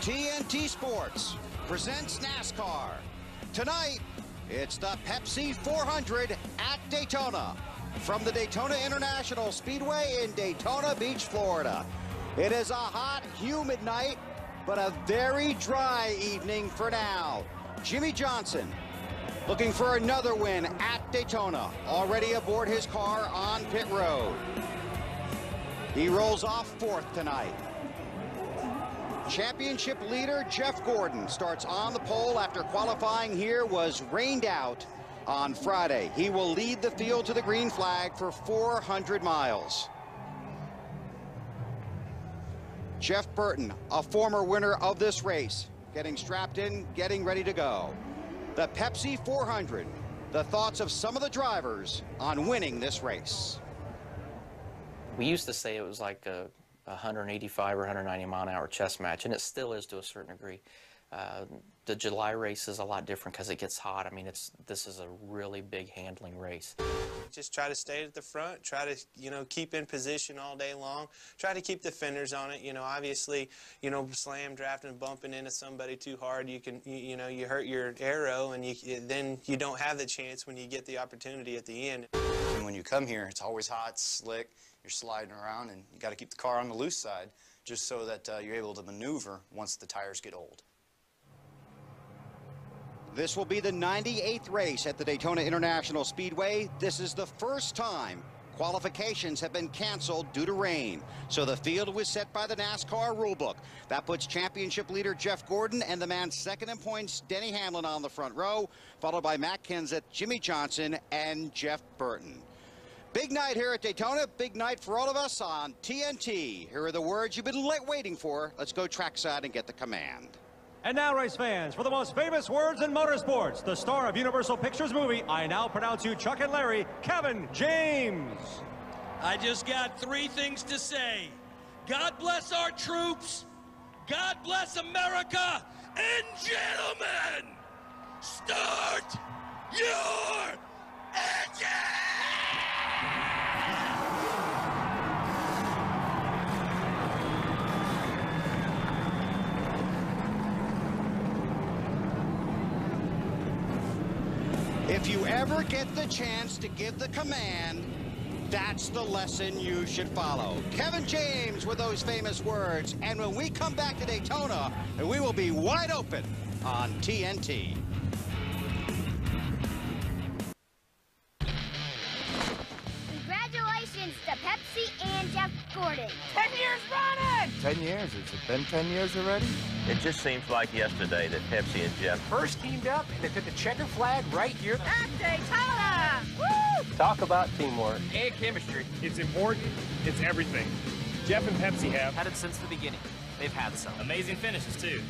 TNT Sports presents NASCAR. Tonight, it's the Pepsi 400 at Daytona from the Daytona International Speedway in Daytona Beach, Florida. It is a hot, humid night, but a very dry evening for now. Jimmie Johnson looking for another win at Daytona, already aboard his car on pit road. He rolls off fourth tonight. Championship leader Jeff Gordon starts on the pole after qualifying here was rained out on Friday. He will lead the field to the green flag for 400 miles. Jeff Burton, a former winner of this race, getting strapped in, getting ready to go. The Pepsi 400, the thoughts of some of the drivers on winning this race. We used to say it was like a 185 or 190 mile an hour chess match, and it still is to a certain degree. The July race is a lot different because it gets hot. I mean, this is a really big handling race. Just try to stay at the front, try to, keep in position all day long, try to keep the fenders on it. Obviously, slam drafting and bumping into somebody too hard, you can, you hurt your aero, and then you don't have the chance when you get the opportunity at the end. And when you come here, it's always hot, slick, you're sliding around, and you got to keep the car on the loose side just so that you're able to maneuver once the tires get old. This will be the 98th race at the Daytona International Speedway. This is the first time qualifications have been canceled due to rain. So the field was set by the NASCAR rulebook. That puts championship leader Jeff Gordon and the man second in points, Denny Hamlin, on the front row, followed by Matt Kenseth, Jimmie Johnson, and Jeff Burton. Big night here at Daytona, big night for all of us on TNT. Here are the words you've been waiting for. Let's go trackside and get the command. And now, race fans, for the most famous words in motorsports, the star of Universal Pictures movie, I now pronounce you Chuck and Larry, Kevin James. I just got three things to say. God bless our troops, God bless America, and gentlemen, start your engine! If you ever get the chance to give the command, that's the lesson you should follow. Kevin James with those famous words. And when we come back to Daytona, we will be wide open on TNT. Congratulations to Pepsi and Jeff Gordon. 10 years running! 10 years? Has it been 10 years already? It just seems like yesterday that Pepsi and Jeff first teamed up and they took the checker flag right here at Daytona! Woo! Talk about teamwork. And chemistry. It's important. It's everything. Jeff and Pepsi have had it since the beginning. They've had some amazing finishes, too.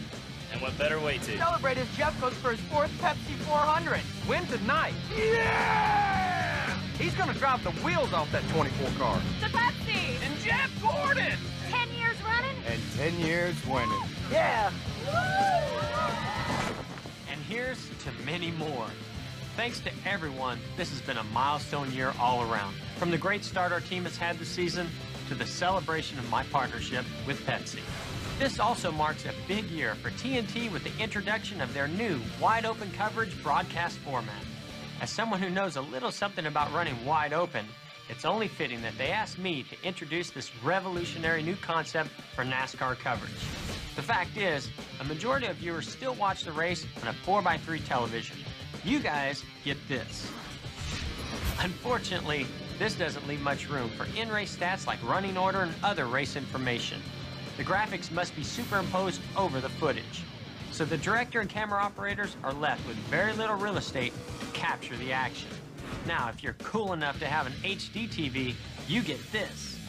And what better way to celebrate as Jeff goes for his fourth Pepsi 400. Win tonight. Yeah! He's going to drop the wheels off that 24 car. To Pepsi! And Jeff Gordon! 10 years running? And 10 years winning. Yeah! And here's to many more. Thanks to everyone, this has been a milestone year all around. From the great start our team has had this season to the celebration of my partnership with Pepsi. This also marks a big year for TNT with the introduction of their new wide open coverage broadcast format. As someone who knows a little something about running wide open, it's only fitting that they asked me to introduce this revolutionary new concept for NASCAR coverage. The fact is, a majority of viewers still watch the race on a 4x3 television. You guys get this. Unfortunately, this doesn't leave much room for in-race stats like running order and other race information. The graphics must be superimposed over the footage. So the director and camera operators are left with very little real estate to capture the action. Now, if you're cool enough to have an HD TV, you get this.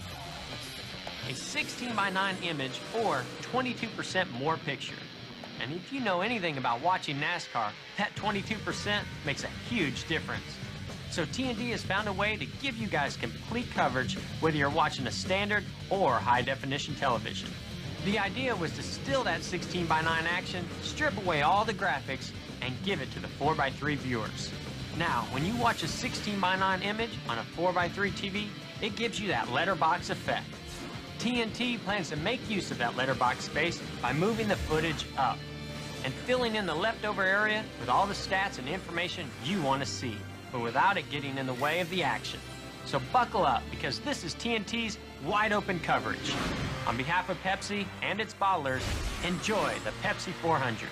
A 16:9 image or 22% more picture. And if you know anything about watching NASCAR, that 22% makes a huge difference. So TNT has found a way to give you guys complete coverage whether you're watching a standard or high-definition television. The idea was to still that 16:9 action, strip away all the graphics, and give it to the 4x3 viewers. Now, when you watch a 16:9 image on a 4x3 TV, it gives you that letterbox effect. TNT plans to make use of that letterbox space by moving the footage up and filling in the leftover area with all the stats and information you want to see, but without it getting in the way of the action. So buckle up, because this is TNT's wide open coverage. On behalf of Pepsi and its bottlers, enjoy the Pepsi 400.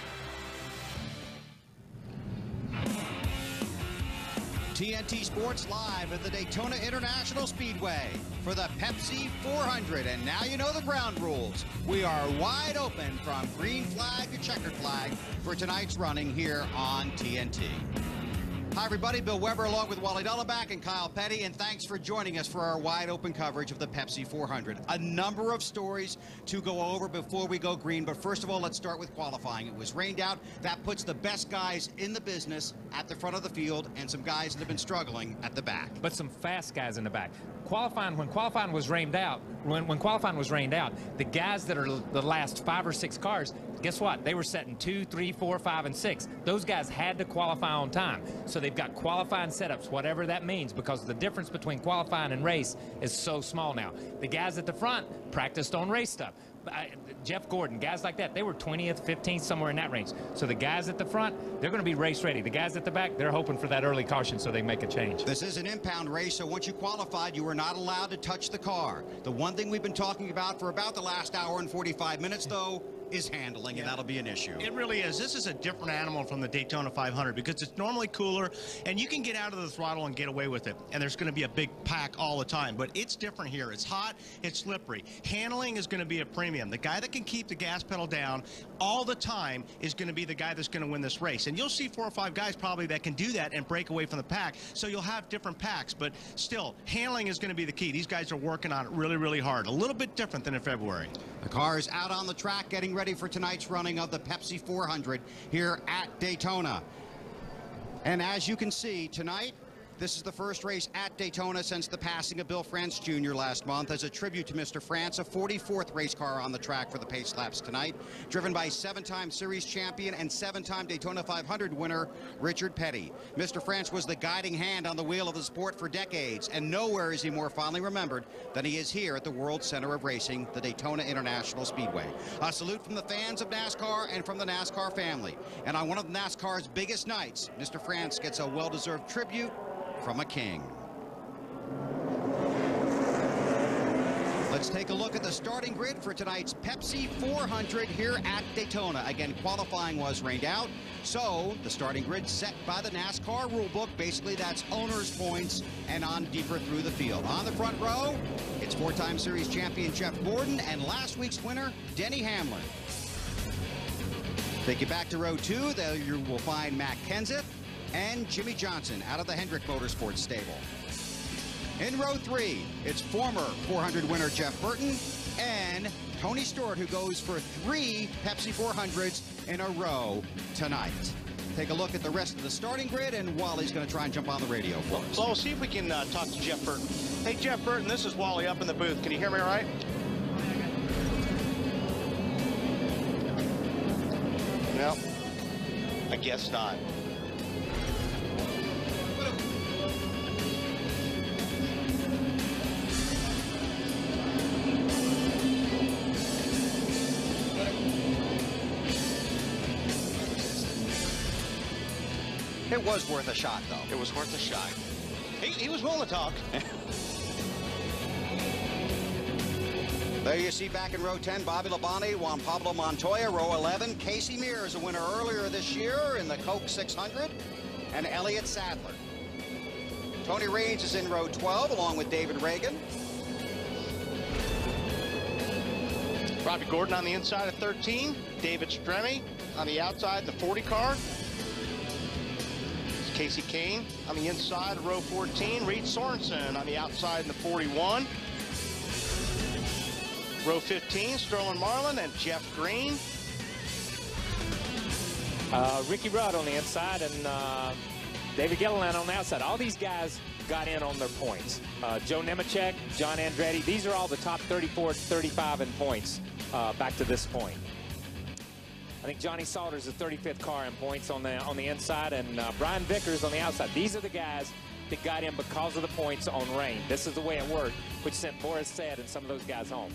TNT Sports live at the Daytona International Speedway for the Pepsi 400. And now you know the ground rules. We are wide open from green flag to checkered flag for tonight's running here on TNT. Hi, everybody. Bill Weber along with Wally Dellenbach and Kyle Petty, and thanks for joining us for our wide open coverage of the Pepsi 400. A number of stories to go over before we go green, but first of all, let's start with qualifying. It was rained out. That puts the best guys in the business at the front of the field and some guys that have been struggling at the back. But some fast guys in the back. When qualifying was rained out, the guys that are the last 5 or 6 cars, guess what? They were setting 2, 3, 4, 5, and 6. Those guys had to qualify on time. So they've got qualifying setups, whatever that means, because the difference between qualifying and race is so small now. The guys at the front practiced on race stuff. Jeff Gordon, guys like that, they were 20th, 15th, somewhere in that range. So the guys at the front, they're going to be race ready. The guys at the back, they're hoping for that early caution so they make a change. This is an impound race, so once you qualified, you are not allowed to touch the car. The one thing we've been talking about for about the last hour and 45 minutes, though, is handling, and that'll be an issue. It really is. This is a different animal from the Daytona 500 because it's normally cooler, and you can get out of the throttle and get away with it, and there's going to be a big pack all the time, but it's different here. It's hot, it's slippery. Handling is going to be a premium. The guy that can keep the gas pedal down all the time is going to be the guy that's going to win this race, and you'll see 4 or 5 guys probably that can do that and break away from the pack, so you'll have different packs, but still, handling is going to be the key. These guys are working on it really, really hard. A little bit different than in February. The car is out on the track getting ready for tonight's running of the Pepsi 400 here at Daytona. And as you can see tonight, this is the first race at Daytona since the passing of Bill France Jr. last month. As a tribute to Mr. France, a 44th race car on the track for the pace laps tonight, driven by 7-time series champion and 7-time Daytona 500 winner Richard Petty. Mr. France was the guiding hand on the wheel of the sport for decades, and nowhere is he more fondly remembered than he is here at the World Center of Racing, the Daytona International Speedway. A salute from the fans of NASCAR and from the NASCAR family. And on one of NASCAR's biggest nights, Mr. France gets a well-deserved tribute from a king. Let's take a look at the starting grid for tonight's Pepsi 400 here at Daytona. Again, qualifying was rained out, so the starting grid set by the NASCAR rulebook. Basically, that's owner's points and on deeper through the field. On the front row, it's 4-time series champion Jeff Gordon and last week's winner, Denny Hamlin. Take you back to row 2. There you will find Matt Kenseth and Jimmy Johnson out of the Hendrick Motorsports stable. In row 3, it's former 400 winner Jeff Burton and Tony Stewart, who goes for 3 Pepsi 400s in a row tonight. Take a look at the rest of the starting grid, and Wally's going to try and jump on the radio for us. Well, we'll see if we can talk to Jeff Burton. Hey, Jeff Burton, this is Wally up in the booth. Can you hear me all right? No, I guess not. It was worth a shot, though. It was worth a shot. He was willing to talk. There you see back in row 10, Bobby Labonte, Juan Pablo Montoya. Row 11, Casey Mears, a winner earlier this year in the Coke 600, and Elliott Sadler. Tony Raines is in row 12, along with David Reagan. Robbie Gordon on the inside of 13. David Stremme on the outside, the 40 car. Casey Kane on the inside of row 14. Reed Sorensen on the outside in the 41. Row 15, Sterling Marlin and Jeff Green. Ricky Rudd on the inside and David Gilliland on the outside. All these guys got in on their points. Joe Nemechek, John Andretti, these are all the top 34, 35 in points back to this point. I think Johnny Salter's the 35th car in points on the inside, and Brian Vickers on the outside. These are the guys that got in because of the points on rain. This is the way it worked, which sent Boris Said and some of those guys home.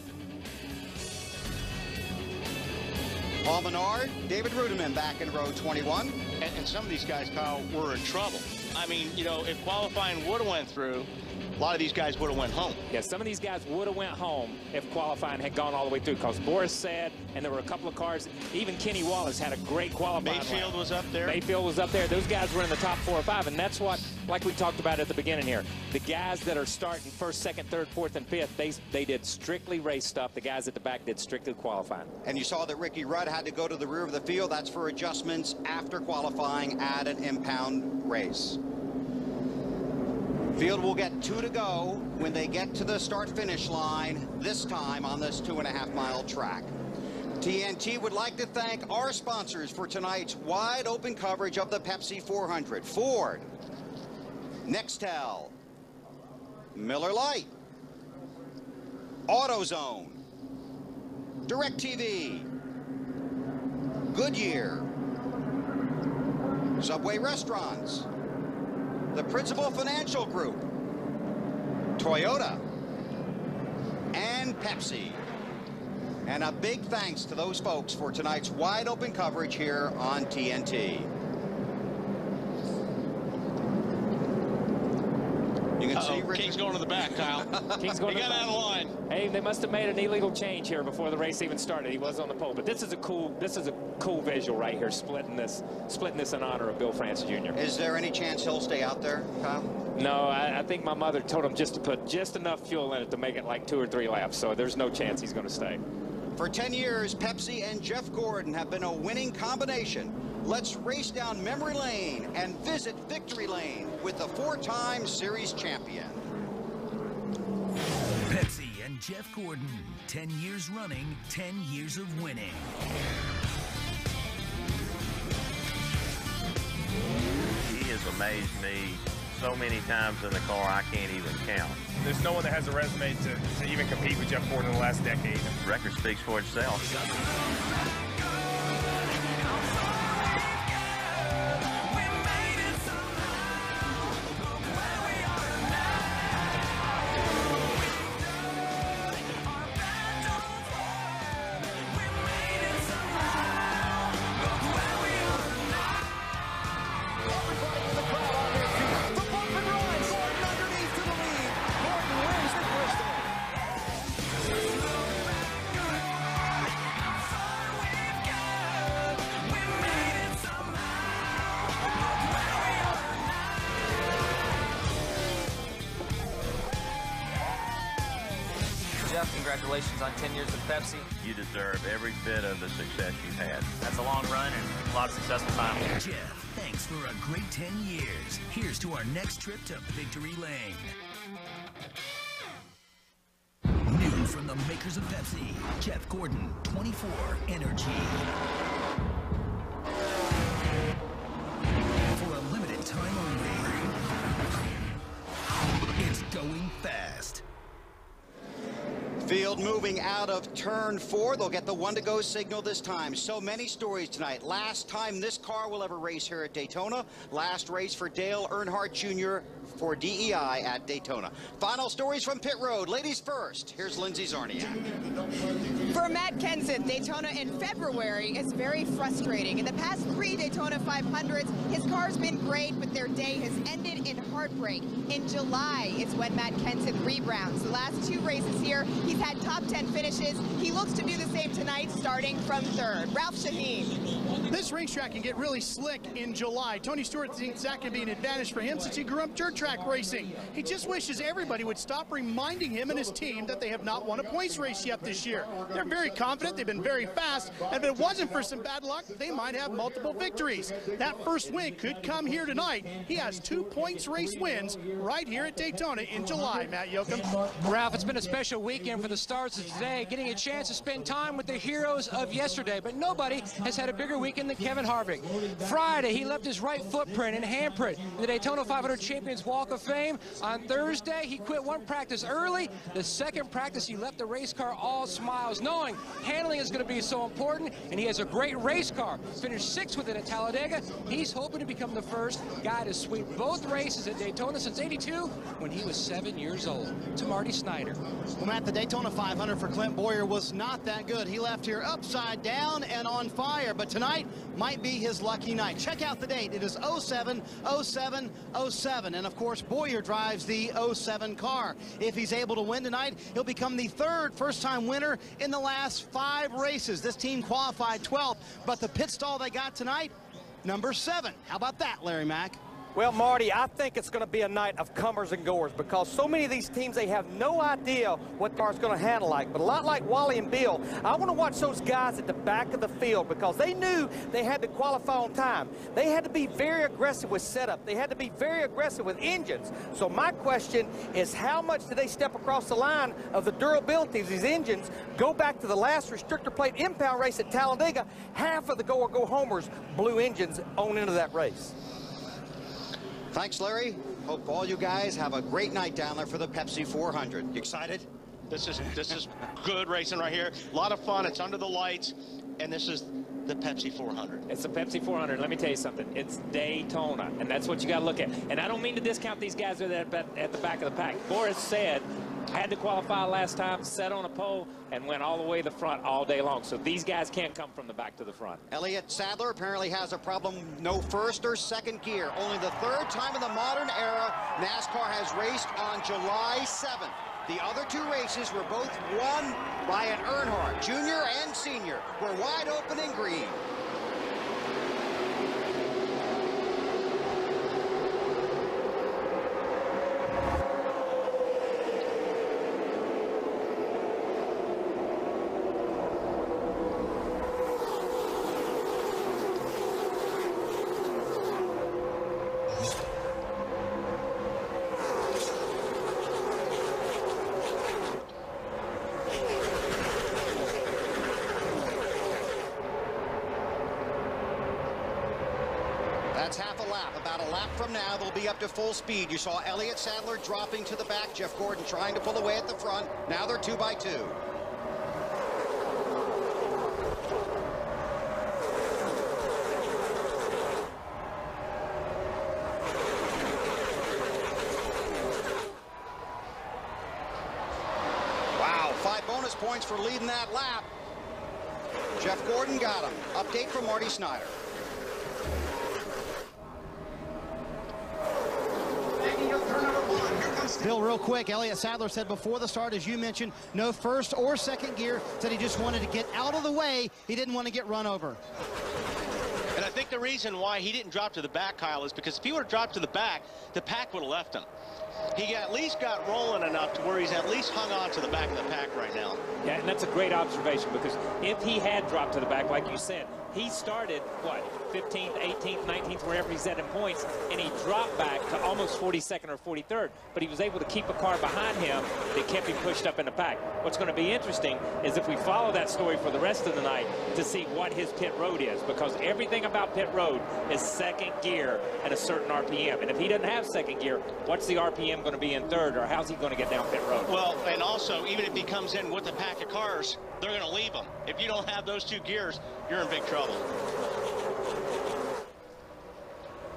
Paul Menard, David Ruderman back in row 21. And some of these guys, Kyle, were in trouble. I mean, you know, if qualifying would have went through, a lot of these guys would have went home. Yeah, some of these guys would have went home if qualifying had gone all the way through, because Boris Said, and there were a couple of cars, even Kenny Wallace had a great qualifying Mayfield was up there. Mayfield was up there. Those guys were in the top 4 or 5, and that's what, like we talked about at the beginning here, the guys that are starting first, second, third, fourth, and fifth, they did strictly race stuff. The guys at the back did strictly qualifying. And you saw that Ricky Rudd had to go to the rear of the field. That's for adjustments after qualifying at an impound race. Field will get 2 to go when they get to the start-finish line, this time on this 2.5-mile track. TNT would like to thank our sponsors for tonight's wide-open coverage of the Pepsi 400. Ford, Nextel, Miller Lite, AutoZone, DirecTV, Goodyear, Subway Restaurants, the Principal Financial Group, Toyota, and Pepsi. And a big thanks to those folks for tonight's wide open coverage here on TNT. You can see King's going to the back, Kyle. King's going he to got out of line. Hey, they must have made an illegal change here before the race even started. He was on the pole, but this is a cool visual right here, splitting this in honor of Bill France Jr. Is there any chance he'll stay out there, Kyle? No, I think my mother told him just to put just enough fuel in it to make it like 2 or 3 laps, so there's no chance he's going to stay. For 10 years, Pepsi and Jeff Gordon have been a winning combination. Let's race down memory lane and visit victory lane with the 4-time series champion. Pepsi and Jeff Gordon, 10 years running, 10 years of winning. He has amazed me so many times in the car I can't even count. There's no one that has a resume to even compete with Jeff Gordon in the last decade. The record speaks for itself. Jeff, congratulations on 10 years with Pepsi. You deserve every bit of the success you've had. That's a long run and a lot of successful time. Jeff, thanks for a great 10 years. Here's to our next trip to Victory Lane. New from the makers of Pepsi, Jeff Gordon, 24 Energy. For a limited time only, it's going fast. Field moving out of turn 4. They'll get the 1 to go signal this time. So many stories tonight. Last time this car will ever race here at Daytona. Last race for Dale Earnhardt Jr. for DEI at Daytona. Final stories from pit road. Ladies first. Here's Lindsay Zarniak. For Matt Kenseth, Daytona in February is very frustrating. In the past 3 Daytona 500s, his car's been great, but their day has ended in heartbreak. In July is when Matt Kenseth rebounds. The last 2 races here, he's had top 10 finishes. He looks to do the same tonight, starting from 3rd. Ralph Shaheen. This racetrack can get really slick in July. Tony Stewart thinks that can be an advantage for him since he grew up dirt track racing. He just wishes everybody would stop reminding him and his team that they have not won a points race yet this year. They're very confident, they've been very fast, and if it wasn't for some bad luck, they might have multiple victories. That first win could come here tonight. He has 2 points race wins right here at Daytona in July, Matt Yoakum. Ralph, it's been a special weekend for the stars of today, getting a chance to spend time with the heroes of yesterday, but nobody has had a bigger weekend than Kevin Harvick. Friday, he left his right footprint and handprint in the Daytona 500 Champions Walk of Fame. On Thursday, he quit one practice early. The second practice, he left the race car all smiles, knowing handling is going to be so important, and he has a great race car. Finished 6th with it at Talladega. He's hoping to become the first guy to sweep both races at Daytona since '82 when he was 7 years old. To Marty Snyder. Well, Matt, the Daytona 500 for Clint Boyer was not that good. He left here upside down and on fire, but tonight might be his lucky night. Check out the date. It is 07, 07, 07, and of course Boyer drives the 07 car. If he's able to win tonight, he'll become the third first-time winner in the last 5 races. This team qualified 12th, but the pit stall they got tonight, number 7. How about that, Larry Mack? Well, Marty, I think it's going to be a night of comers and goers because so many of these teams, they have no idea what the car's going to handle like. But a lot like Wally and Bill, I want to watch those guys at the back of the field because they knew they had to qualify on time. They had to be very aggressive with setup. They had to be very aggressive with engines. So my question is, how much do they step across the line of the durability of these engines? Go back to the last restrictor plate impound race at Talladega. Half of the go-or-go-homers blew engines on into that race. Thanks, Larry. Hope all you guys have a great night down there for the Pepsi 400. You excited? This is good racing right here. A lot of fun. It's under the lights, and this is the Pepsi 400. It's the Pepsi 400. Let me tell you something. It's Daytona, and that's what you got to look at. And I don't mean to discount these guys that are at the back of the pack. Boris said, had to qualify last time, set on a pole, and went all the way to the front all day long. So these guys can't come from the back to the front. Elliott Sadler apparently has a problem. No first or second gear. Only the 3rd time in the modern era NASCAR has raced on July 7th. The other 2 races were both won by an Earnhardt. Junior and senior were wide open in green. That's half a lap. About a lap from now, they'll be up to full speed. You saw Elliott Sadler dropping to the back. Jeff Gordon trying to pull away at the front. Now they're 2 by 2. Wow, 5 bonus points for leading that lap. Jeff Gordon got him. Update from Marty Snyder. Bill, real quick, Elliott Sadler said before the start, as you mentioned, no first or second gear, said he just wanted to get out of the way. He didn't want to get run over. And I think the reason why he didn't drop to the back, Kyle, is because if he would have dropped to the back, the pack would have left him. He at least got rolling enough to where he's at least hung on to the back of the pack right now. Yeah, and that's a great observation because if he had dropped to the back, like you said, he started, what, 15th, 18th, 19th, wherever he's at in points, and he dropped back to almost 42nd or 43rd, but he was able to keep a car behind him that kept him pushed up in the pack. What's going to be interesting is if we follow that story for the rest of the night to see what his pit road is, because everything about pit road is second gear at a certain RPM, and if he doesn't have second gear, what's the RPM going to be in third, or how's he going to get down pit road? Well, and also, even if he comes in with a pack of cars, they're going to leave him. If you don't have those 2 gears, you're in big trouble.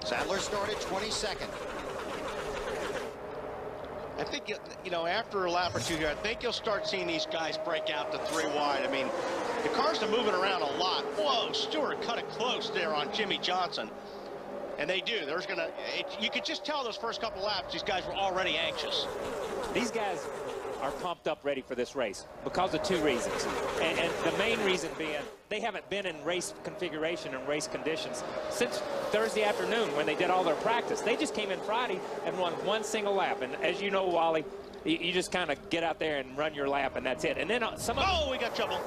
Sadler started 22nd. I think, you know, after a lap or 2 here, I think you'll start seeing these guys break out to 3 wide. I mean, the cars are moving around a lot. Whoa, Stewart cut it close there on Jimmy Johnson. And they do. There's going to, you could just tell those first couple laps, these guys were already anxious. These guys are pumped up ready for this race because of 2 reasons. And the main reason being they haven't been in race configuration and race conditions since Thursday afternoon when they did all their practice. They just came in Friday and won 1 single lap. And as you know, Wally, you just kind of get out there and run your lap and that's it. And then some of we got trouble.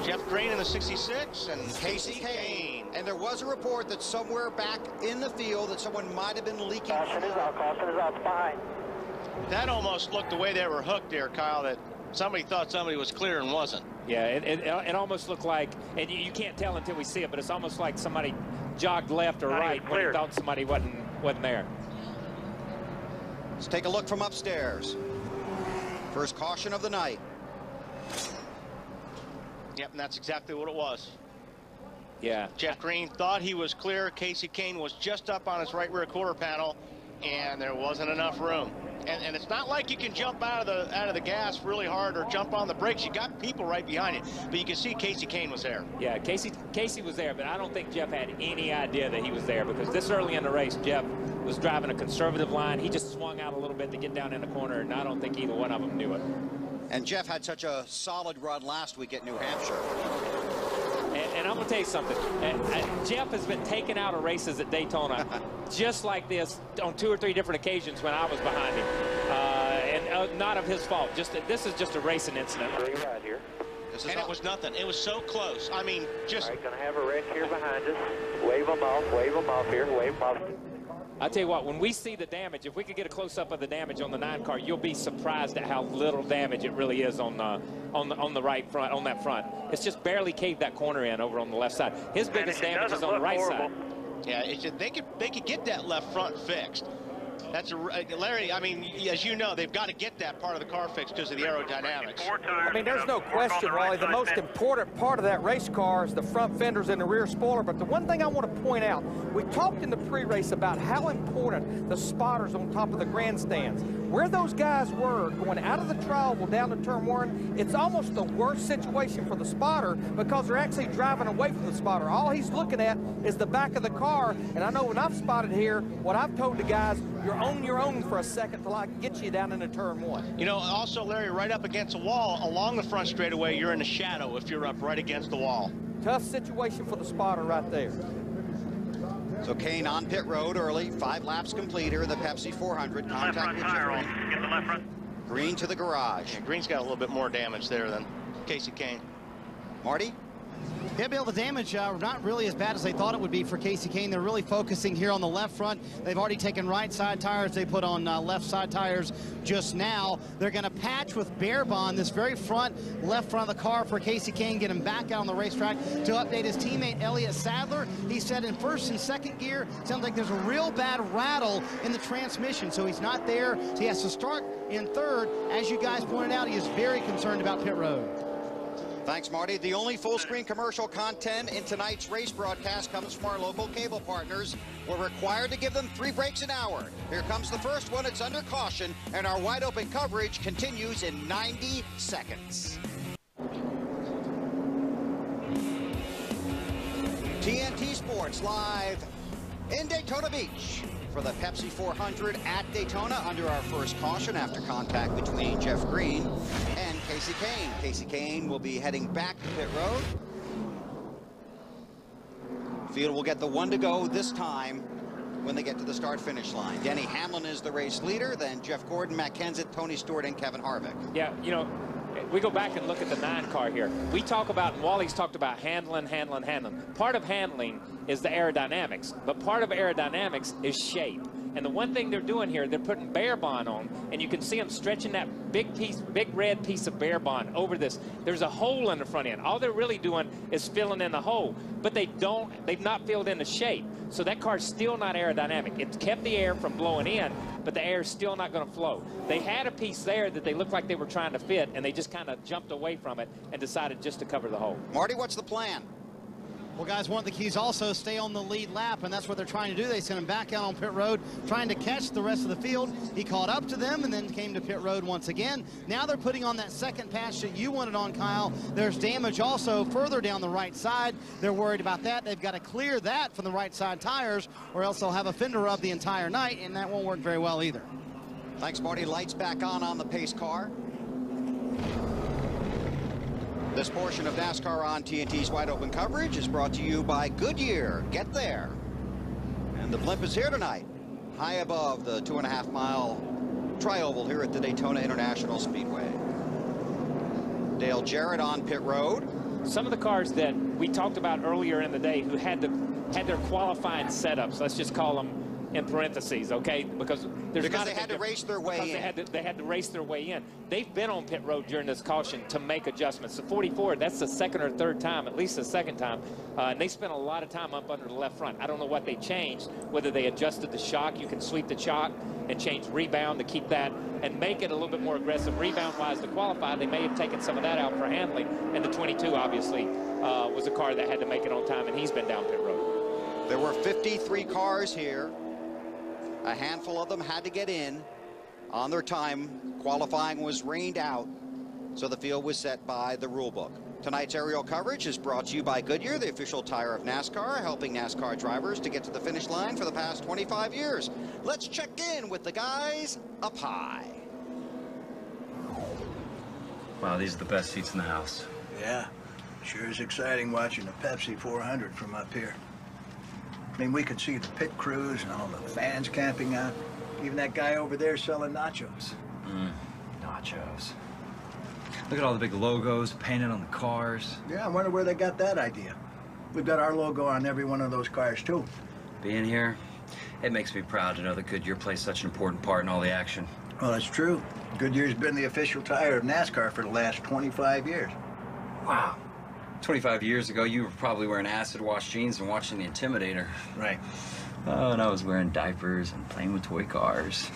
Jeff Green in the 66 and Casey Kane. And there was a report that somewhere back in the field that someone might have been leaking. Caution is out, behind. That almost looked the way they were hooked there, Kyle, that somebody thought somebody was clear and wasn't. Yeah, it almost looked like, and you can't tell until we see it, but it's almost like somebody jogged left or right when he thought somebody wasn't there. Let's take a look from upstairs. First caution of the night. Yep, and that's exactly what it was. Yeah. Jeff Green thought he was clear. Casey Kane was just up on his right rear quarter panel, and there wasn't enough room. And it's not like you can jump out of the gas really hard or jump on the brakes. You got people right behind you, but you can see Casey Kane was there. Yeah, Casey was there, but I don't think Jeff had any idea that he was there, because this early in the race, Jeff was driving a conservative line. He just swung out a little bit to get down in the corner, and I don't think either one of them knew it. And Jeff had such a solid run last week at New Hampshire. And I'm going to tell you something. Jeff has been taken out of races at Daytona just like this on 2 or 3 different occasions when I was behind him. And not of his fault. This is just a racing incident. Right here. And it was nothing. It was so close. I mean, just... All right, going to have a wreck here behind us. Wave them off here, wave them off. I tell you what, when we see the damage, if we could get a close-up of the damage on the 9 car, you'll be surprised at how little damage it really is on the right front, on that front. It's just barely caved that corner in over on the left side. His biggest damage is on the right side. Yeah, it's just, they could get that left front fixed. That's Larry, I mean, as you know, they've got to get that part of the car fixed because of the aerodynamics. I mean, there's no question, Wally, the most important part of that race car is the front fenders and the rear spoiler. But the one thing I want to point out, we talked in the pre-race about how important the spotters on top of the grandstands. Where those guys were going out of the tri-oval down to turn 1, it's almost the worst situation for the spotter because they're actually driving away from the spotter. All he's looking at is the back of the car. And I know when I've spotted here, what I've told the guys, you're on your own for a second till I can get you down into turn 1. You know, also, Larry, right up against a wall along the front straightaway, you're in the shadow if you're up right against the wall. Tough situation for the spotter right there. So Kane on pit road early, 5 laps complete here in the Pepsi 400. Contact with Jeff Green. Green to the garage. Yeah, Green's got a little bit more damage there than Casey Kane. Marty? Yeah, Bill, the damage not really as bad as they thought it would be for Casey Kane. They're really focusing here on the left front. They've already taken right side tires. They put on left side tires just now. They're going to patch with Bear Bond this very left front of the car for Casey Kane, get him back out on the racetrack to update his teammate Elliott Sadler. He said in first and second gear, sounds like there's a real bad rattle in the transmission, so he's not there. So he has to start in third. As you guys pointed out, he is very concerned about pit road. Thanks, Marty. The only full-screen commercial content in tonight's race broadcast comes from our local cable partners. We're required to give them 3 breaks an hour. Here comes the first one. It's under caution, and our wide-open coverage continues in 90 seconds. TNT Sports live in Daytona Beach for the Pepsi 400 at Daytona under our first caution after contact between Jeff Green and Casey Kane. Casey Kane will be heading back to pit road. Field will get the 1 to go this time when they get to the start-finish line. Denny Hamlin is the race leader, then Jeff Gordon, Matt Kenseth, Tony Stewart, and Kevin Harvick. Yeah, you know, we go back and look at the 9 car here. We talk about, and Wally's talked about handling. Part of handling is the aerodynamics, but part of aerodynamics is shape. And the one thing they're doing here, they're putting Bear Bond on, and you can see them stretching that big red piece of Bear Bond over this. There's a hole in the front end. All they're really doing is filling in the hole, but they've not filled in the shape. So that car's still not aerodynamic. It's kept the air from blowing in, but the air is still not going to flow. They had a piece there that they looked like they were trying to fit, and they just kind of jumped away from it and decided just to cover the hole. Marty, what's the plan? Well, guys, one of the keys also stay on the lead lap, and that's what they're trying to do. They sent him back out on pit road, trying to catch the rest of the field. He caught up to them and then came to pit road once again. Now they're putting on that second patch that you wanted on, Kyle. There's damage also further down the right side. They're worried about that. They've got to clear that from the right side tires, or else they'll have a fender rub the entire night, and that won't work very well either. Thanks, Marty. Lights back on the pace car. This portion of NASCAR on TNT's wide open coverage is brought to you by Goodyear. Get there. And the blimp is here tonight, high above the 2.5-mile tri-oval here at the Daytona International Speedway. Dale Jarrett on pit road. Some of the cars that we talked about earlier in the day who had their qualifying setups, let's just call them in parentheses, okay? Because there's because not they had to race their way in. They had to race their way in. They've been on pit road during this caution to make adjustments. So 44, that's the second or third time, at least the second time, and they spent a lot of time up under the left front. I don't know what they changed, whether they adjusted the shock. You can sweep the shock and change rebound to keep that and make it a little bit more aggressive rebound-wise to qualify. They may have taken some of that out for handling, and the 22 obviously was a car that had to make it on time, and he's been down pit road. There were 53 cars here. A handful of them had to get in on their time. Qualifying was rained out, so the field was set by the rule book. Tonight's aerial coverage is brought to you by Goodyear, the official tire of NASCAR, helping NASCAR drivers to get to the finish line for the past 25 years. Let's check in with the guys up high. Wow, these are the best seats in the house. Yeah, sure is exciting watching a Pepsi 400 from up here. I mean, we could see the pit crews and all the fans camping out. Even that guy over there selling nachos. Nachos. Look at all the big logos painted on the cars. Yeah, I wonder where they got that idea. We've got our logo on every one of those cars, too. Being here, it makes me proud to know that Goodyear plays such an important part in all the action. Well, that's true. Goodyear's been the official tire of NASCAR for the last 25 years. Wow. 25 years ago, you were probably wearing acid-wash jeans and watching The Intimidator. Right. Oh, and I was wearing diapers and playing with toy cars.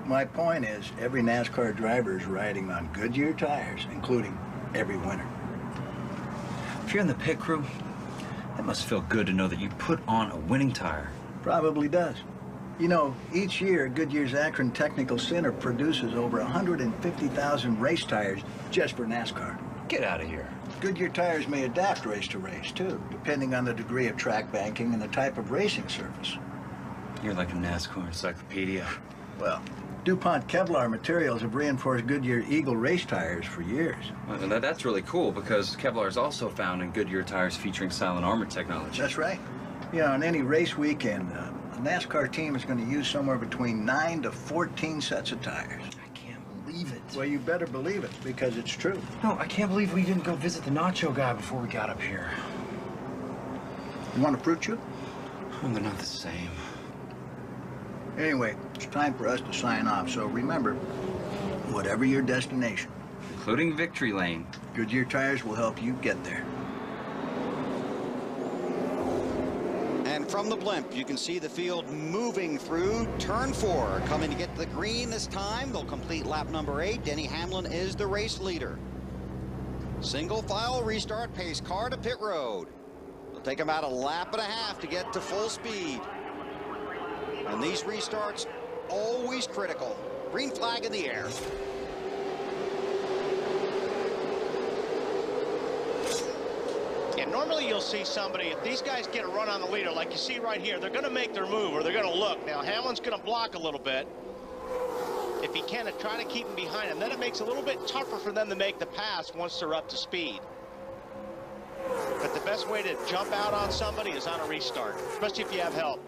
My point is, every NASCAR driver is riding on Goodyear tires, including every winner. If you're in the pit crew, it must feel good to know that you put on a winning tire. Probably does. You know, each year, Goodyear's Akron Technical Center produces over 150,000 race tires just for NASCAR. Get out of here. Goodyear tires may adapt race to race, too, depending on the degree of track banking and the type of racing surface. You're like a NASCAR encyclopedia. Well, DuPont Kevlar materials have reinforced Goodyear Eagle race tires for years. Well, that's really cool because Kevlar is also found in Goodyear tires featuring silent armor technology. That's right. You know, on any race weekend, a NASCAR team is going to use somewhere between 9 to 14 sets of tires. I can't believe it. Well, you better believe it, because it's true. No, I can't believe we didn't go visit the nacho guy before we got up here. You want a fruit chew? Oh, they're not the same. Anyway, it's time for us to sign off, so remember, whatever your destination, including Victory Lane, Goodyear tires will help you get there. And from the blimp, you can see the field moving through turn 4. Coming to get the green this time. They'll complete lap number 8. Denny Hamlin is the race leader. Single file restart, pace car to pit road. It'll take about a lap and a half to get to full speed. And these restarts, always critical. Green flag in the air. And normally you'll see somebody, if these guys get a run on the leader, like you see right here, they're going to make their move or they're going to look. Now, Hamlin's going to block a little bit. If he can, try to keep him behind him. Then it makes it a little bit tougher for them to make the pass once they're up to speed. But the best way to jump out on somebody is on a restart, especially if you have help.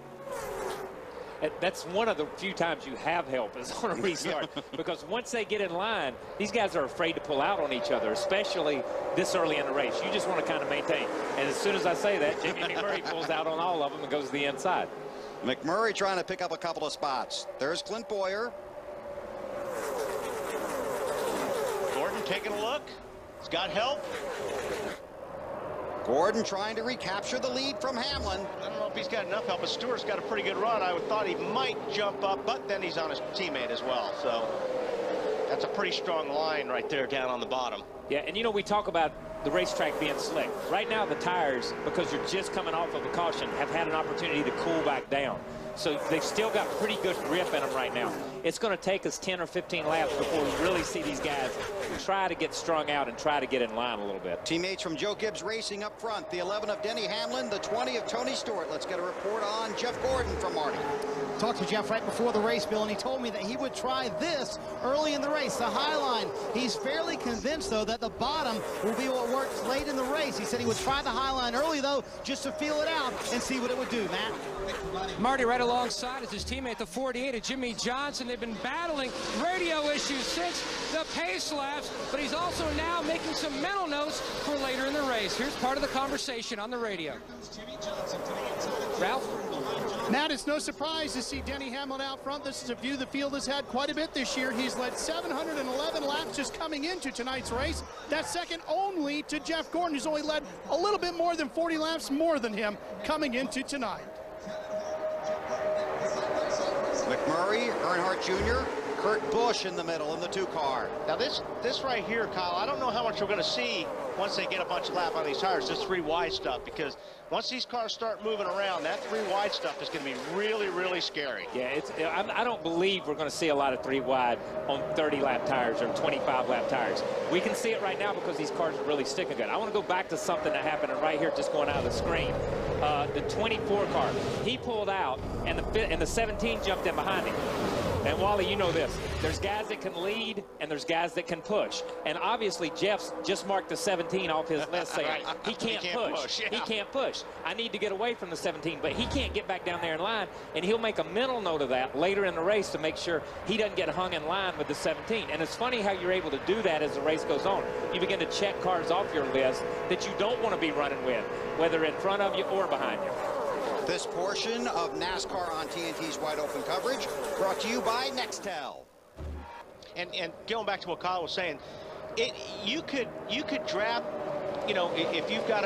That's one of the few times you have help is on a restart. Because once they get in line, these guys are afraid to pull out on each other, especially this early in the race. You just want to kind of maintain. And as soon as I say that, Jimmy McMurray pulls out on all of them and goes to the inside. McMurray trying to pick up a couple of spots. There's Clint Boyer. Gordon taking a look. He's got help. Gordon trying to recapture the lead from Hamlin. I don't know if he's got enough help, but Stewart's got a pretty good run. I thought he might jump up, but then he's on his teammate as well. So that's a pretty strong line right there down on the bottom. Yeah, and you know, we talk about the racetrack being slick. Right now, the tires, because you're just coming off of a caution, have had an opportunity to cool back down. So they've still got pretty good grip in them right now. It's going to take us 10 or 15 laps before we really see these guys try to get strung out and try to get in line a little bit. Teammates from Joe Gibbs Racing up front. The 11 of Denny Hamlin, the 20 of Tony Stewart. Let's get a report on Jeff Gordon from Marty. Talked to Jeff right before the race, Bill, and he told me that he would try this early in the race, the high line. He's fairly convinced, though, that the bottom will be what works late in the race. He said he would try the high line early, though, just to feel it out and see what it would do, Matt. Marty right alongside is his teammate, the 48 of Jimmy Johnson. They've been battling radio issues since the pace laps, but he's also now making some mental notes for later in the race. Here's part of the conversation on the radio. Ralph? Matt, it's no surprise to see Denny Hamlin out front. This is a view the field has had quite a bit this year. He's led 711 laps just coming into tonight's race. That's second only to Jeff Gordon, who's only led a little bit more than 40 laps more than him coming into tonight. McMurray, Earnhardt Jr., Kurt Busch in the middle in the 2-car. Now this right here, Kyle, I don't know how much we're going to see once they get a bunch of lap on these tires, this 3-wide stuff, because once these cars start moving around, that 3-wide stuff is going to be really, really scary. Yeah, I don't believe we're going to see a lot of 3-wide on 30-lap tires or 25-lap tires. We can see it right now because these cars are really sticking good. I want to go back to something that happened right here, just going out of the screen. The 24 car, he pulled out, and the 17 jumped in behind him. And Wally, you know this. There's guys that can lead, and there's guys that can push. And obviously, Jeff's just marked the 17 off his list, saying he can't push. He can't push. I need to get away from the 17, but he can't get back down there in line, and he'll make a mental note of that later in the race to make sure he doesn't get hung in line with the 17. And it's funny how you're able to do that as the race goes on. You begin to check cars off your list that you don't want to be running with, whether in front of you or behind you. This portion of NASCAR on TNT's Wide Open coverage brought to you by Nextel. And going back to what Kyle was saying, you could draft, you know, if you've got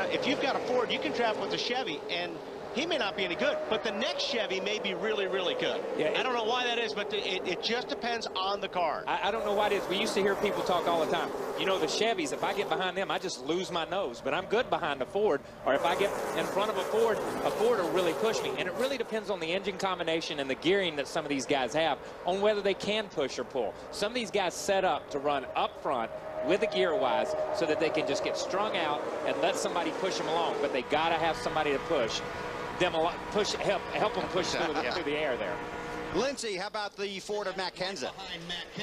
a Ford, you can draft with a Chevy, and he may not be any good, but the next Chevy may be really, really good. Yeah, I don't know why that is, but it just depends on the car. I don't know why it is. We used to hear people talk all the time. You know, the Chevys, if I get behind them, I just lose my nose. But I'm good behind a Ford. Or if I get in front of a Ford will really push me. And it really depends on the engine combination and the gearing that some of these guys have on whether they can push or pull. Some of these guys set up to run up front with the gear wise so that they can just get strung out and let somebody push them along. But they got to have somebody to push them, help them push through the air there. Lindsay, how about the Ford of Matt Kenseth?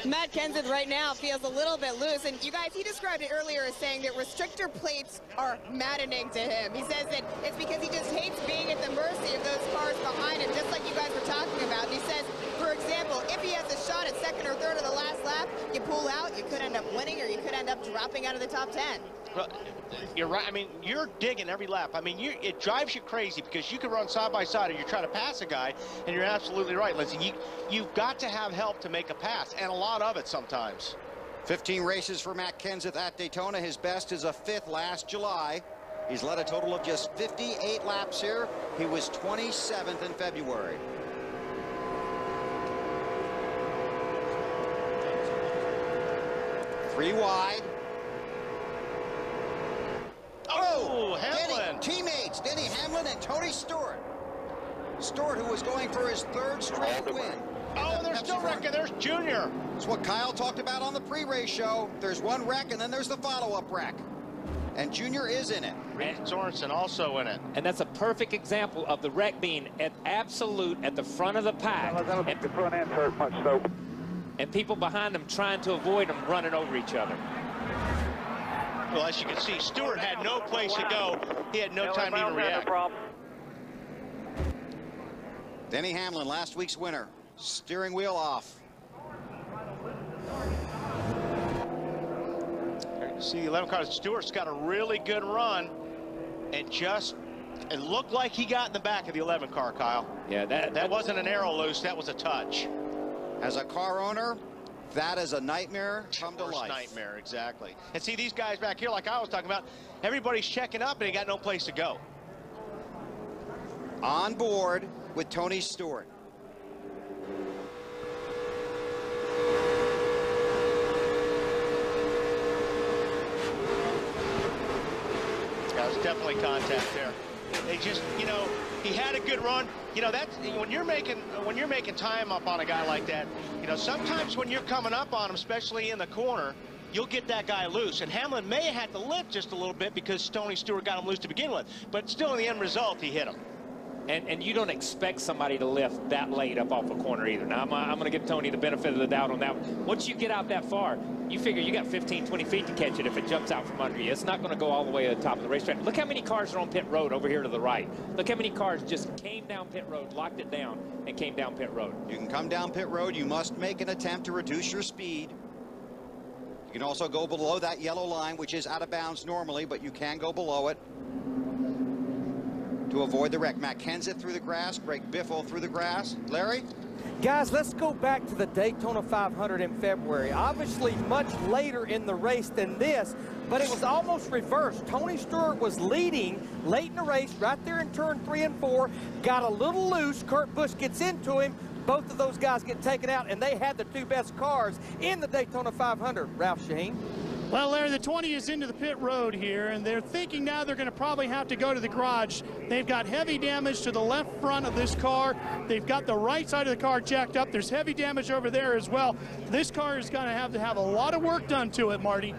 Matt Kenseth right now feels a little bit loose, and you guys, he described it earlier as saying that restrictor plates are maddening to him. He says that it's because he just hates being at the mercy of those cars behind him, just like you guys were talking about. And he says, for example, if he has a shot at second or third of the last lap, you pull out, you could end up winning, or you could end up dropping out of the top 10. Well, you're right. I mean, you're digging every lap. I mean, it drives you crazy because you can run side by side, or you're trying to pass a guy, and you're absolutely right, Lindsay. You've got to have help to make a pass, and a lot of it sometimes. 15 races for Matt Kenseth at Daytona. His best is a 5th last July. He's led a total of just 58 laps here. He was 27th in February. Three wide. Oh, Hamlin. Teammates Denny Hamlin and Tony Stewart. Stewart, who was going for his 3rd straight win. Oh, there's still wrecking. There's Junior. It's what Kyle talked about on the pre-race show. There's one wreck, and then there's the follow-up wreck. And Junior is in it. Reed Sorensen also in it. And that's a perfect example of the wreck being at the front of the pack. And the front end hurt much, though. And people behind them trying to avoid them running over each other. Well, as you can see, Stewart had no place to go. He had no time to even react. Denny Hamlin, last week's winner. Steering wheel off. See the 11 cars. Stewart's got a really good run, and it looked like he got in the back of the 11 car, Kyle. Yeah, that wasn't an arrow loose. That was a touch. As a car owner, that is a nightmare come to life. Nightmare, exactly. And see these guys back here, like I was talking about, everybody's checking up, and they got no place to go. On board with Tony Stewart. That was definitely contact there. They just, you know, he had a good run. You know, that's when you're making time up on a guy like that. You know, sometimes when you're coming up on him, especially in the corner, you'll get that guy loose. And Hamlin may have had to lift just a little bit because Tony Stewart got him loose to begin with. But still, in the end result, he hit him. And you don't expect somebody to lift that late up off a corner either. Now, I'm going to give Tony the benefit of the doubt on that one. Once you get out that far, you figure you got 15, 20 feet to catch it if it jumps out from under you. It's not going to go all the way to the top of the racetrack. Look how many cars are on pit road over here to the right. Look how many cars just came down pit road, locked it down, and came down pit road. You can come down pit road. You must make an attempt to reduce your speed. You can also go below that yellow line, which is out of bounds normally, but you can go below it. to avoid the wreck. Matt Kenseth through the grass, Greg Biffle through the grass. Larry? Guys, let's go back to the Daytona 500 in February. Obviously much later in the race than this, but it was almost reversed. Tony Stewart was leading late in the race, right there in turn 3 and 4, got a little loose. Kurt Busch gets into him. Both of those guys get taken out, and they had the 2 best cars in the Daytona 500. Ralph Shaheen. Well, Larry, the 20 is into the pit road here, and they're thinking now they're going to probably have to go to the garage. They've got heavy damage to the left front of this car. They've got the right side of the car jacked up. There's heavy damage over there as well. This car is going to have a lot of work done to it, Marty.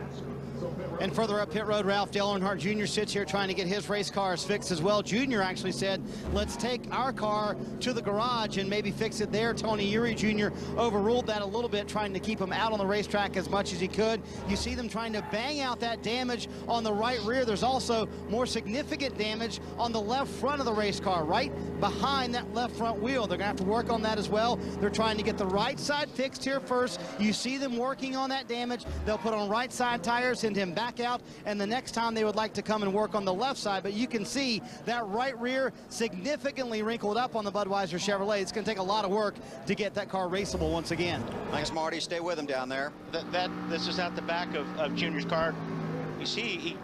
And further up pit road, Ralph Dale Earnhardt Jr. sits here trying to get his race cars fixed as well. Jr. actually said, let's take our car to the garage and maybe fix it there. Tony Eury Jr. overruled that a little bit, trying to keep him out on the racetrack as much as he could. You see them trying to bang out that damage on the right rear. There's also more significant damage on the left front of the race car, right behind that left front wheel. They're going to have to work on that as well. They're trying to get the right side fixed here first. You see them working on that damage. They'll put on right side tires, send him back out, and the next time they would like to come and work on the left side. But you can see that right rear significantly wrinkled up on the Budweiser Chevrolet. It's going to take a lot of work to get that car raceable once again. Thanks, Marty. Stay with him down there. This is at the back of Junior's car. You see, he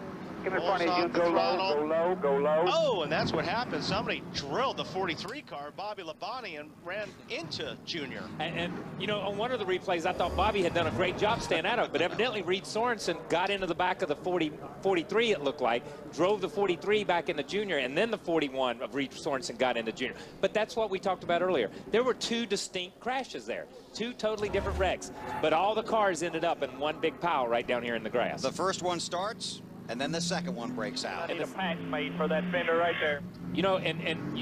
Come in front of you, go low, go low, go low. Oh, and that's what happened. Somebody drilled the 43 car, Bobby Labonte, and ran into Junior. And you know, on one of the replays, I thought Bobby had done a great job staying out of it, but evidently Reed Sorensen got into the back of the 43, it looked like, drove the 43 back into Junior, and then the 41 of Reed Sorensen got into Junior. But that's what we talked about earlier. There were 2 distinct crashes there, 2 totally different wrecks, but all the cars ended up in one big pile right down here in the grass. The first one starts, and then the second one breaks out. I need a patch made for that fender right there. You know, and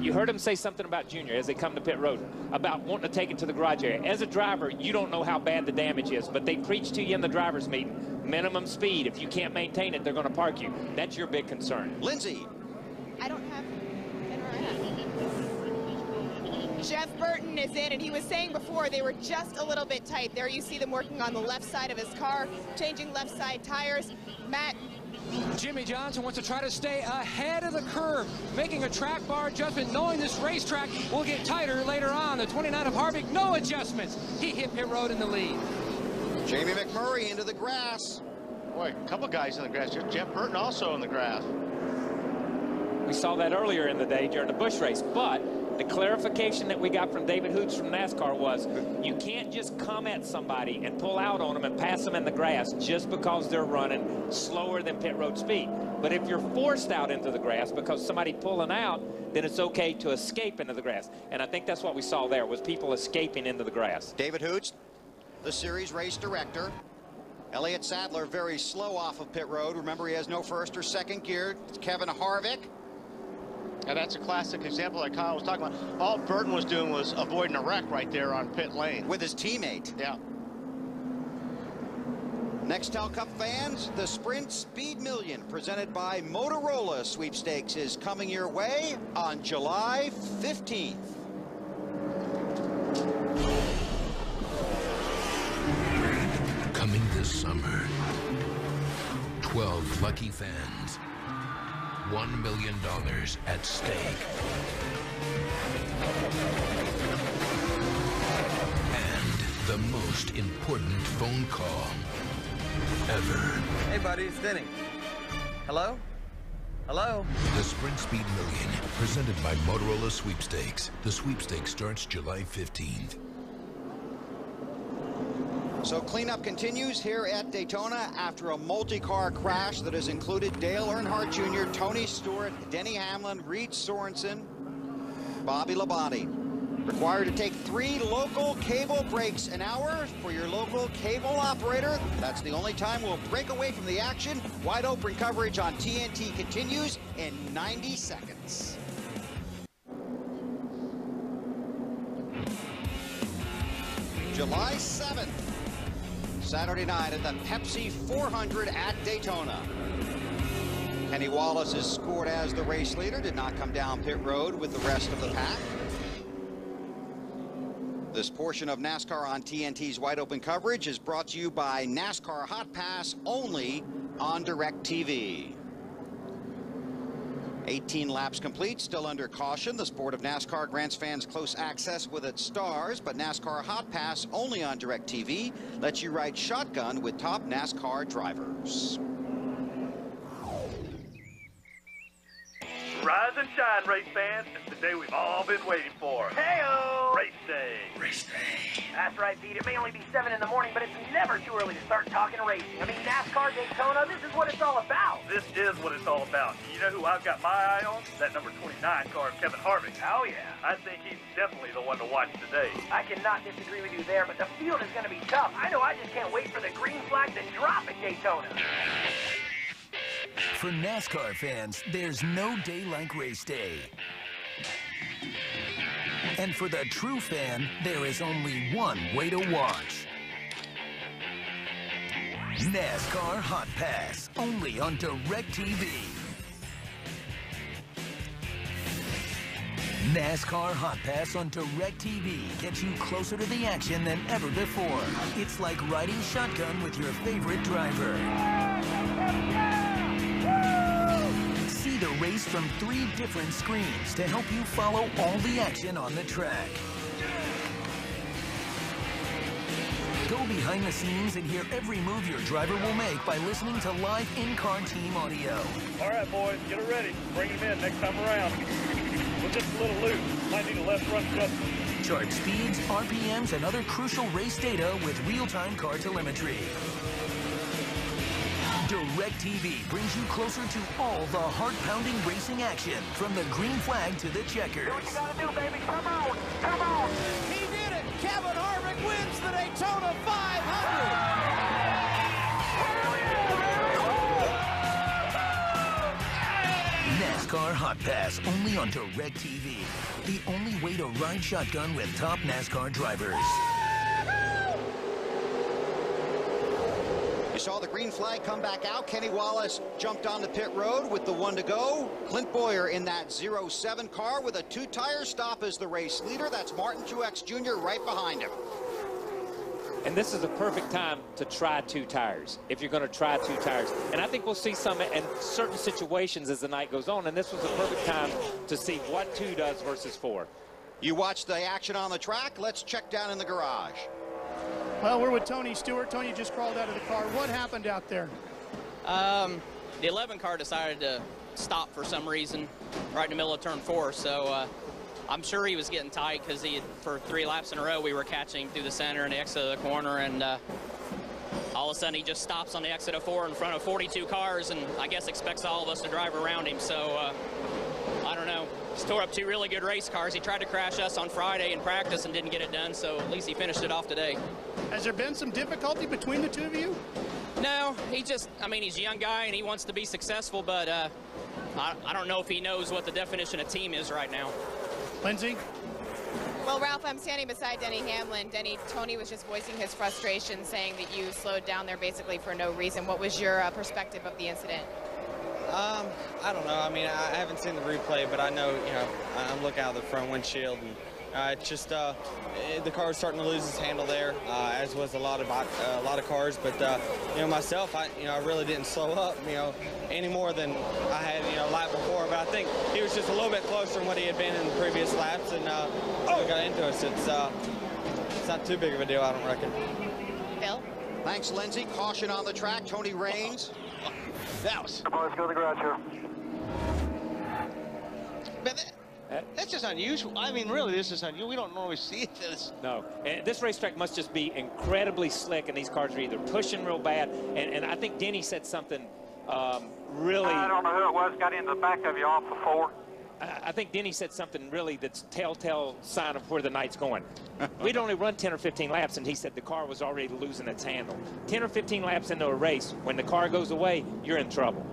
you heard him say something about Junior as they come to pit road about wanting to take it to the garage area. As a driver, you don't know how bad the damage is, but they preach to you in the driver's meeting. Minimum speed. If you can't maintain it, they're going to park you. That's your big concern. Lindsay. I don't have Jeff Burton is in, and he was saying before they were just a little bit tight. There you see them working on the left side of his car, changing left side tires. Matt. Jimmy Johnson wants to try to stay ahead of the curve, making a track bar adjustment, knowing this racetrack will get tighter later on. The 29 of Harvick, no adjustments. He hit pit road in the lead. Jamie McMurray into the grass. Boy, a couple guys in the grass. Jeff Burton also in the grass. We saw that earlier in the day during the Busch race, but the clarification that we got from David Hoots from NASCAR was you can't just come at somebody and pull out on them and pass them in the grass just because they're running slower than pit road speed. But if you're forced out into the grass because somebody's pulling out, then it's okay to escape into the grass. And I think that's what we saw there, was people escaping into the grass. David Hoots, the series race director. Elliott Sadler very slow off of pit road. Remember, he has no first or second gear. It's Kevin Harvick. And that's a classic example like Kyle was talking about. All Burton was doing was avoiding a wreck right there on pit lane. With his teammate. Yeah. Nextel Cup fans, the Sprint Speed Million presented by Motorola sweepstakes is coming your way on July 15th. Coming this summer, 12 lucky fans. $1 million at stake. And the most important phone call ever. Hey, buddy, it's Denny. Hello? Hello? The Sprint Speed Million, presented by Motorola Sweepstakes. The sweepstakes starts July 15th. So cleanup continues here at Daytona after a multi-car crash that has included Dale Earnhardt Jr., Tony Stewart, Denny Hamlin, Reed Sorensen, Bobby Labonte. Required to take 3 local cable breaks an hour for your local cable operator. That's the only time we'll break away from the action. Wide open coverage on TNT continues in 90 seconds. July 7th. Saturday night at the Pepsi 400 at Daytona. Kenny Wallace is scored as the race leader, did not come down pit road with the rest of the pack. This portion of NASCAR on TNT's wide open coverage is brought to you by NASCAR Hot Pass, only on DirecTV. 18 laps complete, still under caution. The sport of NASCAR grants fans close access with its stars, but NASCAR Hot Pass, only on DirecTV, lets you ride shotgun with top NASCAR drivers. Rise and shine, race fans. It's the day we've all been waiting for. Hey-o! Race day. Race day. That's right, Pete. It may only be 7 in the morning, but it's never too early to start talking racing. I mean, NASCAR Daytona, this is what it's all about. This is what it's all about. You know who I've got my eye on? That number 29 car of Kevin Harvick. Oh, yeah. I think he's definitely the one to watch today. I cannot disagree with you there, but the field is going to be tough. I know I just can't wait for the green flag to drop at Daytona. For NASCAR fans, there's no day like race day. And for the true fan, there is only one way to watch. NASCAR Hot Pass, only on DirecTV. NASCAR Hot Pass on DirecTV gets you closer to the action than ever before. It's like riding shotgun with your favorite driver. See the race from 3 different screens to help you follow all the action on the track. Go behind the scenes and hear every move your driver will make by listening to live in-car team audio. All right, boys, get it ready. Bring him in next time around. We're just a little loose. Might need a left front adjustment. Chart speeds, RPMs, and other crucial race data with real-time car telemetry. DirecTV brings you closer to all the heart-pounding racing action, from the green flag to the checkers. Do what you gotta do, baby. Come on. Come on. He did it. Kevin Harvick wins the Daytona 500. NASCAR Hot Pass, only on DirecTV. The only way to ride shotgun with top NASCAR drivers. You saw the green flag come back out. Kenny Wallace jumped on the pit road with the 1 to go. Clint Boyer in that 07 car with a 2-tire stop as the race leader. That's Martin Truex Jr. right behind him. And this is a perfect time to try 2 tires, if you're going to try 2 tires. And I think we'll see some in certain situations as the night goes on, and this was a perfect time to see what 2 does versus 4. You watched the action on the track. Let's check down in the garage. Well, we're with Tony Stewart. Tony just crawled out of the car. What happened out there? The 11 car decided to stop for some reason right in the middle of turn 4, so I'm sure he was getting tight because for 3 laps in a row we were catching him through the center and the exit of the corner, and all of a sudden he just stops on the exit of 4 in front of 42 cars, and I guess expects all of us to drive around him. So I don't know. He's tore up 2 really good race cars. He tried to crash us on Friday in practice and didn't get it done, so at least he finished it off today. Has there been some difficulty between the 2 of you? No, I mean, he's a young guy and he wants to be successful, but I don't know if he knows what the definition of team is right now. Lindsay? Well, Ralph, I'm standing beside Denny Hamlin. Tony was just voicing his frustration, saying that you slowed down there basically for no reason. What was your perspective of the incident? I don't know. I mean, I haven't seen the replay, but I know, I'm looking out of the front windshield, and it's just the car was starting to lose its handle there, as was a lot of cars. But myself, I really didn't slow up, any more than I had, lap before. But I think he was just a little bit closer than what he had been in the previous laps, and we got into us. It's not too big of a deal, I don't reckon. Bill? Thanks, Lindsay. Caution on the track. Tony Raines. That was. Come on, let's go to the garage here. But that's just unusual. I mean, really, this is unusual. We don't normally see this. No, and this racetrack must just be incredibly slick, and these cars are either pushing real bad, and I think Denny said something really... I don't know who it was, got into the back of you off the 4. I think Denny said something really that's telltale sign of where the night's going. We'd only run 10 or 15 laps, and he said the car was already losing its handle. 10 or 15 laps into a race, when the car goes away, you're in trouble.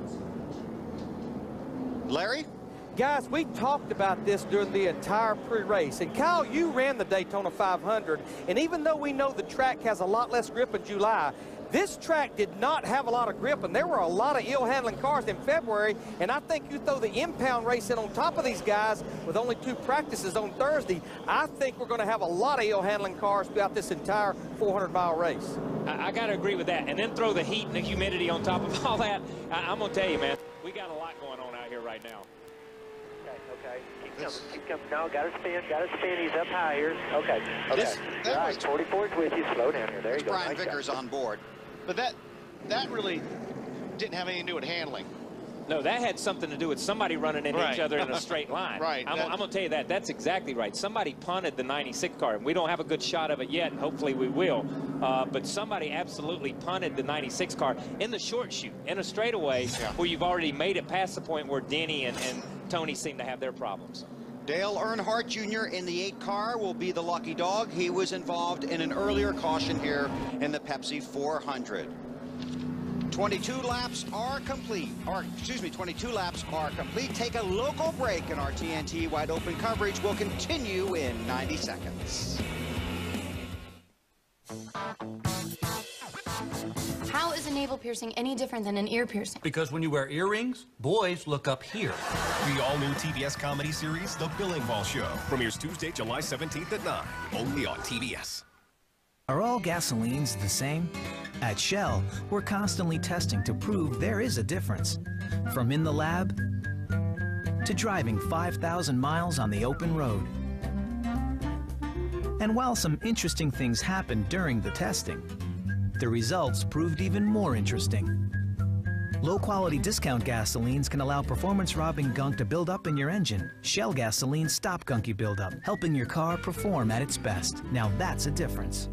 Larry? Guys, we talked about this during the entire pre-race. And Kyle, you ran the Daytona 500, and even though we know the track has a lot less grip in July, this track did not have a lot of grip, and there were a lot of ill-handling cars in February, and I think you throw the impound race in on top of these guys with only 2 practices on Thursday, I think we're going to have a lot of ill-handling cars throughout this entire 400-mile race. I got to agree with that, and then throw the heat and the humidity on top of all that. I'm going to tell you, man, we got a lot going on out here right now. Okay. Keep coming. No, got to spin. He's up high here. Okay. All right, 44's with you. Slow down here. There you go. Brian Vickers on board. But that really didn't have anything to do with handling. No, that had something to do with somebody running into each other in a straight line. Right. I'm going to tell you that. That's exactly right. Somebody punted the 96 car. We don't have a good shot of it yet, and hopefully we will. But somebody absolutely punted the 96 car in the short chute, in a straightaway, where you've already made it past the point where Denny and Tony seem to have their problems. Dale Earnhardt Jr. in the 8 car will be the lucky dog. He was involved in an earlier caution here in the Pepsi 400. 22 laps are complete, or excuse me, 22 laps are complete. Take a local break, and our TNT wide open coverage will continue in 90 seconds. How is a navel piercing any different than an ear piercing? Because when you wear earrings, boys look up here. The all-new TBS comedy series, The Billing Ball Show, premieres Tuesday, July 17th at 9, only on TBS. Are all gasolines the same? At Shell, we're constantly testing to prove there is a difference. From in the lab to driving 5,000 miles on the open road. And while some interesting things happened during the testing, the results proved even more interesting. Low-quality discount gasolines can allow performance-robbing gunk to build up in your engine. Shell gasolines stop gunky buildup, helping your car perform at its best. Now that's a difference.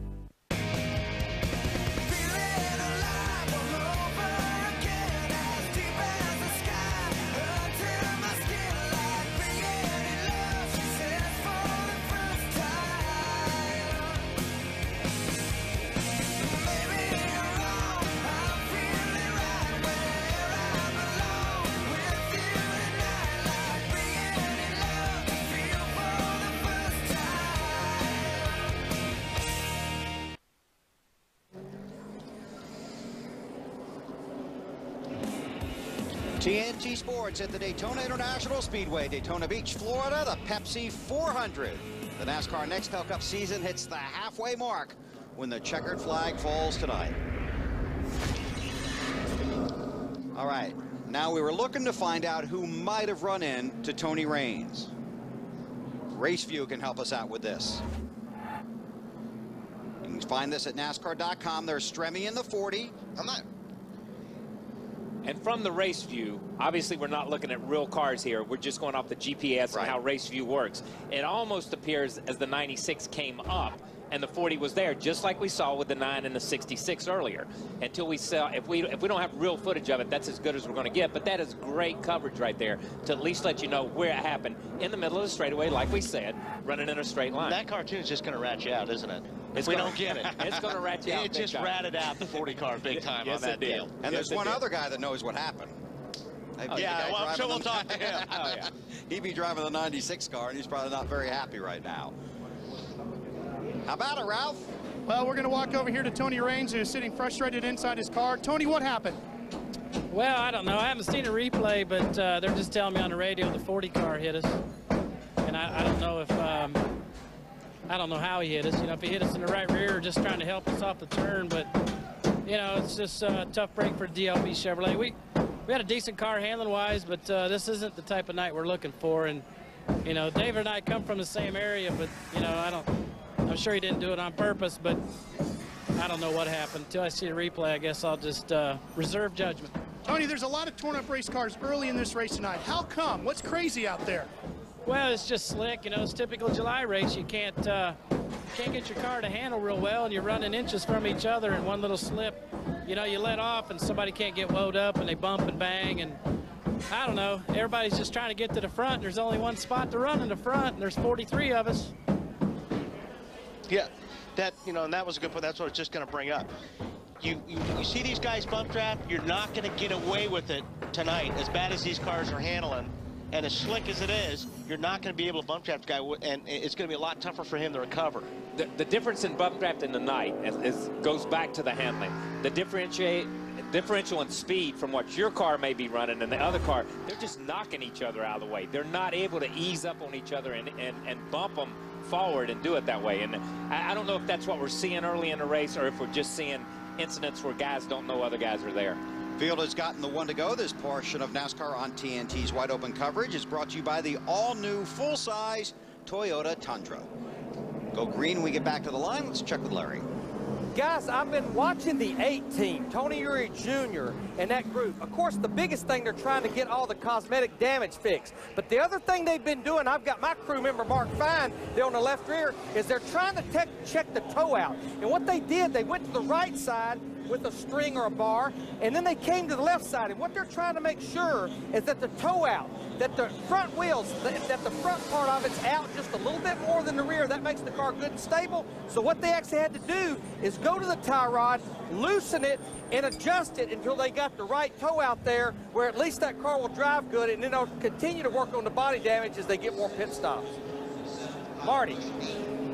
TNT Sports at the Daytona International Speedway, Daytona Beach, Florida, the Pepsi 400. The NASCAR Nextel Cup season hits the halfway mark when the checkered flag falls tonight. All right, now we were looking to find out who might have run in to Tony Raines. RaceView can help us out with this. You can find this at NASCAR.com. There's Stremme in the 40. And from the race view, obviously we're not looking at real cars here. We're just going off the GPS and how race view works. It almost appears as the 96 came up and the 40 was there, just like we saw with the 9 and the 66 earlier. Until we saw, if we don't have real footage of it, that's as good as we're going to get. But that is great coverage right there to at least let you know where it happened in the middle of the straightaway, like we said, running in a straight line. That cartoon's just going to rat you out, isn't it? If we don't get it. It's going to rat you out. It just ratted out the 40 car big time on that deal. And there's one other guy that knows what happened. Yeah, well, I'm sure we'll talk to him. He'd be driving the 96 car, and he's probably not very happy right now. How about it, Ralph? Well, we're going to walk over here to Tony Raines, who's sitting frustrated inside his car. Tony, what happened? Well, I don't know. I haven't seen a replay, but they're just telling me on the radio the 40 car hit us. And I don't know if, I don't know how he hit us. You know, if he hit us in the right rear or just trying to help us off the turn. But, you know, it's just a tough break for DLB Chevrolet. We had a decent car handling-wise, but this isn't the type of night we're looking for. And, you know, David and I come from the same area, but, you know, I'm sure he didn't do it on purpose, but I don't know what happened. Until I see the replay, I guess I'll just reserve judgment. Tony, there's a lot of torn-up race cars early in this race tonight. How come? What's crazy out there? Well, it's just slick. You know, it's typical July race. You can't get your car to handle real well, and you're running inches from each other, and one little slip, you know, you let off, and somebody can't get woed up, and they bump and bang, and I don't know. Everybody's just trying to get to the front. There's only one spot to run in the front, and there's 43 of us. Yeah, that, you know, and that was a good point. That's what I was just going to bring up. You see these guys bump draft, you're not going to get away with it tonight, as bad as these cars are handling. And as slick as it is, you're not going to be able to bump draft the guy, and it's going to be a lot tougher for him to recover. The difference in bump draft in the night goes back to the handling. The differential in speed from what your car may be running and the other car, they're just knocking each other out of the way. They're not able to ease up on each other and bump them forward and do it that way. And I don't know if that's what we're seeing early in the race or if we're just seeing incidents where guys don't know other guys are there. Field has gotten the one to go. This portion of NASCAR on TNT's Wide Open coverage is brought to you by the all-new full-size Toyota Tundra. Go green when we get back to the line. Let's check with Larry. Guys, I've been watching the 8 team, Tony Eury Jr. and that group. Of course, the biggest thing, they're trying to get all the cosmetic damage fixed. But the other thing they've been doing, I've got my crew member, Mark Fine, there on the left rear, is they're trying to check the toe out. And what they did, they went to the right side with a string or a bar, and then they came to the left side. And what they're trying to make sure is that the toe out, that the front wheels, that the front part of it's out just a little bit more than the rear. That makes the car good and stable. So what they actually had to do is go to the tie rod, loosen it, and adjust it until they got the right toe out there, where at least that car will drive good, and then they'll continue to work on the body damage as they get more pit stops. Marty.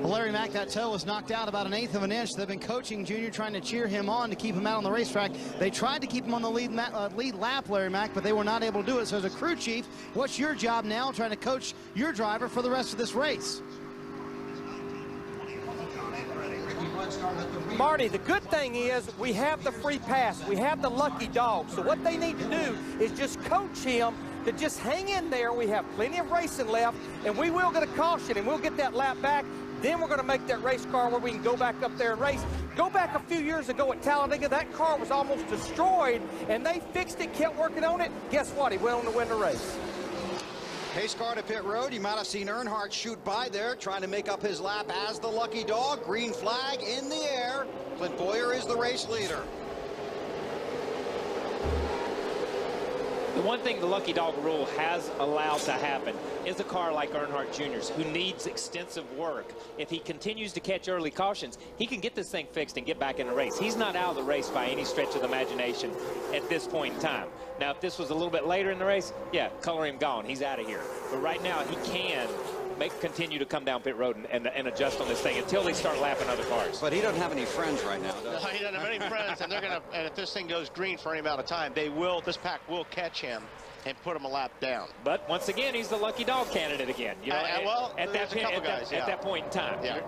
Larry Mack, that toe was knocked out about 1/8 of an inch. They've been coaching Junior, trying to cheer him on to keep him out on the racetrack. They tried to keep him on the lead lap, Larry Mack, but they were not able to do it. So as a crew chief, what's your job now, trying to coach your driver for the rest of this race? Marty, the good thing is we have the free pass. We have the lucky dog. So what they need to do is just coach him to just hang in there. We have plenty of racing left, and we will get a caution, and we'll get that lap back. Then we're going to make that race car where we can go back up there and race. Go back a few years ago at Talladega, that car was almost destroyed, and they fixed it, kept working on it. Guess what? He went on to win the race. Pace car to pit road. You might have seen Earnhardt shoot by there, trying to make up his lap as the lucky dog. Green flag in the air. Clint Boyer is the race leader. The one thing the lucky dog rule has allowed to happen is a car like Earnhardt Jr.'s, who needs extensive work. If he continues to catch early cautions, he can get this thing fixed and get back in the race. He's not out of the race by any stretch of the imagination at this point in time. Now, if this was a little bit later in the race, yeah, color him gone. He's out of here. But right now, he can continue to come down pit road and adjust on this thing until they start lapping other cars. But he doesn't have any friends right now, does he? No, he doesn't have any friends, and they're gonna. And if this thing goes green for any amount of time, they will. This pack will catch him and put him a lap down. But once again, he's the lucky dog candidate again. You know, well, at that point in time. Yeah.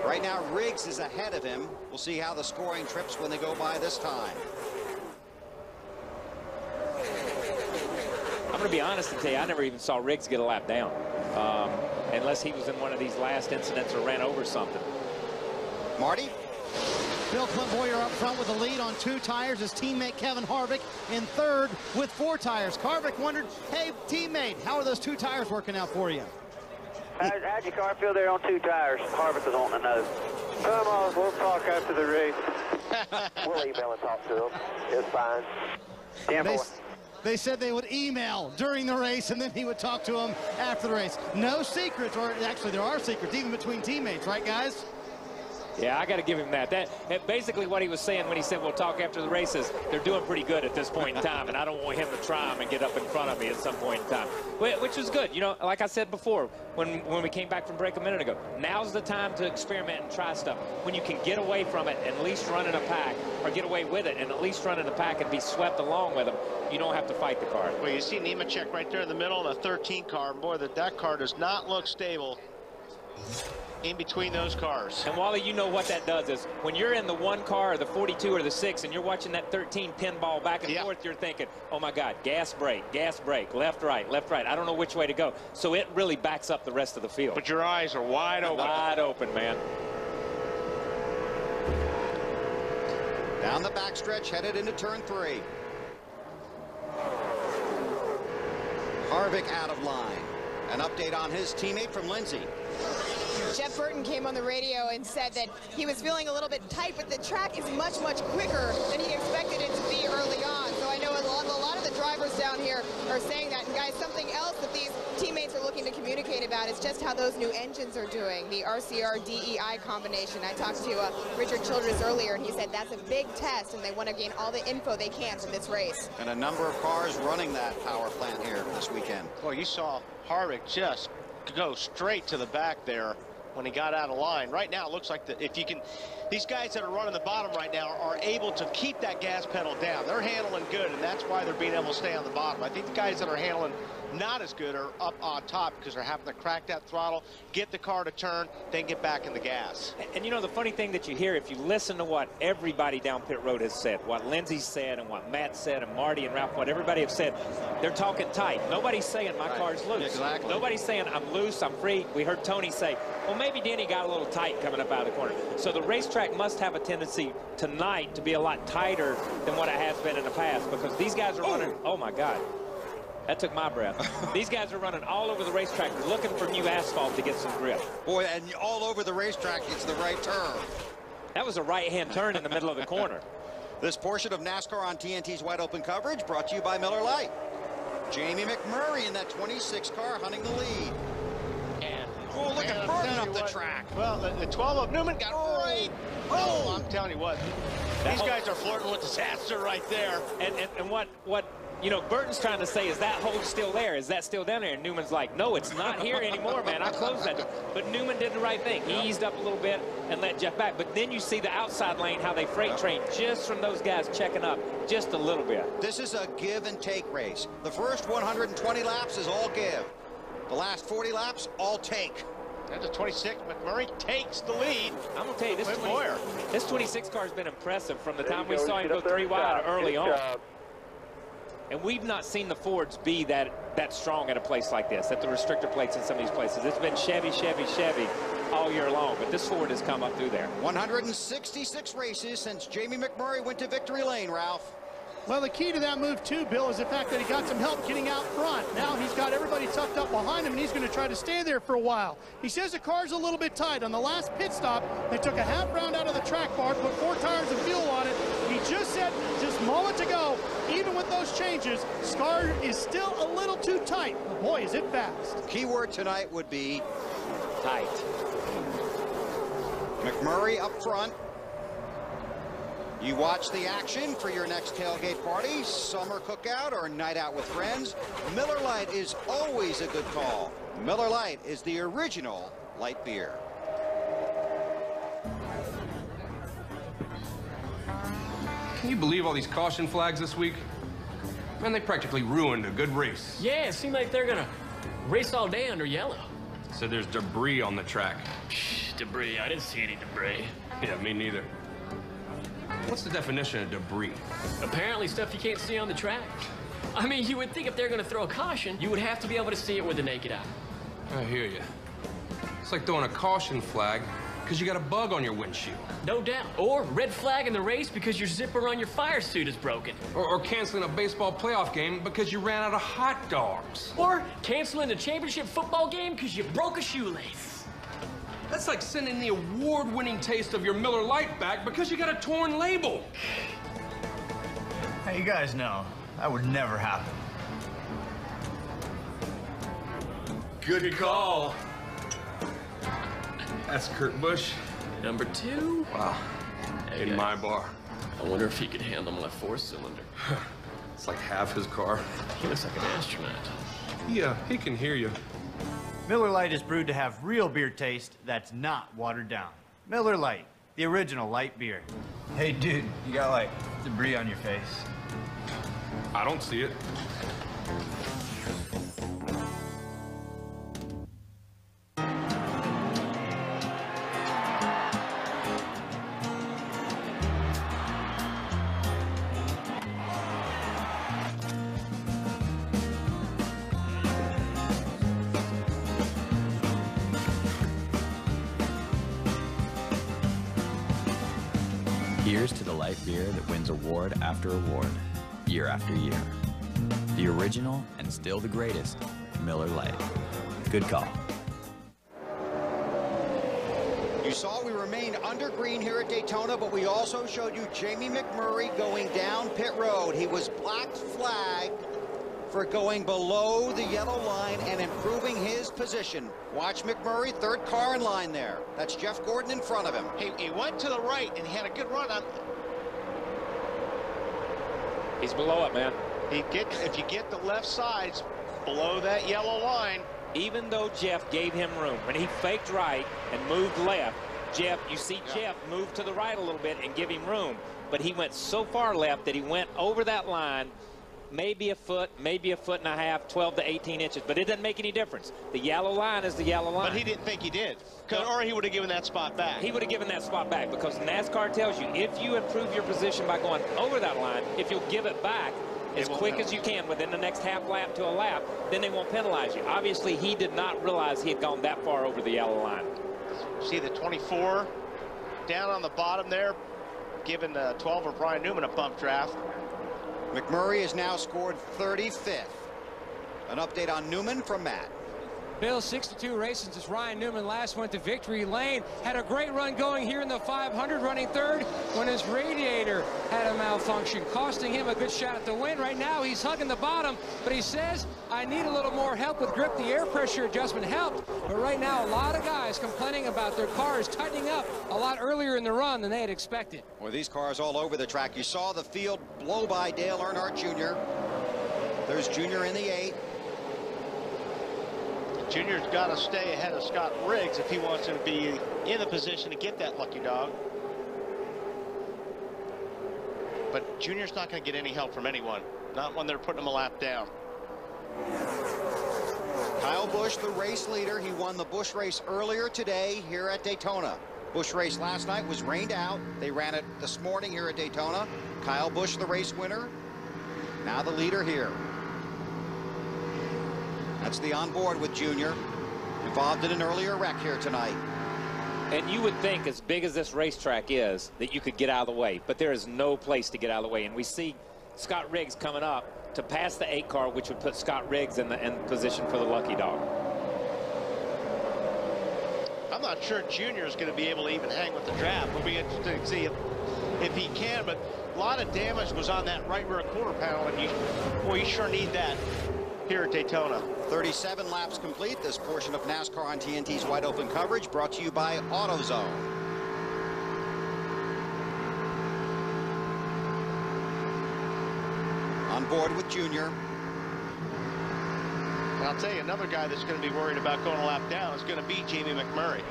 Right now, Riggs is ahead of him. We'll see how the scoring trips when they go by this time. I'm going to be honest and tell you, I never even saw Riggs get a lap down, unless he was in one of these last incidents or ran over something. Marty? Bill Clint Boyer up front with the lead on 2 tires. His teammate Kevin Harvick in third with 4 tires. Harvick wondered, hey, teammate, how are those 2 tires working out for you? How'd your car feel there on 2 tires? Harvick was wanting to know. Come on, we'll talk after the race. We'll email and talk to him. It's fine. Damn boy. They said they would email during the race, and then he would talk to them after the race. No secrets, or actually there are secrets, even between teammates, right, guys? Yeah, I got to give him that. That basically what he was saying when he said we'll talk after the races. They're doing pretty good at this point in time, and I don't want him to try them and get up in front of me at some point in time, which is good. You know, like I said before, when we came back from break a minute ago, now's the time to experiment and try stuff. When you can get away from it and at least run in a pack, or get away with it and at least run in a pack and be swept along with them, you don't have to fight the car. Well, you see Nemechek right there in the middle in a 13 car. Boy, that car does not look stable in between those cars. And Wally, you know what that does is when you're in the 1 car or the 42 or the 6 and you're watching that 13 pinball back and forth, you're thinking, oh my God, gas, brake, left, right. I don't know which way to go. So it really backs up the rest of the field. But your eyes are wide open. Wide open, man. Down the backstretch, headed into turn 3. Harvick out of line. An update on his teammate from Lindsay. Jeff Burton came on the radio and said that he was feeling a little bit tight, but the track is much, much quicker than he expected it to be early on. So I know a lot of the drivers down here are saying that. And guys, something else that these teammates are looking to communicate about is just how those new engines are doing, the RCR DEI combination. I talked to Richard Childress earlier, and he said that's a big test, and they want to gain all the info they can from this race. And a number of cars running that power plant here this weekend. Well, you saw Harvick just go straight to the back there when he got out of line. Right now, it looks like these guys that are running the bottom right now are able to keep that gas pedal down. They're handling good, and that's why they're being able to stay on the bottom. I think the guys that are handling not as good are up on top because they're having to crack that throttle, get the car to turn, then get back in the gas. And you know, the funny thing that you hear, if you listen to what everybody down pit road has said, what Lindsey said and what Matt said and Marty and Ralph, what everybody have said, they're talking tight. Nobody's saying my car's loose. Exactly. Nobody's saying I'm loose, I'm free. We heard Tony say, well, maybe Denny got a little tight coming up out of the corner. So the racetrack must have a tendency tonight to be a lot tighter than what it has been in the past, because these guys are running, oh my God. That took my breath. These guys are running all over the racetrack looking for new asphalt to get some grip. Boy, and all over the racetrack, it's the right turn. That was a right-hand turn in the middle of the corner. This portion of NASCAR on TNT's Wide Open coverage brought to you by Miller Lite. Jamie McMurray in that 26 car hunting the lead. And oh, look at Burton up the track. Well, the 12 of Newman got right. Oh, I'm telling you what. These guys are flirting with disaster right there. And what you know, Burton's trying to say, is that hole still there? Is that still down there? And Newman's like, no, it's not here anymore, man. I closed that door. But Newman did the right thing. He eased up a little bit and let Jeff back. But then you see the outside lane, how they freight train just from those guys checking up just a little bit. This is a give and take race. The first 120 laps is all give. The last 40 laps, all take. That's a 26. McMurray takes the lead. I'm going to tell you, this 26 car has been impressive from the time we saw him go 3 wide early on. And we've not seen the Fords be that strong at a place like this, at the restrictor plates in some of these places. It's been Chevy, Chevy, Chevy all year long, but this Ford has come up through there. 166 races since Jamie McMurray went to victory lane, Ralph. Well, the key to that move, too, Bill, is the fact that he got some help getting out front. Now he's got everybody tucked up behind him, and he's going to try to stay there for a while. He says the car's a little bit tight. On the last pit stop, they took a half round out of the track bar, put 4 tires of fuel on it. He just said, just a moment to go, even with those changes, Scar is still a little too tight. But boy, is it fast. Key word tonight would be tight. McMurray up front. You watch the action for your next tailgate party, summer cookout, or night out with friends. Miller Lite is always a good call. Miller Lite is the original light beer. Can you believe all these caution flags this week? Man, they practically ruined a good race. Yeah, it seemed like they're gonna race all day under yellow. So there's debris on the track. Shh, debris. I didn't see any debris. Yeah, me neither. What's the definition of debris? Apparently stuff you can't see on the track. I mean, you would think if they're gonna throw a caution, you would have to be able to see it with the naked eye. I hear you. It's like throwing a caution flag because you got a bug on your windshield. No doubt. Or red flag in the race because your zipper on your fire suit is broken. Or canceling a baseball playoff game because you ran out of hot dogs. Or canceling a championship football game because you broke a shoelace. That's like sending the award-winning taste of your Miller Lite back because you got a torn label. Hey, you guys know, that would never happen. Good call. That's Kurt Busch. Number 2. Wow. Hey, in my bar. I wonder if he could handle my 4-cylinder. It's like half his car. He looks like an astronaut. Yeah, he can hear you. Miller Lite is brewed to have real beer taste that's not watered down. Miller Lite, the original light beer. Hey, dude, you got, like, debris on your face. I don't see it. Here's to the light beer that wins award after award, year after year. The original and still the greatest, Miller Lite. Good call. You saw we remained under green here at Daytona, but we also showed you Jamie McMurray going down pit road. He was black flagged for going below the yellow line and improving his position. Watch McMurray, 3rd car in line there. That's Jeff Gordon in front of him. He went to the right and he had a good run on. He's below it, man. If you get the left sides below that yellow line, even though Jeff gave him room, when he faked right and moved left, Jeff move to the right a little bit and give him room. But he went so far left that he went over that line, maybe a foot, maybe a foot and a half, 12 to 18 inches. But it doesn't make any difference. The yellow line is the yellow line. But he didn't think he did. Or he would have given that spot back. He would have given that spot back, because NASCAR tells you if you improve your position by going over that line, if you'll give it back as quick as you can within the next half lap to a lap, then they won't penalize you. Obviously, he did not realize he had gone that far over the yellow line. See the 24 down on the bottom there, giving 12er Brian Newman a bump draft. McMurray has now scored 35th. An update on Newman from Matt. Bill, 62 races since Ryan Newman last went to victory lane. Had a great run going here in the 500, running third when his radiator had a malfunction, costing him a good shot at the win. Right now, he's hugging the bottom, but he says, I need a little more help with grip. The air pressure adjustment helped, but right now, a lot of guys complaining about their cars tightening up a lot earlier in the run than they had expected. Well, these cars all over the track. You saw the field blow by Dale Earnhardt Jr. There's Jr. in the 8. Junior's got to stay ahead of Scott Riggs if he wants to be in the position to get that lucky dog. But Junior's not going to get any help from anyone, not when they're putting him a lap down. Kyle Busch, the race leader. He won the Busch race earlier today here at Daytona. Busch race last night was rained out. They ran it this morning here at Daytona. Kyle Busch, the race winner. Now the leader here. That's the onboard with Junior, involved in an earlier wreck here tonight. And you would think, as big as this racetrack is, that you could get out of the way, but there is no place to get out of the way. And we see Scott Riggs coming up to pass the 8 car, which would put Scott Riggs in position for the lucky dog. I'm not sure Junior is going to be able to even hang with the draft. We'll be interested to see if he can, but a lot of damage was on that right rear quarter panel, and you sure need that here at Daytona. 37 laps complete. This portion of NASCAR on TNT's Wide Open coverage brought to you by AutoZone. On board with Junior. And I'll tell you, another guy that's going to be worried about going a lap down is going to be Jamie McMurray.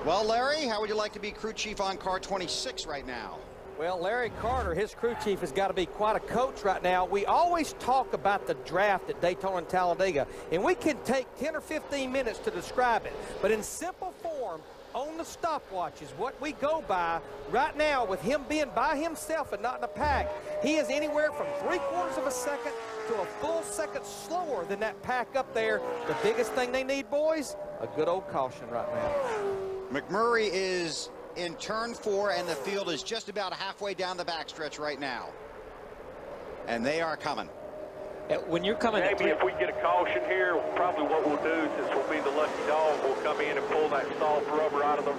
Well, Larry, how would you like to be crew chief on car 26 right now? Well, Larry Carter, his crew chief, has got to be quite a coach right now. We always talk about the draft at Daytona and Talladega, and we can take 10 or 15 minutes to describe it. But in simple form, on the stopwatch is what we go by right now. With him being by himself and not in a pack, he is anywhere from 3/4 of a second to a full second slower than that pack up there. The biggest thing they need, boys, a good old caution right now. McMurray is in turn 4, and the field is just about halfway down the backstretch right now. And they are coming. When you're coming, maybe if we get a caution here, probably what we'll do, since we'll be the lucky dog, we'll come in and pull that soft rubber out of the.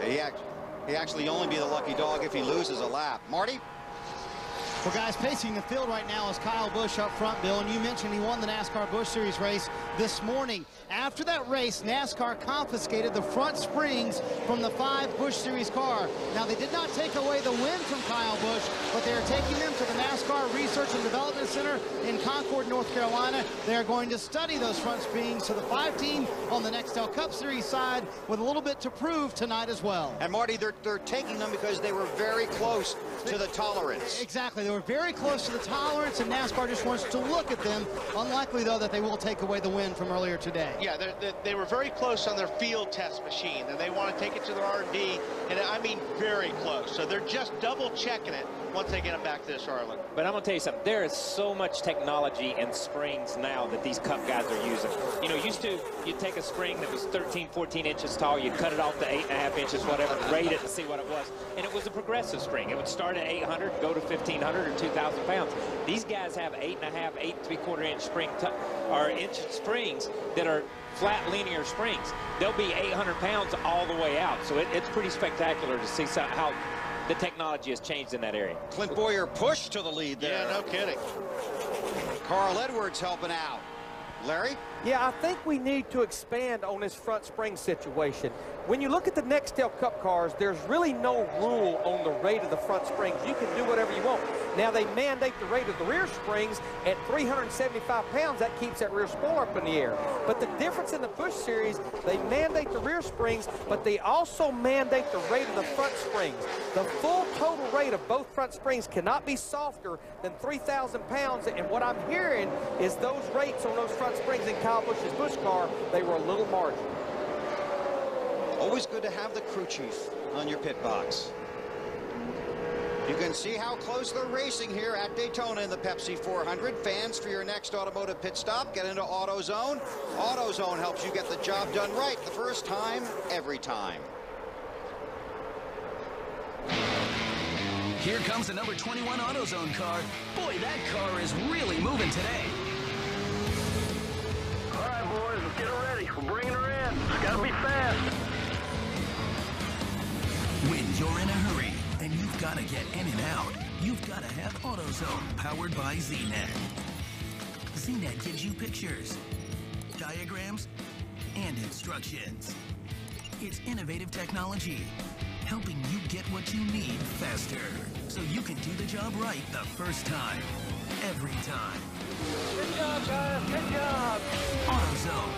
He actually only be the lucky dog if he loses a lap. Marty? Well, guys, pacing the field right now is Kyle Busch up front, Bill, and you mentioned he won the NASCAR Busch Series race this morning. After that race, NASCAR confiscated the front springs from the 5 Busch Series car. Now, they did not take away the win from Kyle Busch, but they are taking them to the NASCAR Research and Development Center in Concord, North Carolina. They are going to study those front springs to the 5 team on the Nextel Cup Series side with a little bit to prove tonight as well. And, Marty, they're taking them because they were very close to the tolerance. Exactly. They were very close to the tolerance, and NASCAR just wants to look at them. Unlikely, though, that they will take away the win from earlier today. Yeah, they were very close on their field test machine, and they want to take it to their R&D, and I mean very close. So they're just double checking it once they get them back to Charlotte. But I'm going to tell you something. There is so much technology in springs now that these Cup guys are using. You know, used to, you'd take a spring that was 13, 14 inches tall, you'd cut it off to 8.5 inches, whatever, rate it and see what it was. And it was a progressive spring. It would start at 800, go to 1,500 or 2,000 pounds. These guys have 8.5, 8 3/4 inch spring or inch springs that are flat linear springs. They'll be 800 pounds all the way out. So it's pretty spectacular to see how the technology has changed in that area. Clint Boyer pushed to the lead there. Yeah, no kidding. Carl Edwards helping out. Larry? Yeah, I think we need to expand on this front spring situation. When you look at the Nextel Cup cars, there's really no rule on the rate of the front springs. You can do whatever you want. Now, they mandate the rate of the rear springs at 375 pounds. That keeps that rear spoiler up in the air. But the difference in the Busch Series, they mandate the rear springs, but they also mandate the rate of the front springs. The full total rate of both front springs cannot be softer than 3,000 pounds. And what I'm hearing is those rates on those front springs in Kyle Busch's Busch car, they were a little marginal. Always good to have the crew chief on your pit box. You can see how close they're racing here at Daytona in the Pepsi 400. Fans, for your next automotive pit stop, get into AutoZone. AutoZone helps you get the job done right the first time, every time. Here comes the number 21 AutoZone car. Boy, that car is really moving today. All right, boys, let's get her ready. We're bringing her in. It's got to be fast. When you're in a hurry and you've got to get in and out, you've got to have AutoZone, powered by ZNet. ZNet gives you pictures, diagrams, and instructions. It's innovative technology, helping you get what you need faster, so you can do the job right the first time, every time. Good job, guys. Good job. AutoZone,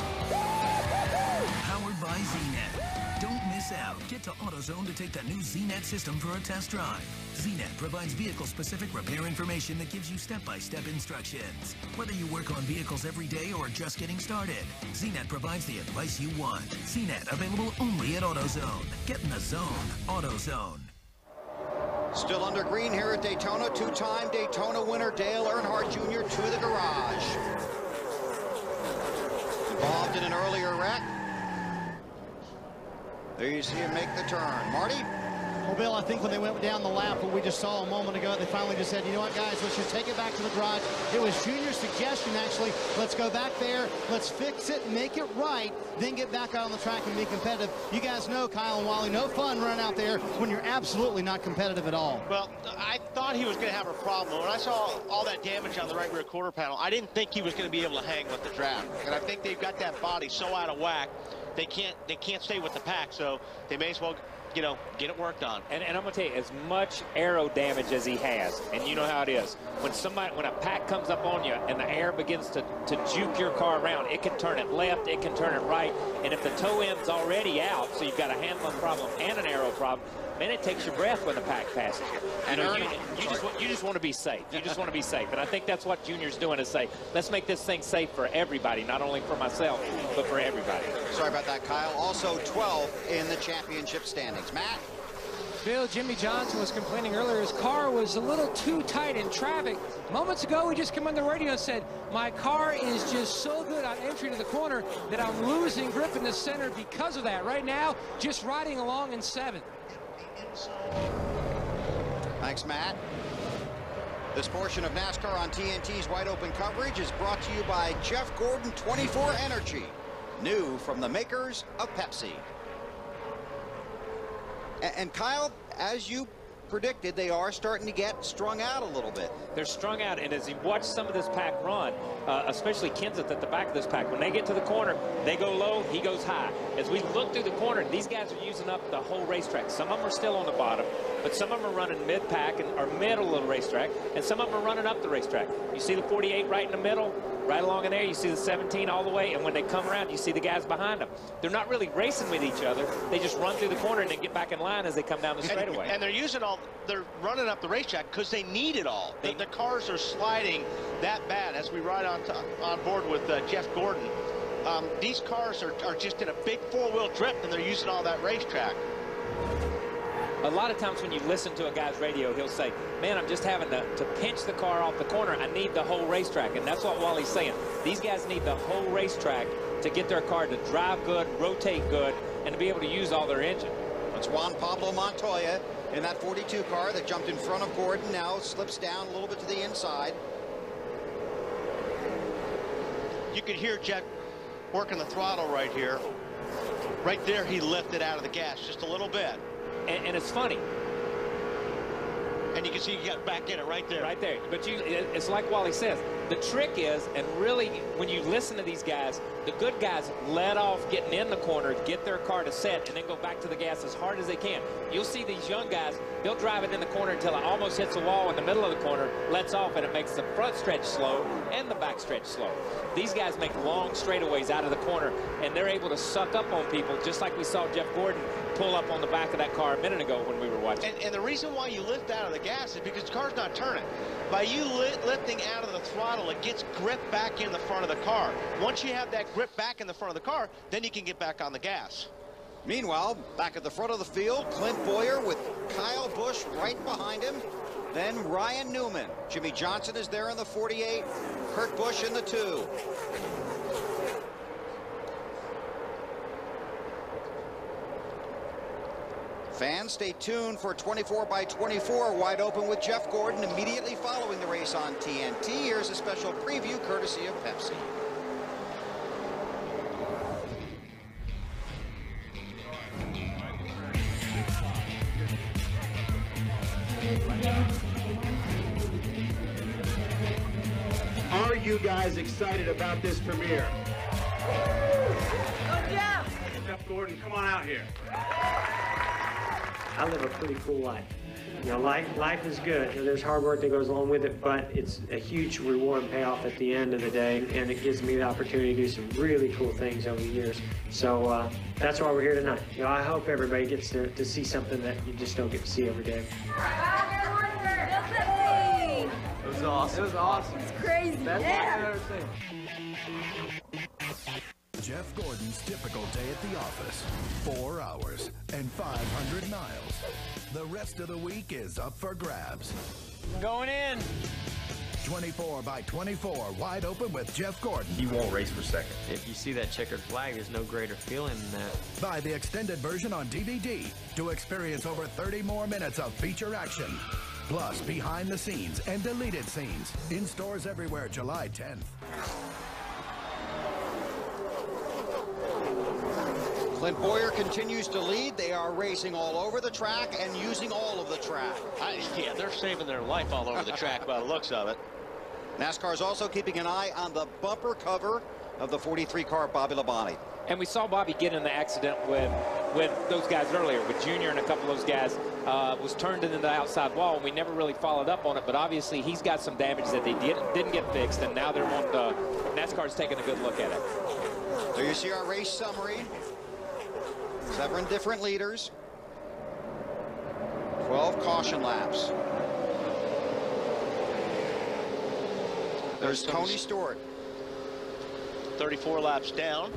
powered by ZNet. Don't miss out. Get to AutoZone to take the new ZNet system for a test drive. ZNet provides vehicle-specific repair information that gives you step-by-step instructions. Whether you work on vehicles every day or just getting started, ZNet provides the advice you want. ZNet, available only at AutoZone. Get in the zone. AutoZone. Still under green here at Daytona. Two-time Daytona winner Dale Earnhardt Jr. to the garage. Involved in an earlier wreck. There you see him make the turn. Marty? Well, Bill, I think when they went down the lap, what we just saw a moment ago, they finally just said, you know what, guys, let's just take it back to the garage. It was Junior's suggestion, actually. Let's go back there. Let's fix it, make it right, then get back out on the track and be competitive. You guys know, Kyle and Wally, no fun running out there when you're absolutely not competitive at all. Well, I thought he was going to have a problem. When I saw all that damage on the right rear quarter panel, I didn't think he was going to be able to hang with the draft. And I think they've got that body so out of whack, they can't stay with the pack, so they may as well, you know, get it worked on. And I'm going to tell you, as much aero damage as he has, and you know how it is, when a pack comes up on you and the air begins to juke your car around, it can turn it left, it can turn it right, and if the toe end's already out, so you've got a handling problem and an aero problem, man, it takes your breath when the pack passes you. You just want to be safe. You just want to be safe. And I think that's what Junior's doing, is say, let's make this thing safe for everybody, not only for myself, but for everybody. Sorry about that, Kyle. Also 12th in the championship standings. Matt? Bill, Jimmy Johnson was complaining earlier his car was a little too tight in traffic. Moments ago, he just came on the radio and said, my car is just so good on entry to the corner that I'm losing grip in the center because of that. Right now, just riding along in 7th. Thanks, Matt. This portion of NASCAR on TNT's Wide Open coverage is brought to you by Jeff Gordon 24 Energy, new from the makers of Pepsi. And Kyle, as you predicted, they are starting to get strung out a little bit. They're strung out, and as you watch some of this pack run, especially Kenseth at the back of this pack, when they get to the corner, they go low, he goes high. As we look through the corner, these guys are using up the whole racetrack. Some of them are still on the bottom, but some of them are running mid-pack or middle of the racetrack, and some of them are running up the racetrack. You see the 48 right in the middle, right along in there, you see the 17 all the way, and when they come around, you see the guys behind them. They're not really racing with each other. They just run through the corner and then get back in line as they come down the straightaway. And they're using they're running up the racetrack because they need it all. The cars are sliding that bad. As we ride on board with Jeff Gordon, these cars are just in a big four-wheel drift, and they're using all that racetrack. A lot of times when you listen to a guy's radio, he'll say, man, I'm just having to pinch the car off the corner. I need the whole racetrack. And that's what Wally's saying. These guys need the whole racetrack to get their car to drive good, rotate good, and to be able to use all their engine. It's Juan Pablo Montoya in that 42 car that jumped in front of Gordon, now slips down a little bit to the inside. You could hear Jet working the throttle right here. Right there, he lifted out of the gas just a little bit. And it's funny. And you can see he got back in it right there. Right there. But it's like Wally says, The trick is, and really, when you listen to these guys, the good guys let off getting in the corner, get their car to set, and then go back to the gas as hard as they can. You'll see these young guys, they'll drive it in the corner until it almost hits the wall in the middle of the corner, lets off, and it makes the front stretch slow and the back stretch slow. These guys make long straightaways out of the corner, and they're able to suck up on people, just like we saw Jeff Gordon pull up on the back of that car a minute ago when we were watching. And the reason why you lift out of the gas is because the car's not turning. By you lifting out of the throttle, it gets grip back in the front of the car. Once you have that grip back in the front of the car, then you can get back on the gas. Meanwhile, back at the front of the field, Clint Boyer with Kyle Busch right behind him. Then Ryan Newman. Jimmy Johnson is there in the 48. Kurt Busch in the 2. Fans, stay tuned for 24x24 wide open with Jeff Gordon immediately following the race on TNT. Here's a special preview courtesy of Pepsi. Are you guys excited about this premiere? Go Jeff! Jeff Gordon, come on out here. I live a pretty cool life. You know, life is good. You know, there's hard work that goes along with it, but it's a huge reward and payoff at the end of the day, and it gives me the opportunity to do some really cool things over the years. So that's why we're here tonight. You know, I hope everybody gets to see something that you just don't get to see every day. It was awesome. It was awesome. It's crazy. Best one I've ever seen. Jeff Gordon's typical day at the office, 4 hours and 500 miles. The rest of the week is up for grabs. Going in. 24x24 wide open with Jeff Gordon. He won't race for second. If you see that checkered flag, there's no greater feeling than that. Buy the extended version on DVD to experience over 30 more minutes of feature action. Plus behind the scenes and deleted scenes. In stores everywhere July 10th. Clint Boyer continues to lead. They are racing all over the track and using all of the track. Yeah, they're saving their life all over the track by the looks of it. NASCAR is also keeping an eye on the bumper cover of the 43 car Bobby Labonte. And we saw Bobby get in the accident with those guys earlier, with Junior and a couple of those guys. Was turned into the outside wall, and we never really followed up on it, but obviously he's got some damage that they didn't get fixed, and now they're NASCAR's taking a good look at it. There you see our race summary. 7 different leaders, 12 caution laps. There's Tony Stewart. 34 laps down.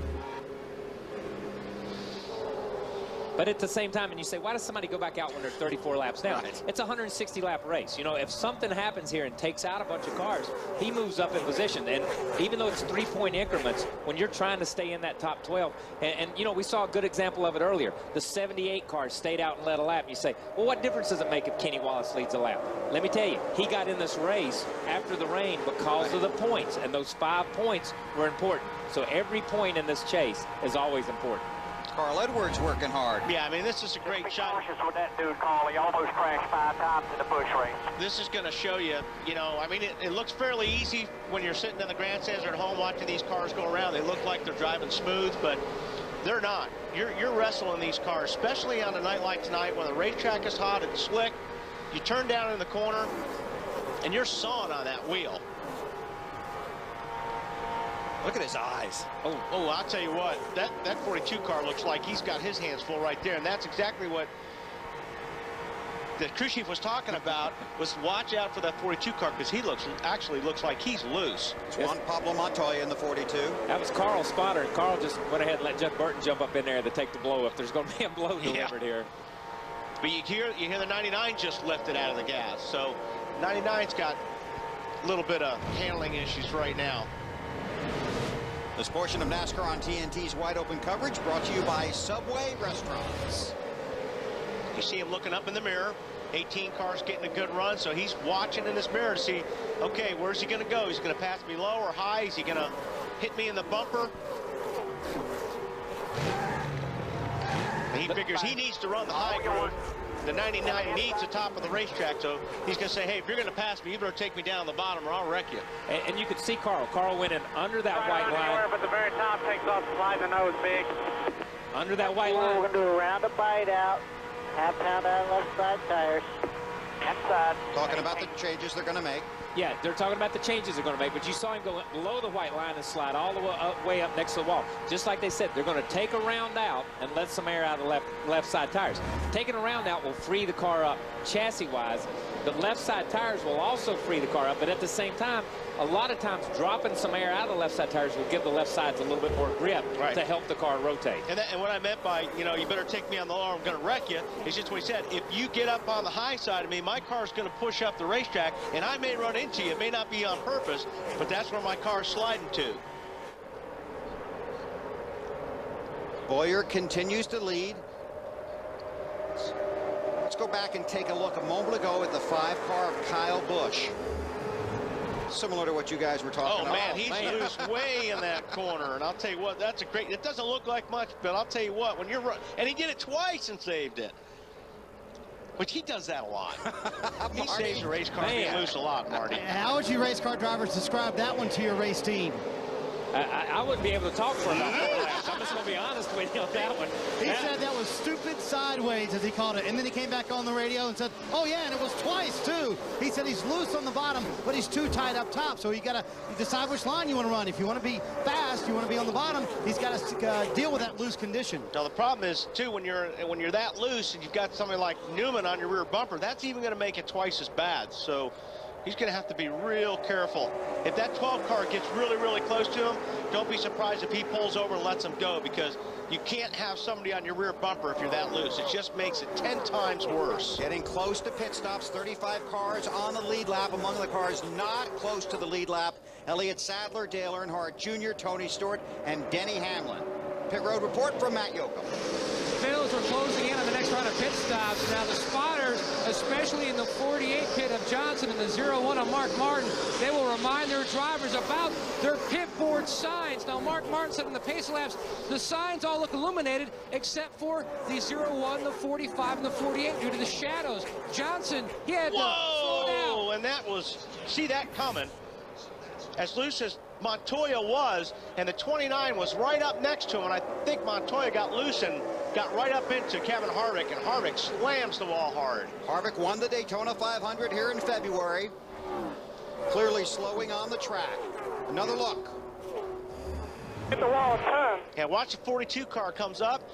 But at the same time, and you say, why does somebody go back out when they're 34 laps down? Right. It's a 160-lap race. You know, if something happens here and takes out a bunch of cars, he moves up in position. And even though it's 3-point increments, when you're trying to stay in that top 12, and you know, we saw a good example of it earlier. The 78 cars stayed out and led a lap. And you say, well, what difference does it make if Kenny Wallace leads a lap? Let me tell you, he got in this race after the rain because of the points, and those 5 points were important. So every point in this chase is always important. Carl Edwards working hard. Yeah, I mean, this is a great shot. With that dude, Carl, he almost crashed 5 times in the Busch race. This is going to show you, you know, I mean, it looks fairly easy when you're sitting in the grandstands or at home watching these cars go around. They look like they're driving smooth, but they're not. You're wrestling these cars, especially on a night like tonight when the racetrack is hot and slick. You turn down in the corner, and you're sawing on that wheel. Look at his eyes. Oh, I'll tell you what, that 42 car looks like he's got his hands full right there, and that's exactly what the crew chief was talking about, was watch out for that 42 car, because he actually looks like he's loose. It's Juan Pablo Montoya in the 42. That was Carl's spotter, and Carl just went ahead and let Jeff Burton jump up in there to take the blow if there's going to be a blow delivered here. But you hear the 99 just lifted out of the gas, so 99's got a little bit of handling issues right now. This portion of NASCAR on TNT's wide open coverage brought to you by Subway Restaurants. You see him looking up in the mirror. 18 cars getting a good run, so he's watching in his mirror to see, okay, where's he going to go? Is he going to pass me low or high? Is he going to hit me in the bumper? And he figures he needs to run the high groove. the 99 needs the top of the racetrack, so he's going to say, hey, if you're going to pass me, you better take me down the bottom or I'll wreck you. And you could see Carl. Carl went in under that white line. But the very top takes off, slide the nose big. Under that white line. We're going to do a round of bite out. Half pound out of left side tires. Left side. Talking about the changes they're going to make. Yeah, they're talking about the changes they're going to make, but you saw him go below the white line and slide all the way up next to the wall. Just like they said, they're going to take a round out and let some air out of the left side tires. Taking a round out will free the car up chassis-wise. The left side tires will also free the car up, but at the same time, a lot of times dropping some air out of the left side tires will give the left sides a little bit more grip to help the car rotate. And what I meant by, you know, you better take me on the low, I'm going to wreck you, is just what he said. If you get up on the high side of me, my car's going to push up the racetrack, and I may run into you. It may not be on purpose, but that's where my car's sliding to. Boyer continues to lead. Let's go back and take a look a moment ago at the 5 car of Kyle Busch. Similar to what you guys were talking about. Oh, man, he's loose way in that corner. And I'll tell you what, that's a great, it doesn't look like much, but I'll tell you what, when you're running, and he did it twice and saved it. Which he does that a lot. He saves a race car being loose a lot, Marty. How would you race car drivers describe that one to your race team? I wouldn't be able to talk for about 4 laps. I'm just going to be honest with you on that one. He said that was stupid sideways, as he called it. And then he came back on the radio and said, oh, yeah, and it was twice, too. He said he's loose on the bottom, but he's too tight up top. So you got to decide which line you want to run. If you want to be fast, you want to be on the bottom, he's got to deal with that loose condition. Now, the problem is, too, when you're that loose and you've got somebody like Newman on your rear bumper, that's even going to make it twice as bad. So he's going to have to be real careful. If that 12 car gets really, really close to him, don't be surprised if he pulls over and lets him go, because you can't have somebody on your rear bumper if you're that loose. It just makes it 10 times worse. Getting close to pit stops, 35 cars on the lead lap. Among the cars not close to the lead lap, Elliott Sadler, Dale Earnhardt Jr., Tony Stewart, and Denny Hamlin. Pit road report from Matt Yoakum. Fields are closing in on the next round of pit stops. Now the spotters, especially in the 48 pit of Johnson and the 01 of Mark Martin, they will remind their drivers about their pit board signs. Now Mark Martin said in the pace laps, the signs all look illuminated except for the 01, the 45, and the 48 due to the shadows. Johnson, he had to slow down. And that was, see that coming. As loose as Montoya was, and the 29 was right up next to him, and I think Montoya got loose and got right up into Kevin Harvick, and Harvick slams the wall hard. Harvick won the Daytona 500 here in February. Clearly slowing on the track. Another look. Hit the wall a ton. Yeah, watch the 42 car comes up,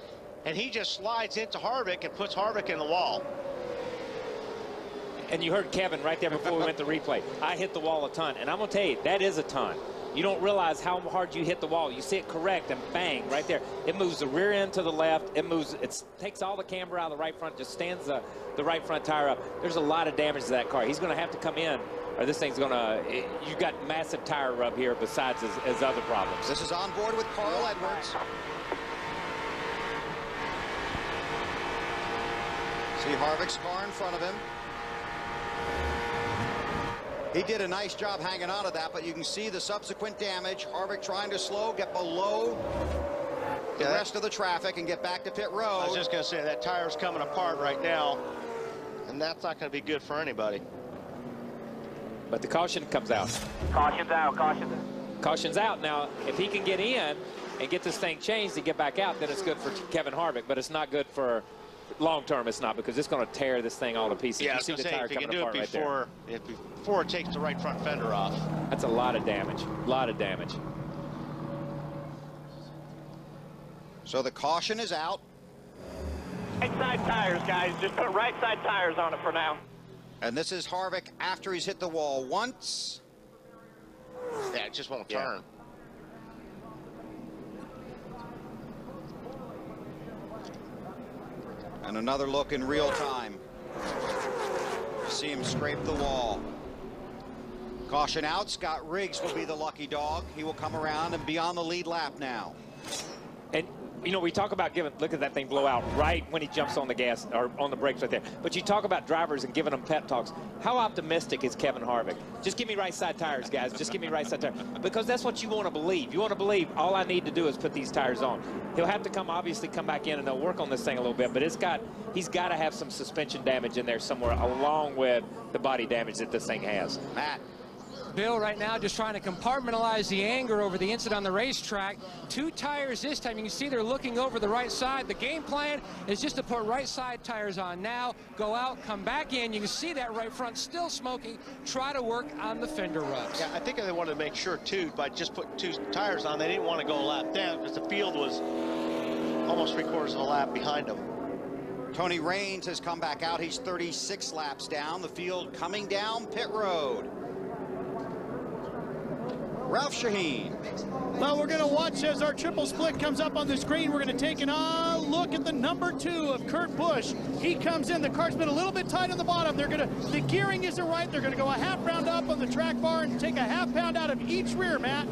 and he just slides into Harvick and puts Harvick in the wall. And you heard Kevin right there before we went to replay. I hit the wall a ton, and I'm going to tell you, that is a ton. You don't realize how hard you hit the wall. You see it correct, and bang, right there. It moves the rear end to the left. It moves, it takes all the camber out of the right front, just stands the right front tire up. There's a lot of damage to that car. He's going to have to come in, or this thing's going to, you got massive tire rub here besides his other problems. This is on board with Carl Edwards. See Harvick's car in front of him. He did a nice job hanging on to that, but you can see the subsequent damage. Harvick trying to slow, get below the rest of the traffic and get back to pit road. I was just going to say, that tire's coming apart right now, and that's not going to be good for anybody. But the caution comes out. Caution's out, caution's out. Caution's out. Now, if he can get in and get this thing changed and get back out, then it's good for Kevin Harvick, but it's not good for long term. It's not, because it's going to tear this thing all to pieces. Yeah, you see the tire if you coming can do apart it right there. before it takes the right front fender off. That's a lot of damage. A lot of damage. So the caution is out. Right side tires, guys. Just put right side tires on it for now. And this is Harvick after he's hit the wall once. Yeah, it just won't turn. And another look in real time. See him scrape the wall. Caution out. Scott Riggs will be the lucky dog. He will come around and be on the lead lap now. And You know, we talk about look at that thing blow out right when he jumps on the gas or on the brakes right there. But you talk about drivers and giving them pep talks. How optimistic is Kevin Harvick? Just give me right side tires, guys. Just give me right side tires. Because that's what you want to believe. You want to believe all I need to do is put these tires on. He'll have to obviously come back in and they'll work on this thing a little bit. But he's got to have some suspension damage in there somewhere along with the body damage that this thing has. Matt. Bill right now just trying to compartmentalize the anger over the incident on the racetrack. 2 tires this time. You can see they're looking over the right side. The game plan is just to put right side tires on now, go out, come back in. You can see that right front still smoking. Try to work on the fender rubs. Yeah, I think they wanted to make sure, too, by just putting 2 tires on, they didn't want to go a lap down because the field was almost 3/4 of a lap behind them. Tony Raines has come back out. He's 36 laps down. The field coming down pit road. Ralph Shaheen. Well, we're going to watch as our triple split comes up on the screen. We're going to take a look at the number 2 of Kurt Busch. He comes in. The car's been a little bit tight on the bottom. The gearing isn't right. They're going to go a half round up on the track bar and take a half pound out of each rear, Matt.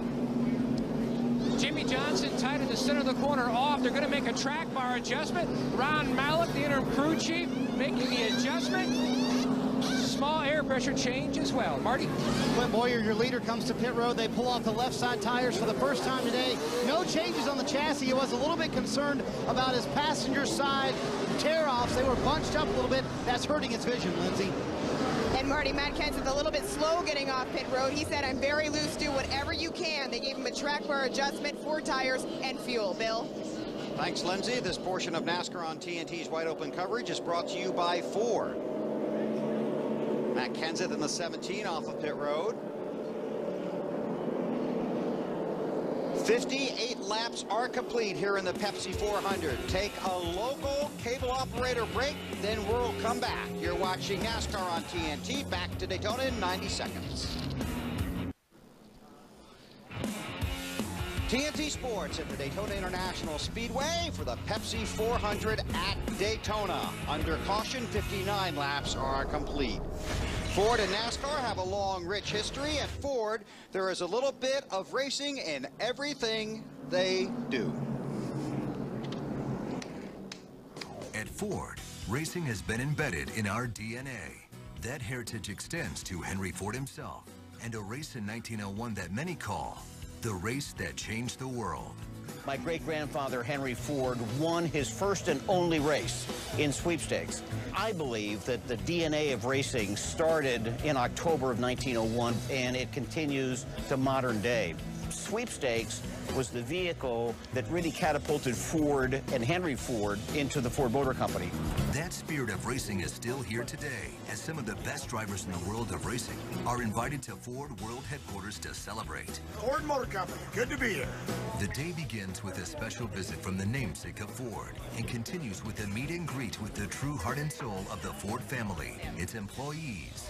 Jimmy Johnson tight in the center of the corner off. They're going to make a track bar adjustment. Ron Mallett, the interim crew chief, making the adjustment. Small air pressure change as well. Marty? Clint Boyer, your leader, comes to pit road. They pull off the left side tires for the first time today. No changes on the chassis. He was a little bit concerned about his passenger side tear-offs. They were bunched up a little bit. That's hurting his vision, Lindsay. And Marty, Matt Kenseth's a little bit slow getting off pit road. He said, I'm very loose, do whatever you can. They gave him a track bar adjustment, 4 tires, and fuel. Bill? Thanks, Lindsay. This portion of NASCAR on TNT's Wide Open coverage is brought to you by Ford. Matt Kenseth in the 17 off of pit road. 58 laps are complete here in the Pepsi 400. Take a local cable operator break, then we'll come back. You're watching NASCAR on TNT. Back to Daytona in 90 seconds. TNT Sports at the Daytona International Speedway for the Pepsi 400 at Daytona. Under caution, 59 laps are complete. Ford and NASCAR have a long, rich history. At Ford, there is a little bit of racing in everything they do. At Ford, racing has been embedded in our DNA. That heritage extends to Henry Ford himself and a race in 1901 that many call the race that changed the world. My great-grandfather, Henry Ford, won his first and only race in sweepstakes. I believe that the DNA of racing started in October of 1901, and it continues to modern day. Sweepstakes was the vehicle that really catapulted Ford and Henry Ford into the Ford Motor Company. That spirit of racing is still here today, as some of the best drivers in the world of racing are invited to Ford World Headquarters to celebrate. Ford Motor Company, good to be here. The day begins with a special visit from the namesake of Ford and continues with a meet and greet with the true heart and soul of the Ford family, its employees.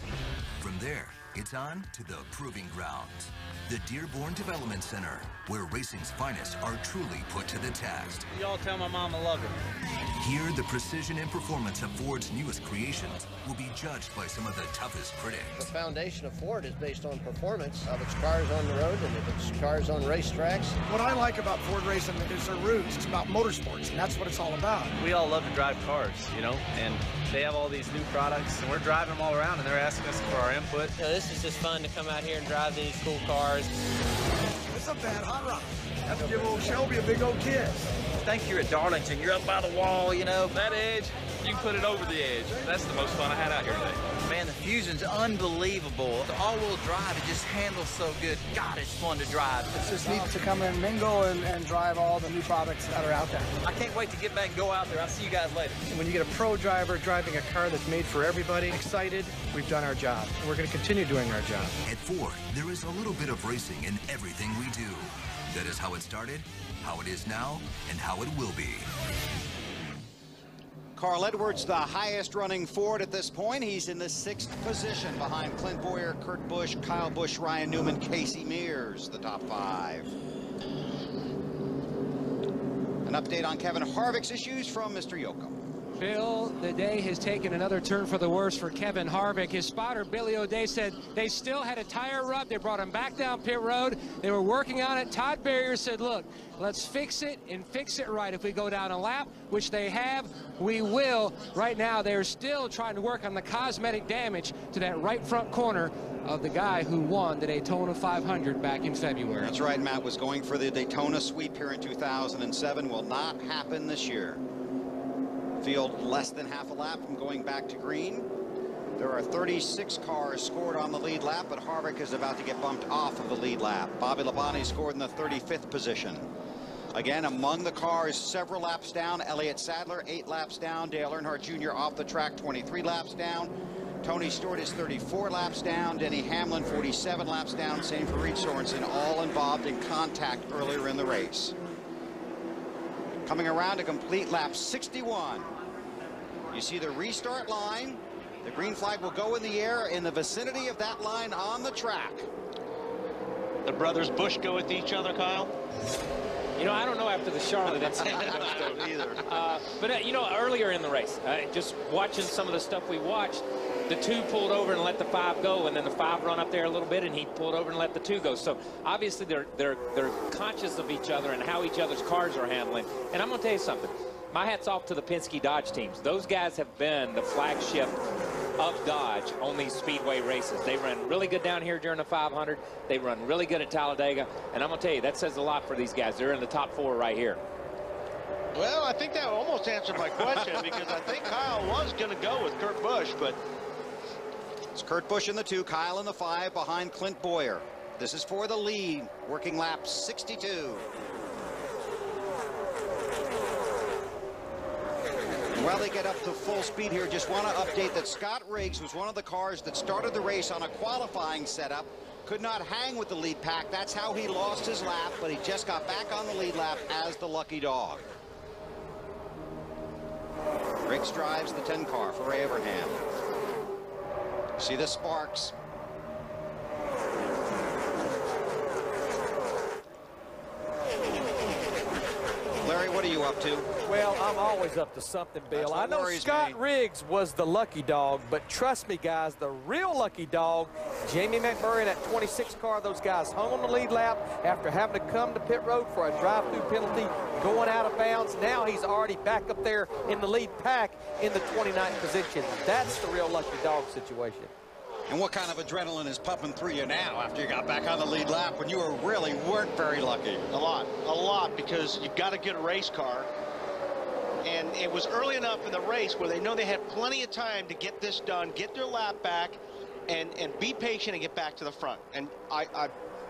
From there, it's on to the Proving Grounds, the Dearborn Development Center, where racing's finest are truly put to the test. Y'all tell my mom I love her. Here, the precision and performance of Ford's newest creations will be judged by some of the toughest critics. The foundation of Ford is based on performance of its cars on the road and of its cars on racetracks. What I like about Ford racing is their roots. It's about motorsports, and that's what it's all about. We all love to drive cars, you know, and they have all these new products, and we're driving them all around, and they're asking us for our input. You know, this is just fun to come out here and drive these cool cars. It's a bad hot rod. Have to give old Shelby a big old kiss. Think you're at Darlington, you're up by the wall, you know. That edge, you can put it over the edge. That's the most fun I had out here today. Man, the Fusion's unbelievable. The all-wheel drive, it just handles so good. God, it's fun to drive. It's just neat to come and mingle and drive all the new products that are out there. I can't wait to get back and go out there. I'll see you guys later. When you get a pro driver driving a car that's made for everybody, excited, we've done our job. And we're going to continue doing our job. At Ford, there is a little bit of racing in everything we do. That is how it started, how it is now, and how it will be. Carl Edwards, the highest running Ford at this point. He's in the 6th position behind Clint Boyer, Kurt Busch, Kyle Busch, Ryan Newman, Casey Mears, the top 5. An update on Kevin Harvick's issues from Mr. Yoakum. Bill, the day has taken another turn for the worse for Kevin Harvick. His spotter, Billy O'Day, said they still had a tire rub. They brought him back down pit road. They were working on it. Todd Barrier said, look, let's fix it and fix it right. If we go down a lap, which they have, we will. Right now, they're still trying to work on the cosmetic damage to that right front corner of the guy who won the Daytona 500 back in February. That's right, Matt was going for the Daytona sweep here in 2007. Will not happen this year. Field less than half a lap from going back to green. There are 36 cars scored on the lead lap, but Harvick is about to get bumped off of the lead lap. Bobby Labonte scored in the 35th position. Again, among the cars, several laps down. Elliott Sadler, 8 laps down. Dale Earnhardt Jr. off the track, 23 laps down. Tony Stewart is 34 laps down. Denny Hamlin, 47 laps down. Same for Reed Sorensen, all involved in contact earlier in the race. Coming around to complete lap 61. You see the restart line. The green flag will go in the air in the vicinity of that line on the track. The brothers Busch go with each other, Kyle? You know, I don't know after the Charlotte incident either. But, you know, earlier in the race, just watching some of the stuff we watched, the 2 pulled over and let the 5 go, and then the 5 run up there a little bit, and he pulled over and let the 2 go. So obviously they're conscious of each other and how each other's cars are handling. And I'm going to tell you something. My hat's off to the Penske Dodge teams. Those guys have been the flagship of Dodge on these speedway races. They run really good down here during the 500. They run really good at Talladega. And I'm going to tell you, that says a lot for these guys. They're in the top 4 right here. Well, I think that almost answered my question because I think Kyle was going to go with Kurt Busch, but it's Kurt Busch in the 2, Kyle in the 5 behind Clint Boyer. This is for the lead, working lap 62. While they get up to full speed here, just want to update that Scott Riggs was one of the cars that started the race on a qualifying setup, could not hang with the lead pack. That's how he lost his lap, but he just got back on the lead lap as the lucky dog. Riggs drives the 10 car for Ray Abraham. See the sparks. Larry, what are you up to? Well, I'm always up to something, Bill. I know Scott Riggs was the lucky dog, but trust me, guys, the real lucky dog, Jamie McMurray, that 26 car, those guys hung on the lead lap after having to come to pit road for a drive-through penalty, going out of bounds. Now he's already back up there in the lead pack in the 29th position. That's the real lucky dog situation. And what kind of adrenaline is pumping through you now after you got back on the lead lap when you weren't very lucky? A lot, because you've got a good race car. And it was early enough in the race where they know they had plenty of time to get this done, get their lap back, and be patient and get back to the front. And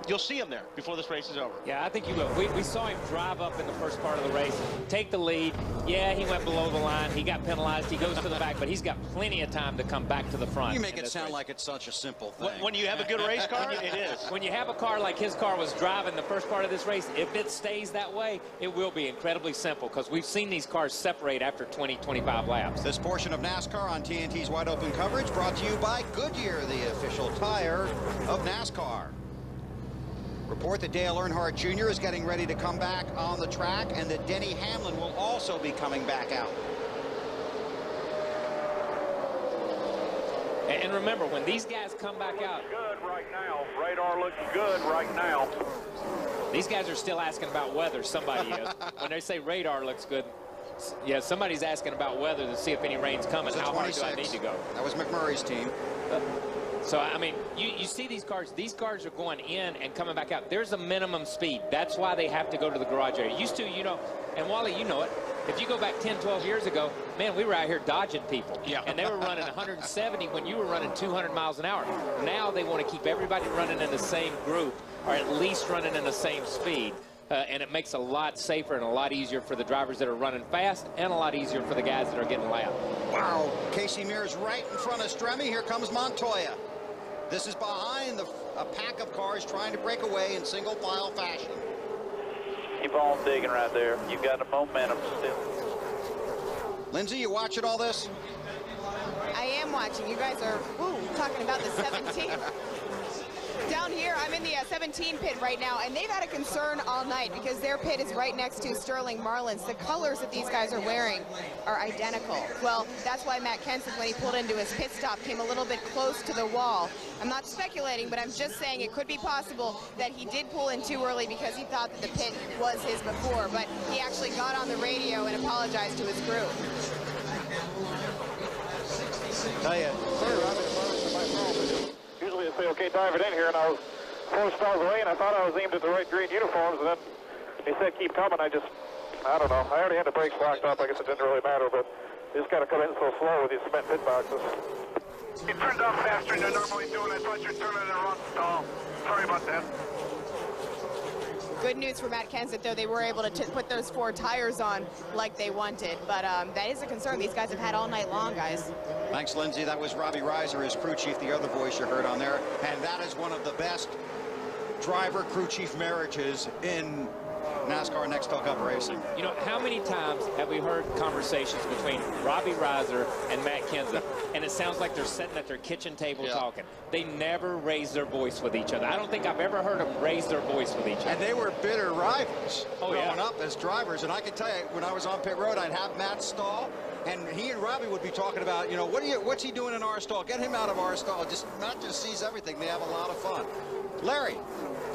you'll see him there before this race is over. Yeah, I think you will. We saw him drive up in the first part of the race, take the lead. Yeah, he went below the line. He got penalized. He goes to the back, but he's got plenty of time to come back to the front. You make it sound like it's such a simple thing. When you have a good race car, it is. When you have a car like his car was driving the first part of this race, if it stays that way, it will be incredibly simple because we've seen these cars separate after 20, 25 laps. This portion of NASCAR on TNT's Wide Open coverage brought to you by Goodyear, the official tire of NASCAR. Report that Dale Earnhardt Jr. is getting ready to come back on the track and that Denny Hamlin will also be coming back out. And remember, when these guys come back out, good right now. Radar looks good right now. These guys are still asking about weather. Somebody is. When they say radar looks good, yeah, somebody's asking about weather to see if any rain's coming. How hard do I need to go? That was McMurray's team. So, I mean, you see these cars. These cars are going in and coming back out. There's a minimum speed. That's why they have to go to the garage area. Used to, you know, and Wally, you know it. If you go back 10, 12 years ago, man, we were out here dodging people. Yeah. And they were running 170 when you were running 200 miles an hour. Now they want to keep everybody running in the same group or at least running in the same speed. And it makes it a lot safer and a lot easier for the drivers that are running fast and a lot easier for the guys that are getting loud. Wow. Casey Mears right in front of Stremme. Here comes Montoya. This is behind a pack of cars trying to break away in single file fashion. Keep on digging right there. You've got the momentum still. Lindsay, you watching all this? I am watching. You guys are talking about the 17th. Down here, I'm in the 17 pit right now, and they've had a concern all night because their pit is right next to Sterling Marlin's. The colors that these guys are wearing are identical. Well, that's why Matt Kenseth, when he pulled into his pit stop, came a little bit close to the wall. I'm not speculating, but I'm just saying it could be possible that he did pull in too early because he thought that the pit was his before, but he actually got on the radio and apologized to his crew. Tell you, usually they say, okay, dive it in here, and I was 4 stalls away, and I thought I was aimed at the right green uniforms, and then he said, keep coming. I don't know. I already had the brakes locked up. I guess it didn't really matter, but you just got to come in so slow with these cement pit boxes. You turned off faster than you're normally doing. I thought you were turning in the wrong stall. Sorry about that. Good news for Matt Kenseth, though. They were able to put those 4 tires on like they wanted. But that is a concern these guys have had all night long, guys. Thanks, Lindsay. That was Robbie Reiser, his crew chief, the other voice you heard on there. And that is one of the best driver-crew chief marriages in NASCAR Nextel Cup racing. You know, how many times have we heard conversations between Robbie Reiser and Matt Kenseth, and it sounds like they're sitting at their kitchen table talking. They never raise their voice with each other. I don't think I've ever heard them raise their voice with each other. And they were bitter rivals growing up as drivers. And I can tell you, when I was on pit road, I'd have Matt stall, and he and Robbie would be talking about, you know, what's he doing in our stall? Get him out of our stall. Matt just sees everything. They have a lot of fun. Larry.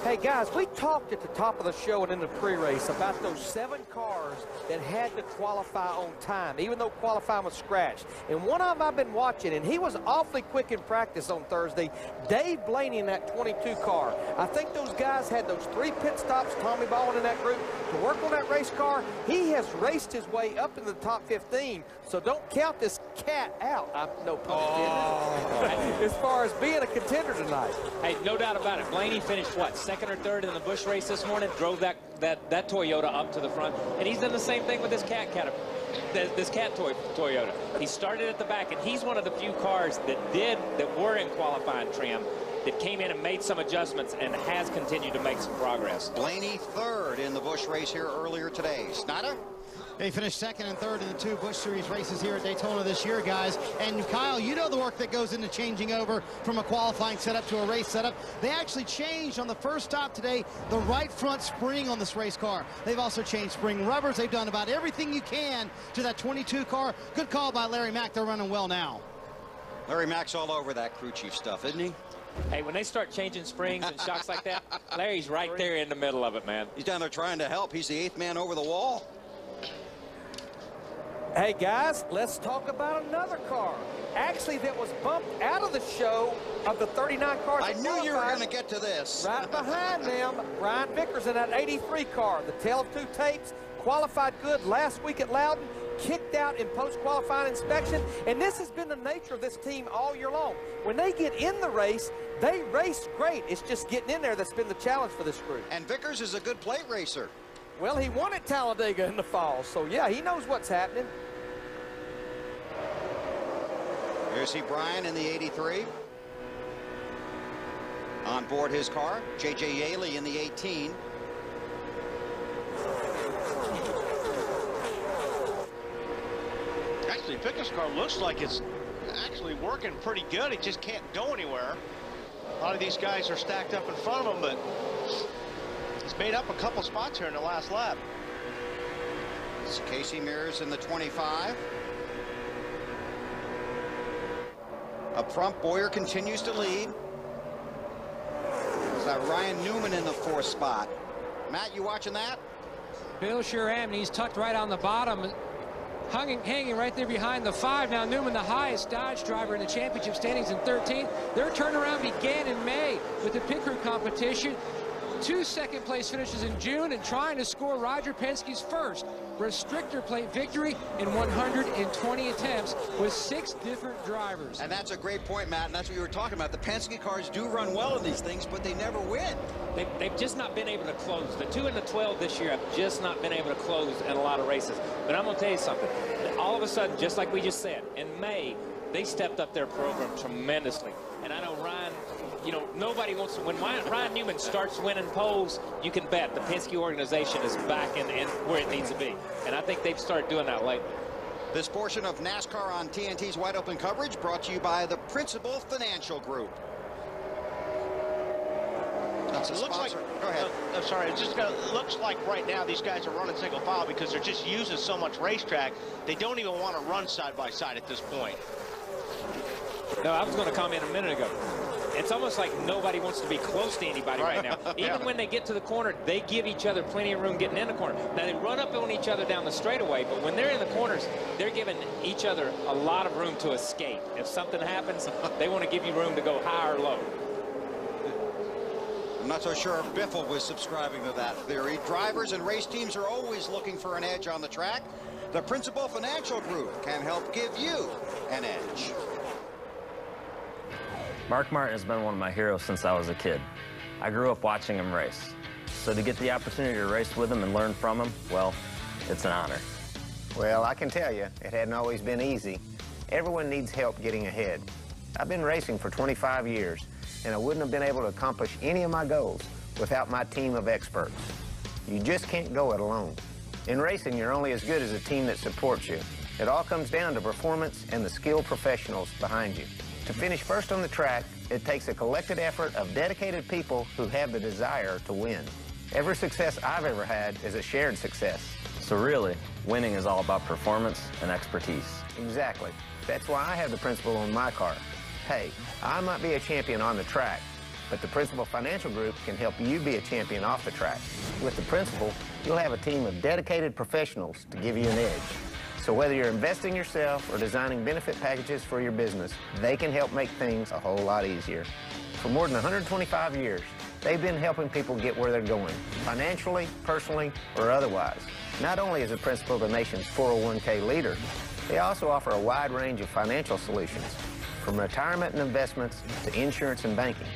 Hey, guys, we talked at the top of the show and in the pre-race about those 7 cars that had to qualify on time, even though qualifying was scratched. And one of them I've been watching, and he was awfully quick in practice on Thursday, Dave Blaney in that 22 car. I think those guys had those 3 pit stops, Tommy Baldwin in that group, to work on that race car. He has raced his way up into the top 15, so don't count this cat out. No pun intended. As far as being a contender tonight. Hey, no doubt about it. Blaney finished, what, 2nd or 3rd in the Busch race this morning, drove that Toyota up to the front, and he's done the same thing with this cat Toyota. He started at the back, and he's one of the few cars that were in qualifying trim that came in and made some adjustments and has continued to make some progress. Blaney 3rd in the Busch race here earlier today. Snyder? They finished 2nd and 3rd in the 2 Busch Series races here at Daytona this year, guys. And Kyle, you know the work that goes into changing over from a qualifying setup to a race setup. They actually changed on the first stop today the right front spring on this race car. They've also changed spring rubbers. They've done about everything you can to that 22 car. Good call by Larry Mack. They're running well now. Larry Mack's all over that crew chief stuff, isn't he? Hey, when they start changing springs and shocks like that, Larry's right there in the middle of it, man. He's down there trying to help. He's the 8th man over the wall. Hey, guys, let's talk about another car. Actually, that was bumped out of the show of the 39 cars. I knew you were going to get to this. Right behind them, Ryan Vickers in that 83 car. The tale of 2 tapes, qualified good last week at Loudon, kicked out in post-qualifying inspection, and this has been the nature of this team all year long. When they get in the race, they race great. It's just getting in there that's been the challenge for this group. And Vickers is a good plate racer. Well, he won at Talladega in the fall, so yeah, he knows what's happening. Here's Brian in the 83. On board his car, J.J. Yaley in the 18. Actually, Vickers' car looks like it's actually working pretty good. It just can't go anywhere. A lot of these guys are stacked up in front of him, but he's made up a couple spots here in the last lap. It's Casey Mears in the 25. Up front, Boyer continues to lead. It's that Ryan Newman in the 4th spot. Matt, you watching that? Bill sure am, and he's tucked right on the bottom, hanging right there behind the 5. Now Newman, the highest Dodge driver in the championship standings in 13th. Their turnaround began in May with the pit crew competition. 2 second-place finishes in June, and trying to score Roger Penske's first restrictor plate victory in 120 attempts with 6 different drivers. And that's a great point, Matt, and that's what you were talking about. The Penske cars do run well in these things, but they never win. They've just not been able to close. The 2 and the 12 this year have just not been able to close in a lot of races. But I'm going to tell you something. All of a sudden, just like we just said, in May, they stepped up their program tremendously. And I know Ryan, you know, nobody wants to, when Ryan Newman starts winning poles, you can bet the Penske organization is back in where it needs to be. And I think they've started doing that lately. This portion of NASCAR on TNT's Wide Open coverage brought to you by the Principal Financial Group. That's a looks sponsor. like, Go ahead. I'm sorry. It just looks like right now these guys are running single file because they're just using so much racetrack. They don't even want to run side by side at this point. No, I was going to comment a minute ago. It's almost like nobody wants to be close to anybody right now. Even when they get to the corner, they give each other plenty of room getting in the corner. Now, they run up on each other down the straightaway, but when they're in the corners, they're giving each other a lot of room to escape. If something happens, they want to give you room to go high or low. I'm not so sure if Biffle was subscribing to that theory. Drivers and race teams are always looking for an edge on the track. The Principal Financial Group can help give you an edge. Mark Martin has been one of my heroes since I was a kid. I grew up watching him race. So to get the opportunity to race with him and learn from him, well, it's an honor. Well, I can tell you, it hadn't always been easy. Everyone needs help getting ahead. I've been racing for 25 years, and I wouldn't have been able to accomplish any of my goals without my team of experts. You just can't go it alone. In racing, you're only as good as a team that supports you. It all comes down to performance and the skilled professionals behind you. To finish first on the track, it takes a collected effort of dedicated people who have the desire to win. Every success I've ever had is a shared success. So really, winning is all about performance and expertise. Exactly. That's why I have the Principal on my car. Hey, I might be a champion on the track, but the Principal Financial Group can help you be a champion off the track. With the Principal, you'll have a team of dedicated professionals to give you an edge. So whether you're investing yourself or designing benefit packages for your business, they can help make things a whole lot easier. For more than 125 years, they've been helping people get where they're going, financially, personally, or otherwise. Not only is the Principal the nation's 401k leader, they also offer a wide range of financial solutions, from retirement and investments to insurance and banking.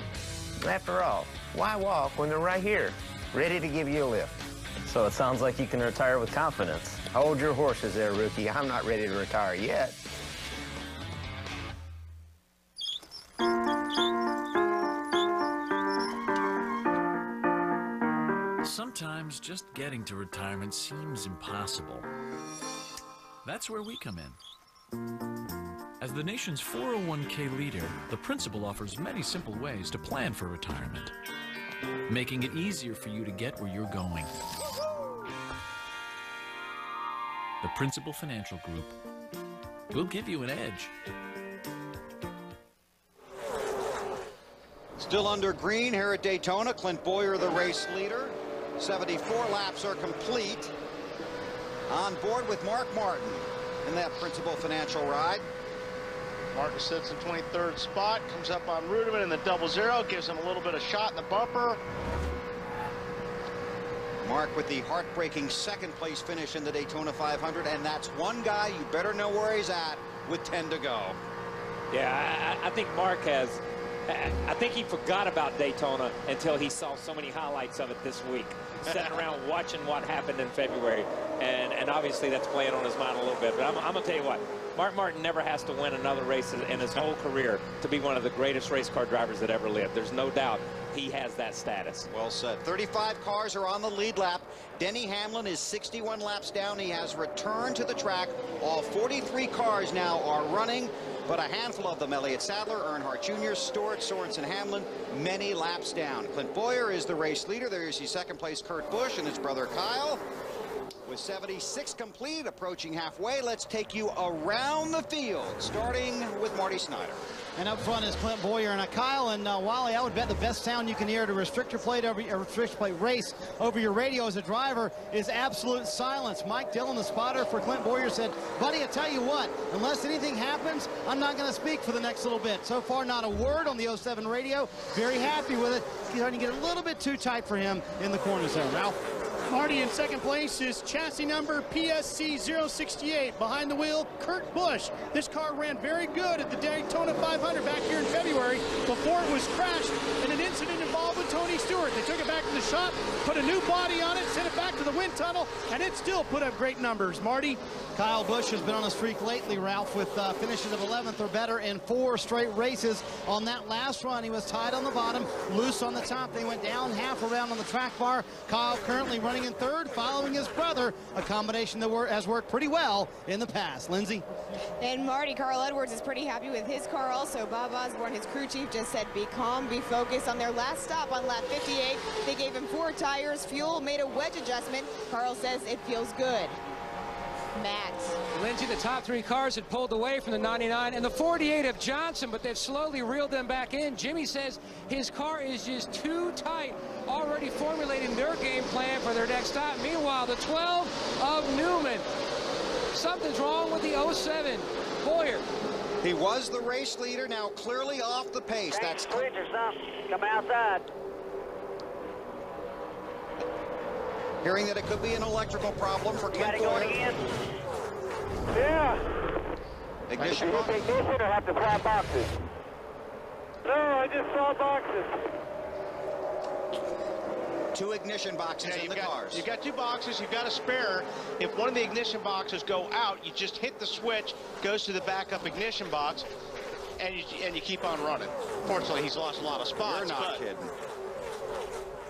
After all, why walk when they're right here, ready to give you a lift? So it sounds like you can retire with confidence. Hold your horses there, rookie. I'm not ready to retire yet. Sometimes just getting to retirement seems impossible. That's where we come in. As the nation's 401k leader, the Principal offers many simple ways to plan for retirement, making it easier for you to get where you're going. The Principal Financial Group will give you an edge. Still under green here at Daytona. Clint Boyer, the race leader. 74 laps are complete. On board with Mark Martin in that Principal Financial ride. Martin sits in 23rd spot, comes up on Ruderman in the 00, gives him a little bit of shot in the bumper. Mark with the heartbreaking second place finish in the Daytona 500, and that's one guy you better know where he's at with 10 to go. Yeah, I think Mark has, I think he forgot about Daytona until he saw so many highlights of it this week, sitting around watching what happened in February, and obviously that's playing on his mind a little bit. But I'm going to tell you what, Mark Martin never has to win another race in his whole career to be one of the greatest race car drivers that ever lived. There's no doubt he has that status. Well said. 35 cars are on the lead lap. Denny Hamlin is 61 laps down. He has returned to the track. All 43 cars now are running, but a handful of them, Elliott Sadler, Earnhardt Jr., Stewart, Sorensen, Hamlin, many laps down. Clint Boyer is the race leader. There is the second place Kurt Busch and his brother Kyle. With 76 complete, approaching halfway, let's take you around the field, starting with Marty Snyder. And up front is Clint Boyer and Kyle and Wally. I would bet the best sound you can hear at a restrictor plate race over your radio as a driver is absolute silence. Mike Dillon, the spotter for Clint Boyer, said, "Buddy, I tell you what, unless anything happens, I'm not going to speak for the next little bit." So far, not a word on the 07 radio. Very happy with it. He's starting to get a little bit too tight for him in the corner zone. Ralph. Marty in second place is chassis number PSC 068. Behind the wheel, Kurt Busch. This car ran very good at the Daytona 500 back here in February before it was crashed in an incident involved with Tony Stewart. They took it back to the shop, put a new body on it, sent it back to the wind tunnel, and it still put up great numbers. Marty? Kyle Busch has been on a streak lately, Ralph, with finishes of 11th or better in 4 straight races. On that last run, he was tied on the bottom, loose on the top. They went down half around on the track bar. Kyle currently running running in third, following his brother, a combination that has worked pretty well in the past. Lindsay? And Marty, Carl Edwards is pretty happy with his car also. Bob Osborne, his crew chief, just said be calm, be focused. On their last stop on lap 58, they gave him 4 tires, fuel, made a wedge adjustment. Carl says it feels good. Matt. Lindsay, the top 3 cars had pulled away from the 99 and the 48 of Johnson, but they've slowly reeled them back in. Jimmy says his car is just too tight, already formulating their game plan for their next stop. Meanwhile, the 12 of Newman. Something's wrong with the 07 Boyer. He was the race leader, now clearly off the pace. That's switch or something. Come outside. Hearing that it could be an electrical problem for Clint Boyer. Yeah. Ignition box? Ignition or have to swap boxes? No, I just saw boxes. 2 ignition boxes in the cars. You've got 2 boxes, you've got a spare. If one of the ignition boxes go out, you just hit the switch, goes to the backup ignition box, and you keep on running. Fortunately, he's lost a lot of spots. You're not kidding.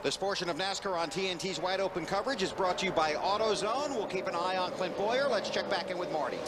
This portion of NASCAR on TNT's Wide Open coverage is brought to you by AutoZone. We'll keep an eye on Clint Boyer. Let's check back in with Marty.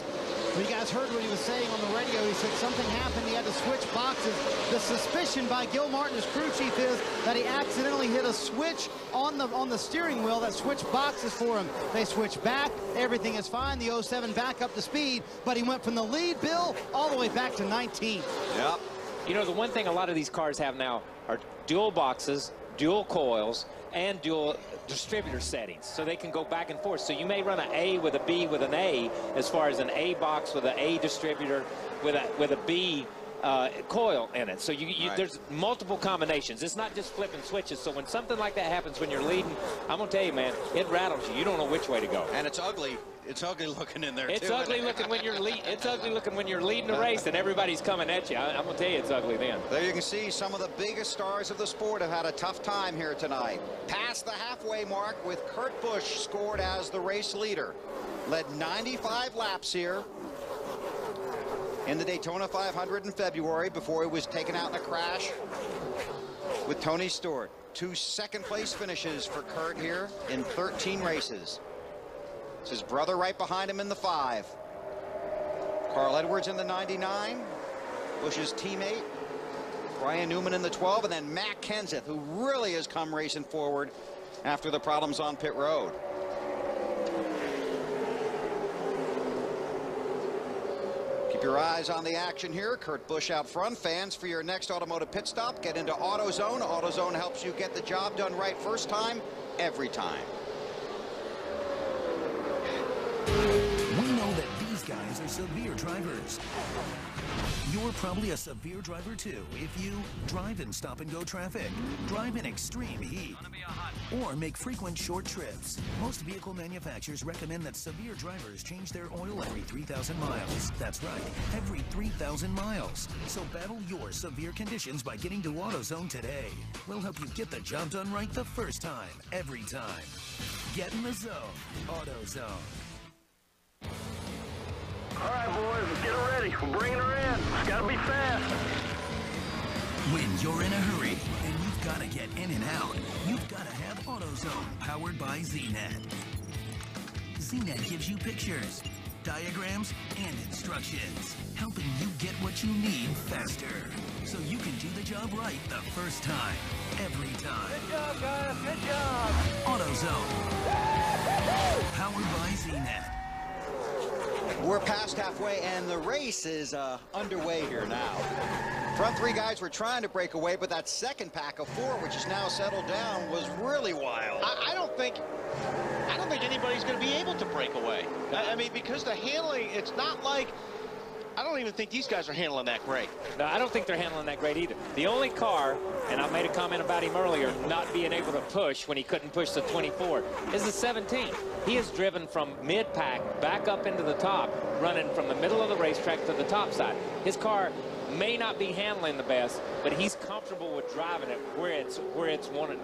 Well, you guys heard what he was saying on the radio. He said something happened. He had to switch boxes. The suspicion by Gil Martin, his crew chief, is that he accidentally hit a switch on the steering wheel that switched boxes for him. They switched back. Everything is fine. The 07 back up to speed, but he went from the lead, Bill, all the way back to 19th. Yep. You know, the one thing a lot of these cars have now are dual boxes, dual coils, and dual distributor settings, so they can go back and forth. So you may run an A with a B with an A, as far as an A box with an A distributor with a B coil in it. So right. There's multiple combinations. It's not just flipping switches. So when something like that happens when you're leading, I'm gonna tell you, man, it rattles you. You don't know which way to go. And it's ugly. It's ugly looking in there. It's ugly looking when you're It's ugly looking when you're leading a race and everybody's coming at you. I'm gonna tell you, it's ugly then. There you can see some of the biggest stars of the sport have had a tough time here tonight. Past the halfway mark with Kurt Busch scored as the race leader. Led 95 laps here in the Daytona 500 in February before he was taken out in a crash with Tony Stewart. 2 second-place finishes for Kurt here in 13 races. It's his brother right behind him in the 5. Carl Edwards in the 99. Busch's teammate. Brian Newman in the 12. And then Matt Kenseth, who really has come racing forward after the problems on pit road. Keep your eyes on the action here. Kurt Busch out front. Fans, for your next automotive pit stop, get into AutoZone. AutoZone helps you get the job done right first time, every time. We know that these guys are severe drivers. You're probably a severe driver too if you drive in stop-and-go traffic, drive in extreme heat, or make frequent short trips. Most vehicle manufacturers recommend that severe drivers change their oil every 3,000 miles. That's right, every 3,000 miles. So battle your severe conditions by getting to AutoZone today. We'll help you get the job done right the first time, every time. Get in the zone. AutoZone. All right, boys, let's get her ready. We're bringing her in. It's got to be fast. When you're in a hurry and you've got to get in and out, you've got to have AutoZone, powered by ZNet. ZNet gives you pictures, diagrams, and instructions, helping you get what you need faster, so you can do the job right the first time, every time. Good job, guys. Good job. AutoZone, powered by ZNet. We're past halfway, and the race is underway here now. Front 3 guys were trying to break away, but that second pack of 4, which is now settled down, was really wild. I don't think anybody's going to be able to break away. I mean, because the handling, it's not like, I don't even think these guys are handling that great. No, I don't think they're handling that great either. The only car, and I made a comment about him earlier, not being able to push when he couldn't push the 24, is the 17. He has driven from mid-pack back up into the top, running from the middle of the racetrack to the top side. His car may not be handling the best, but he's comfortable with driving it where it's wanting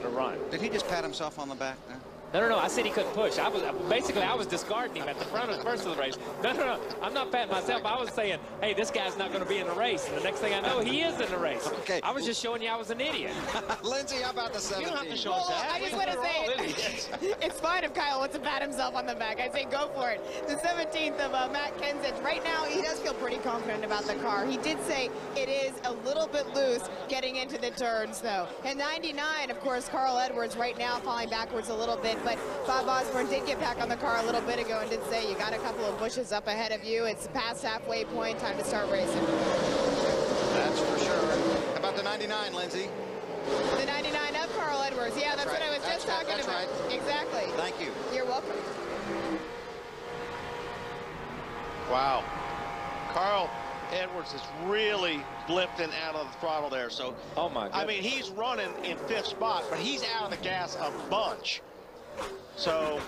to run. Did he just pat himself on the back there? No, I said he couldn't push. I was discarding him at the front of the first of the race. No. I'm not patting myself. I was saying, hey, this guy's not going to be in the race. And the next thing I know, he is in the race. Okay. I was just showing you I was an idiot. Lindsay, how about the 17? You don't have to show us that. I just want to say, it's fine if Kyle wants to pat himself on the back. I say go for it. The 17th of Matt Kenseth. Right now, he does feel pretty confident about the car. He did say it is a little bit loose getting into the turns, though. And 99, of course, Carl Edwards right now falling backwards a little bit. But Bob Osborne did get back on the car a little bit ago and did say you got a couple of bushes up ahead of you. It's past halfway point, time to start racing. That's for sure. How about the 99, Lindsay? The 99 of Carl Edwards. Yeah, that's what I was just talking about. Right. Exactly. Thank you. You're welcome. Wow. Carl Edwards is really lifting out of the throttle there. So, oh my goodness. I mean, he's running in 5th spot, but he's out of the gas a bunch. So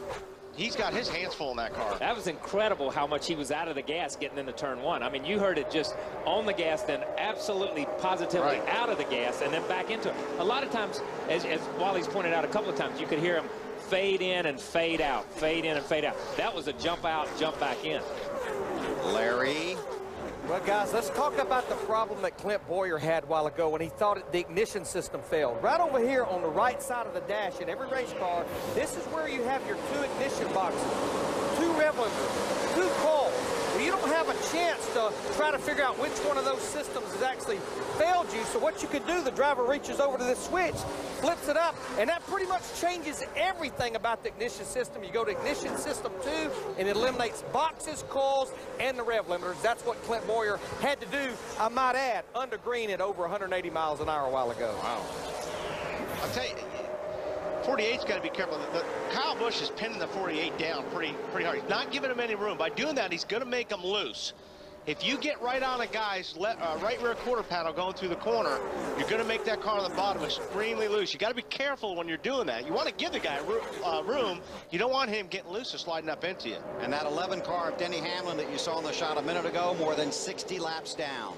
he's got his hands full in that car. That was incredible how much he was out of the gas getting into turn 1. I mean, you heard it just on the gas, then absolutely positively out of the gas, and then back into it. A lot of times, as Wally's pointed out a couple of times, you could hear him fade in and fade out, fade in and fade out. That was a jump out, jump back in. Larry. Well, guys, let's talk about the problem that Clint Boyer had a while ago when he thought the ignition system failed. Right over here on the right side of the dash in every race car, this is where you have your 2 ignition boxes, 2 rev limiters, 2 coils. Well, you don't have a chance to try to figure out which one of those systems has actually failed you. So what you could do, the driver reaches over to this switch, flips it up, and that pretty much changes everything about the ignition system. You go to ignition system 2, and it eliminates boxes, coils, and the rev limiters. That's what Clint Boyer had to do, I might add, under green at over 180 miles an hour a while ago. Wow. I'll tell you, 48's got to be careful. Kyle Busch is pinning the 48 down pretty hard. He's not giving him any room. By doing that, he's going to make him loose. If you get right on a guy's right rear quarter panel going through the corner, you're going to make that car on the bottom extremely loose. You got to be careful when you're doing that. You want to give the guy room. You don't want him getting loose or sliding up into you. And that 11 car of Denny Hamlin that you saw in the shot a minute ago, more than 60 laps down.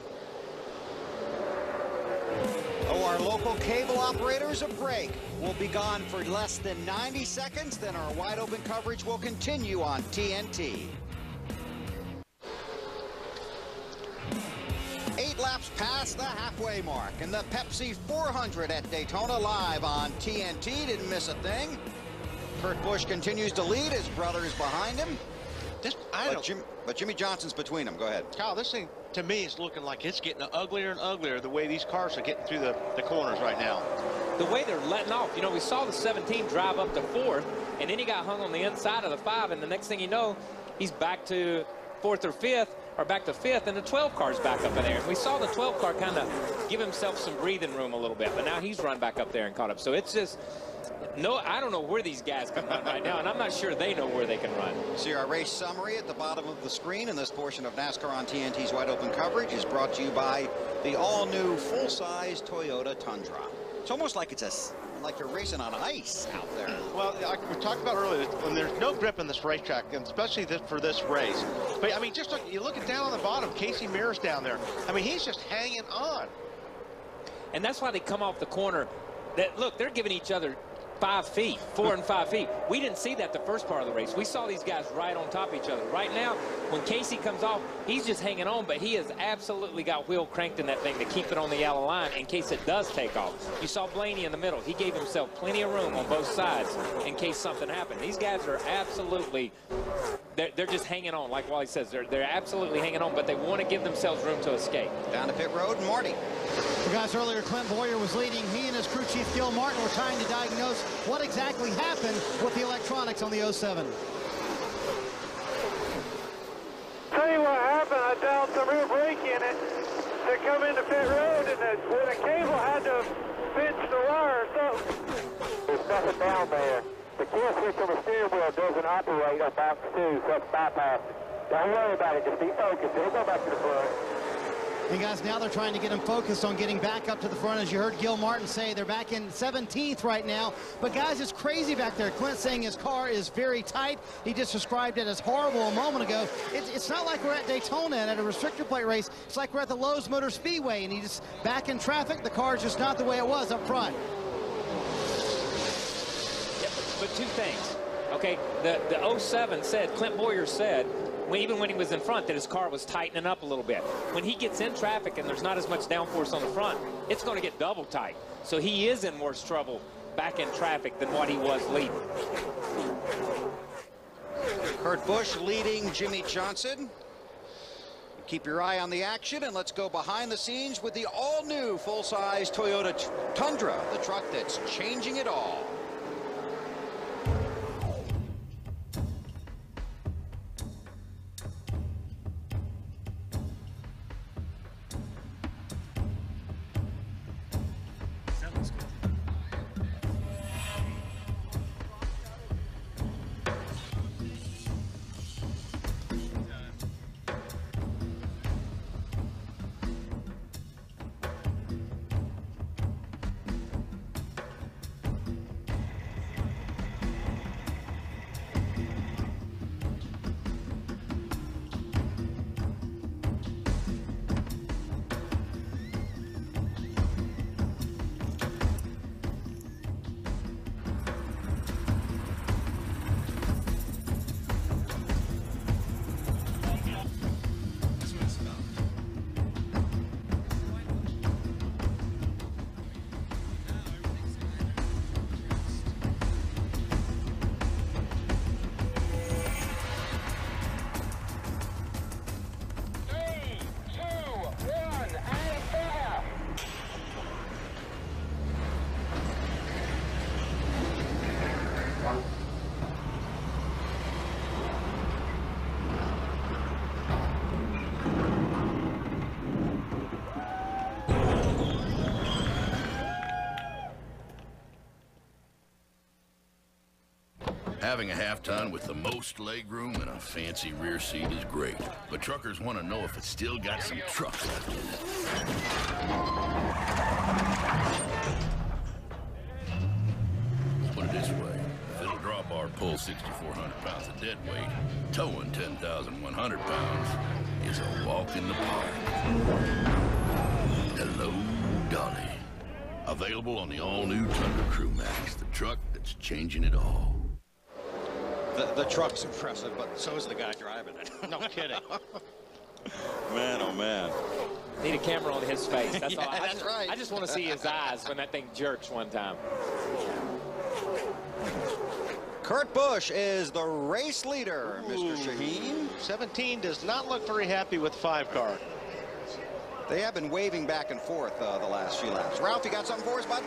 Oh, our local cable operators a break. We'll be gone for less than 90 seconds. Then our wide open coverage will continue on TNT. 8 laps past the halfway mark, and the Pepsi 400 at Daytona live on TNT. Didn't miss a thing. Kurt Busch continues to lead. His brother's behind him. But Jimmy Johnson's between them. Go ahead. Kyle, this thing to me is looking like it's getting uglier and uglier the way these cars are getting through the corners right now. The way they're letting off. You know, we saw the 17 drive up to 4th, and then he got hung on the inside of the 5, and the next thing you know, he's back to 4th or 5th, or back to 5th, and the 12 car's back up in there. And we saw the 12 car kind of give himself some breathing room a little bit, but now he's run back up there and caught up. So it's just, no, I don't know where these guys can run right now, and I'm not sure they know where they can run. See, our race summary at the bottom of the screen, and this portion of NASCAR on TNT's wide open coverage is brought to you by the all-new full-size Toyota Tundra. It's almost like like you're racing on ice out there. Well, like we talked about earlier, when there's no grip in this racetrack, and especially for this race. But I mean, just look, you look at down on the bottom, Casey Mears down there. I mean, he's just hanging on. And that's why they come off the corner. Look, they're giving each other 5 feet, 4 and 5 feet. We didn't see that the first part of the race. We saw these guys right on top of each other. Right now, when Casey comes off, he's just hanging on, but he has absolutely got wheel cranked in that thing to keep it on the yellow line in case it does take off. You saw Blaney in the middle. He gave himself plenty of room on both sides in case something happened. These guys are absolutely, they're just hanging on, like Wally says. They're absolutely hanging on, but they want to give themselves room to escape. Down to pit road, Marty. Well, guys, earlier Clint Boyer was leading. He and his crew chief Gil Martin were trying to diagnose what exactly happened with the electronics on the 07. Tell you what happened, I dialed some rear brake in it to come into pit road, and when the cable had to pinch the wire or something. There's nothing down there. The kill switch on the steering wheel doesn't operate on box 2, so it's bypassed. Don't worry about it, just be focused. It'll go back to the front. And guys, now they're trying to get him focused on getting back up to the front. As you heard Gil Martin say, they're back in 17th right now. But guys, it's crazy back there. Clint saying his car is very tight. He just described it as horrible a moment ago. It's not like we're at Daytona and at a restrictor plate race. It's like we're at the Lowe's Motor Speedway, and he just back in traffic. The car is just not the way it was up front. but two things. Okay, the 07 said, Clint Boyer said, even when he was in front, that his car was tightening up a little bit. When he gets in traffic and there's not as much downforce on the front, it's going to get double tight. So he is in worse trouble back in traffic than what he was leading. Kurt Busch leading Jimmy Johnson. Keep your eye on the action, and let's go behind the scenes with the all-new full-size Toyota Tundra, the truck that's changing it all. Having a half-ton with the most legroom and a fancy rear seat is great, but truckers want to know if it's still got some truck left in it. Put it this way, if it'll drop our pull 6,400 pounds of dead weight, towing 10,100 pounds is a walk in the park. Hello, Dolly. Available on the all-new Tundra Crew Max, the truck that's changing it all. The truck's impressive, but so is the guy driving it. No kidding. Man, oh man. Need a camera on his face. That's all. That's right. I just want to see his eyes when that thing jerks one time. Kurt Busch is the race leader, Mr. Shaheen. 17 does not look very happy with 5-car. They have been waving back and forth the last few laps. Ralph, you got something for us, bud?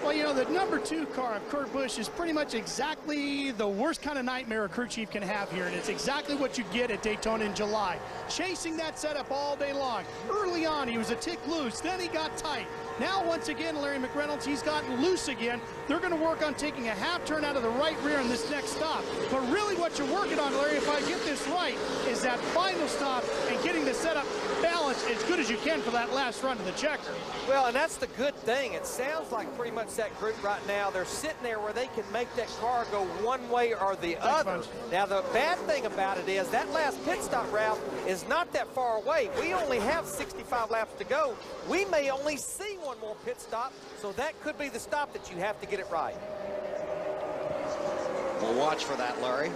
Well, you know, the number 2 car of Kurt Busch is pretty much exactly the worst kind of nightmare a crew chief can have here, and it's exactly what you get at Daytona in July. Chasing that setup all day long. Early on, he was a tick loose, then he got tight. Now, once again, Larry McReynolds, he's gotten loose again. They're going to work on taking a half turn out of the right rear in this next stop. But really what you're working on, Larry, if I get this right, is that final stop and getting the setup balanced as good as you can for that last run to the checker. Well, and that's the good thing. It sounds like pretty much that group right now, they're sitting there where they can make that car go one way or the other. Now, the bad thing about it is that last pit stop route is not that far away. We only have 65 laps to go. We may only see one more pit stop, so that could be the stop that you have to get it right. We'll watch for that, Larry.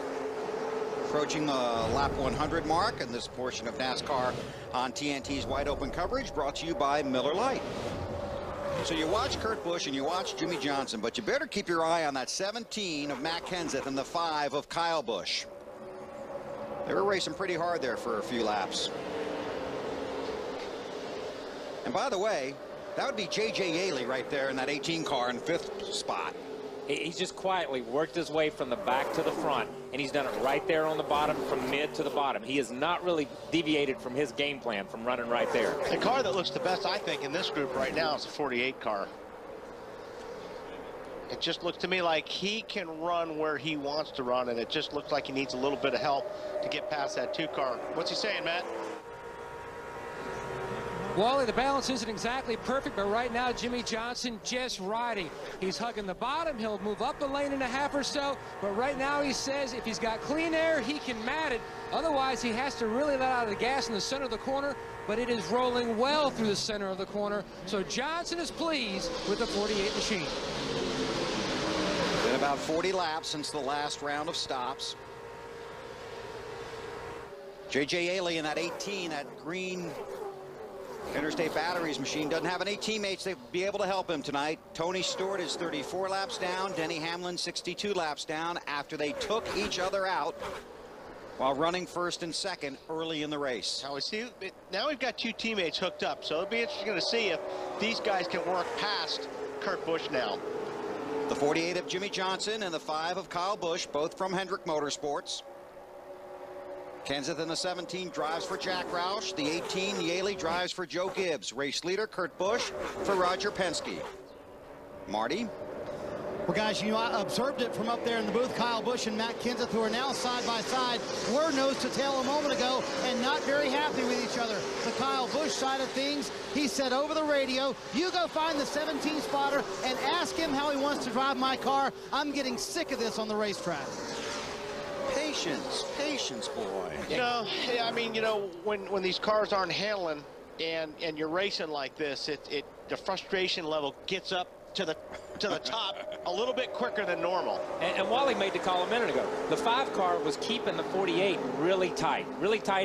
Approaching the lap 100 mark in this portion of NASCAR on TNT's Wide Open coverage, brought to you by Miller Lite. So you watch Kurt Busch and you watch Jimmy Johnson, but you better keep your eye on that 17 of Matt Kenseth and the 5 of Kyle Busch. They were racing pretty hard there for a few laps. And by the way, that would be J.J. Yaley right there in that 18 car in 5th spot. He's just quietly worked his way from the back to the front, and he's done it right there on the bottom, from mid to the bottom. He has not really deviated from his game plan from running right there. The car that looks the best, I think, in this group right now is the 48 car. It just looks to me like he can run where he wants to run, and it just looks like he needs a little bit of help to get past that 2 car. What's he saying, Matt? Wally, the balance isn't exactly perfect, but right now Jimmy Johnson just riding. He's hugging the bottom. He'll move up a lane and a half or so, but right now he says if he's got clean air, he can mat it. Otherwise, he has to really let out of the gas in the center of the corner, but it is rolling well through the center of the corner. So Johnson is pleased with the 48 machine. Been about 40 laps since the last round of stops. J.J. Ailey in that 18, that green Interstate Batteries machine, doesn't have any teammates that would be able to help him tonight. Tony Stewart is 34 laps down. Denny Hamlin 62 laps down after they took each other out while running first and second early in the race. Now we've got two teammates hooked up, so it'll be interesting to see if these guys can work past Kurt Busch now. The 48 of Jimmy Johnson and the 5 of Kyle Busch, both from Hendrick Motorsports. Kenseth in the 17 drives for Jack Roush. The 18, Yaley, drives for Joe Gibbs. Race leader Kurt Busch for Roger Penske. Marty? Well, guys, you know, I observed it from up there in the booth. Kyle Busch and Matt Kenseth, who are now side by side, were nose to tail a moment ago and not very happy with each other. The Kyle Busch side of things, he said over the radio, you go find the 17 spotter and ask him how he wants to drive my car. I'm getting sick of this on the racetrack. Patience, boy. You know, I mean, you know, when these cars aren't handling and you're racing like this, the frustration level gets up to the top a little bit quicker than normal. And Wally made the call a minute ago. The 5 car was keeping the 48 really tight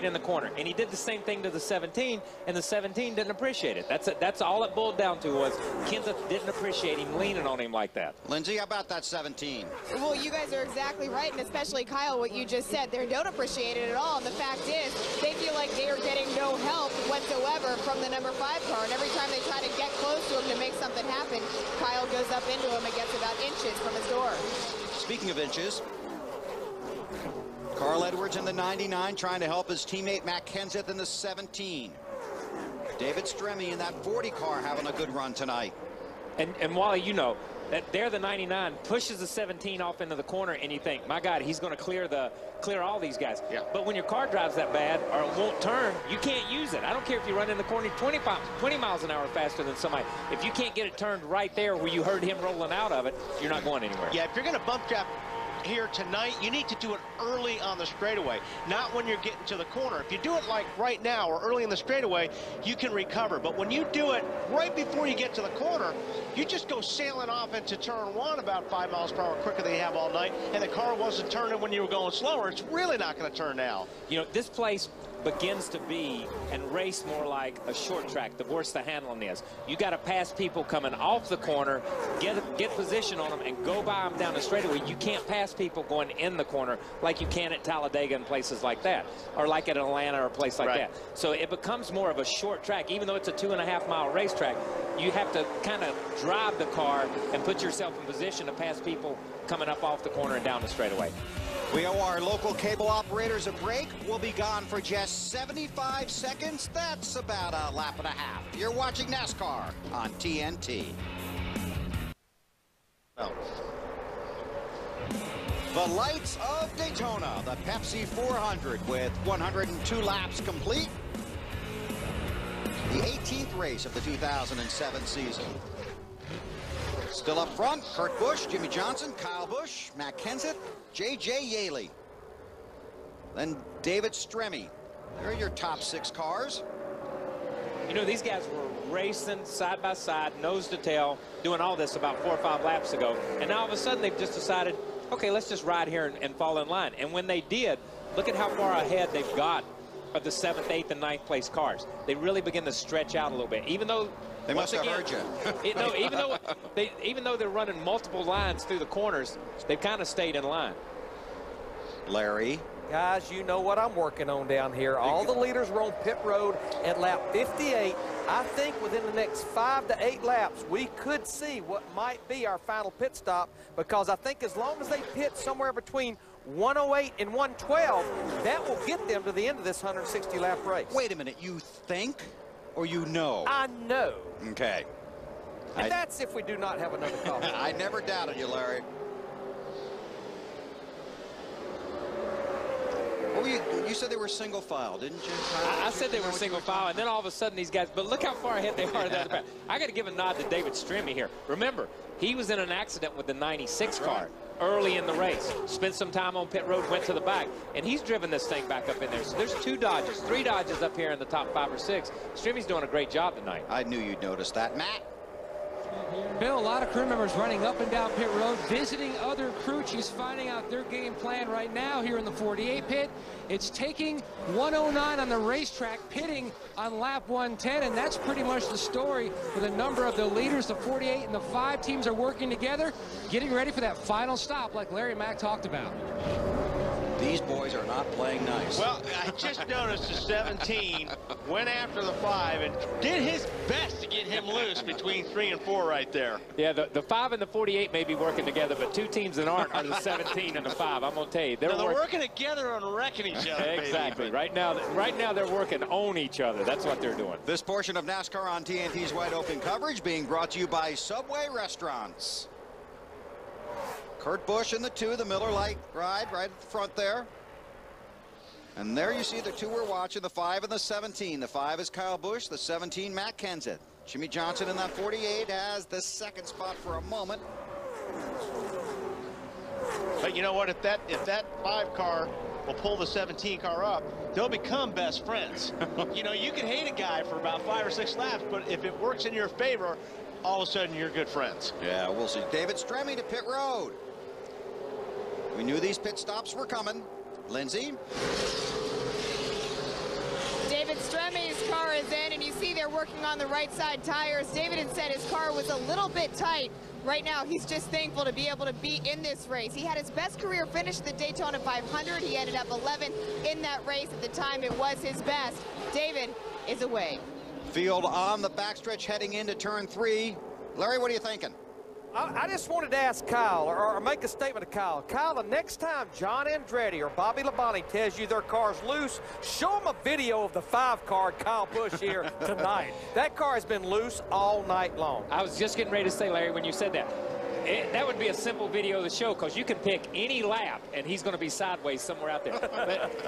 in the corner. And he did the same thing to the 17, and the 17 didn't appreciate it. That's all it boiled down to, was Kenseth didn't appreciate him leaning on him like that. Lindsay, how about that 17? Well, you guys are exactly right, and especially Kyle, what you just said. They don't appreciate it at all, and the fact is, they feel like they are getting no help whatsoever from the number 5 car, and every time they try to get close to him to make something happen, Kyle goes up into him and gets about inches from his door. Speaking of inches, Carl Edwards in the 99 trying to help his teammate Matt Kenseth in the 17. David Stremme in that 40 car having a good run tonight. And Wally, you know, that there the 99 pushes the 17 off into the corner, and you think, my God, he's going to clear all these guys. Yeah. But when your car drives that bad or it won't turn, you can't use it. I don't care if you run in the corner 20 miles an hour faster than somebody. If you can't get it turned right there where you heard him rolling out of it, you're not going anywhere. Yeah, if you're going to bump trap here tonight, you need to do it early on the straightaway, not when you're getting to the corner. If you do it like right now or early in the straightaway, you can recover. But when you do it right before you get to the corner, you just go sailing off into turn 1 about 5 miles per hour quicker than you have all night, and the car wasn't turning when you were going slower. It's really not going to turn now. You know, this place begins to be and race more like a short track, the worse the handling is. You got to pass people coming off the corner, get position on them, and go by them down the straightaway. You can't pass people going in the corner like you can at Talladega and places like that, or like at Atlanta or a place like that. So it becomes more of a short track. Even though it's a 2.5-mile racetrack, you have to kind of drive the car and put yourself in position to pass people coming up off the corner and down the straightaway. We owe our local cable operators a break. We'll be gone for just 75 seconds. That's about a lap and a half. You're watching NASCAR on TNT. Oh. The lights of Daytona, the Pepsi 400 with 102 laps complete. The 18th race of the 2007 season. Still up front, Kurt Busch, Jimmy Johnson, Kyle Busch, Matt Kenseth, J.J. Yaley. Then David Stremme. They're your top 6 cars. You know, these guys were racing side by side, nose to tail, doing all this about 4 or 5 laps ago. And now all of a sudden they've just decided, okay, let's just ride here and fall in line. And when they did, look at how far ahead they've got of the 7th, 8th, and 9th place cars. They really begin to stretch out a little bit, even though they must have heard you. No, even though they're running multiple lines through the corners, they've kind of stayed in line. Larry. Guys, you know what I'm working on down here. All the leaders were on pit road at lap 58. I think within the next 5 to 8 laps, we could see what might be our final pit stop, because I think as long as they pit somewhere between 108 and 112, that will get them to the end of this 160-lap race. Wait a minute, you think or you know? I know. Okay. And that's if we do not have another call. I never doubted you, Larry. Well, you said they were single file, didn't you? I said they were single file, and then all of a sudden these guys, but look how far ahead they are at the other back. I got to give a nod to David Stremme here. Remember, he was in an accident with the 96 car early in the race. Spent some time on pit road, went to the back, and he's driven this thing back up in there. So there's 2 Dodges, 3 Dodges up here in the top 5 or 6. Stremme's doing a great job tonight. I knew you'd notice that. Matt? Bill, a lot of crew members running up and down pit road, visiting other crew chiefs, finding out their game plan right now here in the 48 pit. It's taking 109 on the racetrack, pitting on lap 110, and that's pretty much the story with a number of the leaders. The 48 and the 5 teams are working together, getting ready for that final stop like Larry Mack talked about. These boys are not playing nice. Well, I just noticed the 17 went after the 5 and did his best to get him loose between 3 and 4 right there. Yeah, the 5 and the 48 may be working together, but 2 teams that aren't are the 17 and the 5. I'm going to tell you. They're working together on wrecking each other. Exactly. Right now they're working on each other. That's what they're doing. This portion of NASCAR on TNT's Wide Open coverage being brought to you by Subway Restaurants. Kurt Busch in the 2, the Miller Lite ride right at the front there. And there you see the 2 we're watching, the 5 and the 17. The 5 is Kyle Busch, the 17, Matt Kenseth. Jimmy Johnson in that 48 has the 2nd spot for a moment. But you know what? If that 5 car will pull the 17 car up, they'll become best friends. You know, you can hate a guy for about 5 or 6 laps, but if it works in your favor, all of a sudden you're good friends. Yeah, we'll see. David Stremme to pit road. We knew these pit stops were coming. Lindsay. David Stremme's car is in, and you see they're working on the right side tires. David had said his car was a little bit tight. Right now, he's just thankful to be able to be in this race. He had his best career finish at the Daytona 500. He ended up 11th in that race. At the time, it was his best. David is away. Field on the backstretch heading into turn 3. Larry, what are you thinking? I just wanted to ask Kyle, or make a statement to Kyle. Kyle, the next time John Andretti or Bobby Labonte tells you their car's loose, show them a video of the 5 car Kyle Busch here tonight. That car has been loose all night long. I was just getting ready to say, Larry, when you said that, that would be a simple video to show, because you can pick any lap and he's going to be sideways somewhere out there.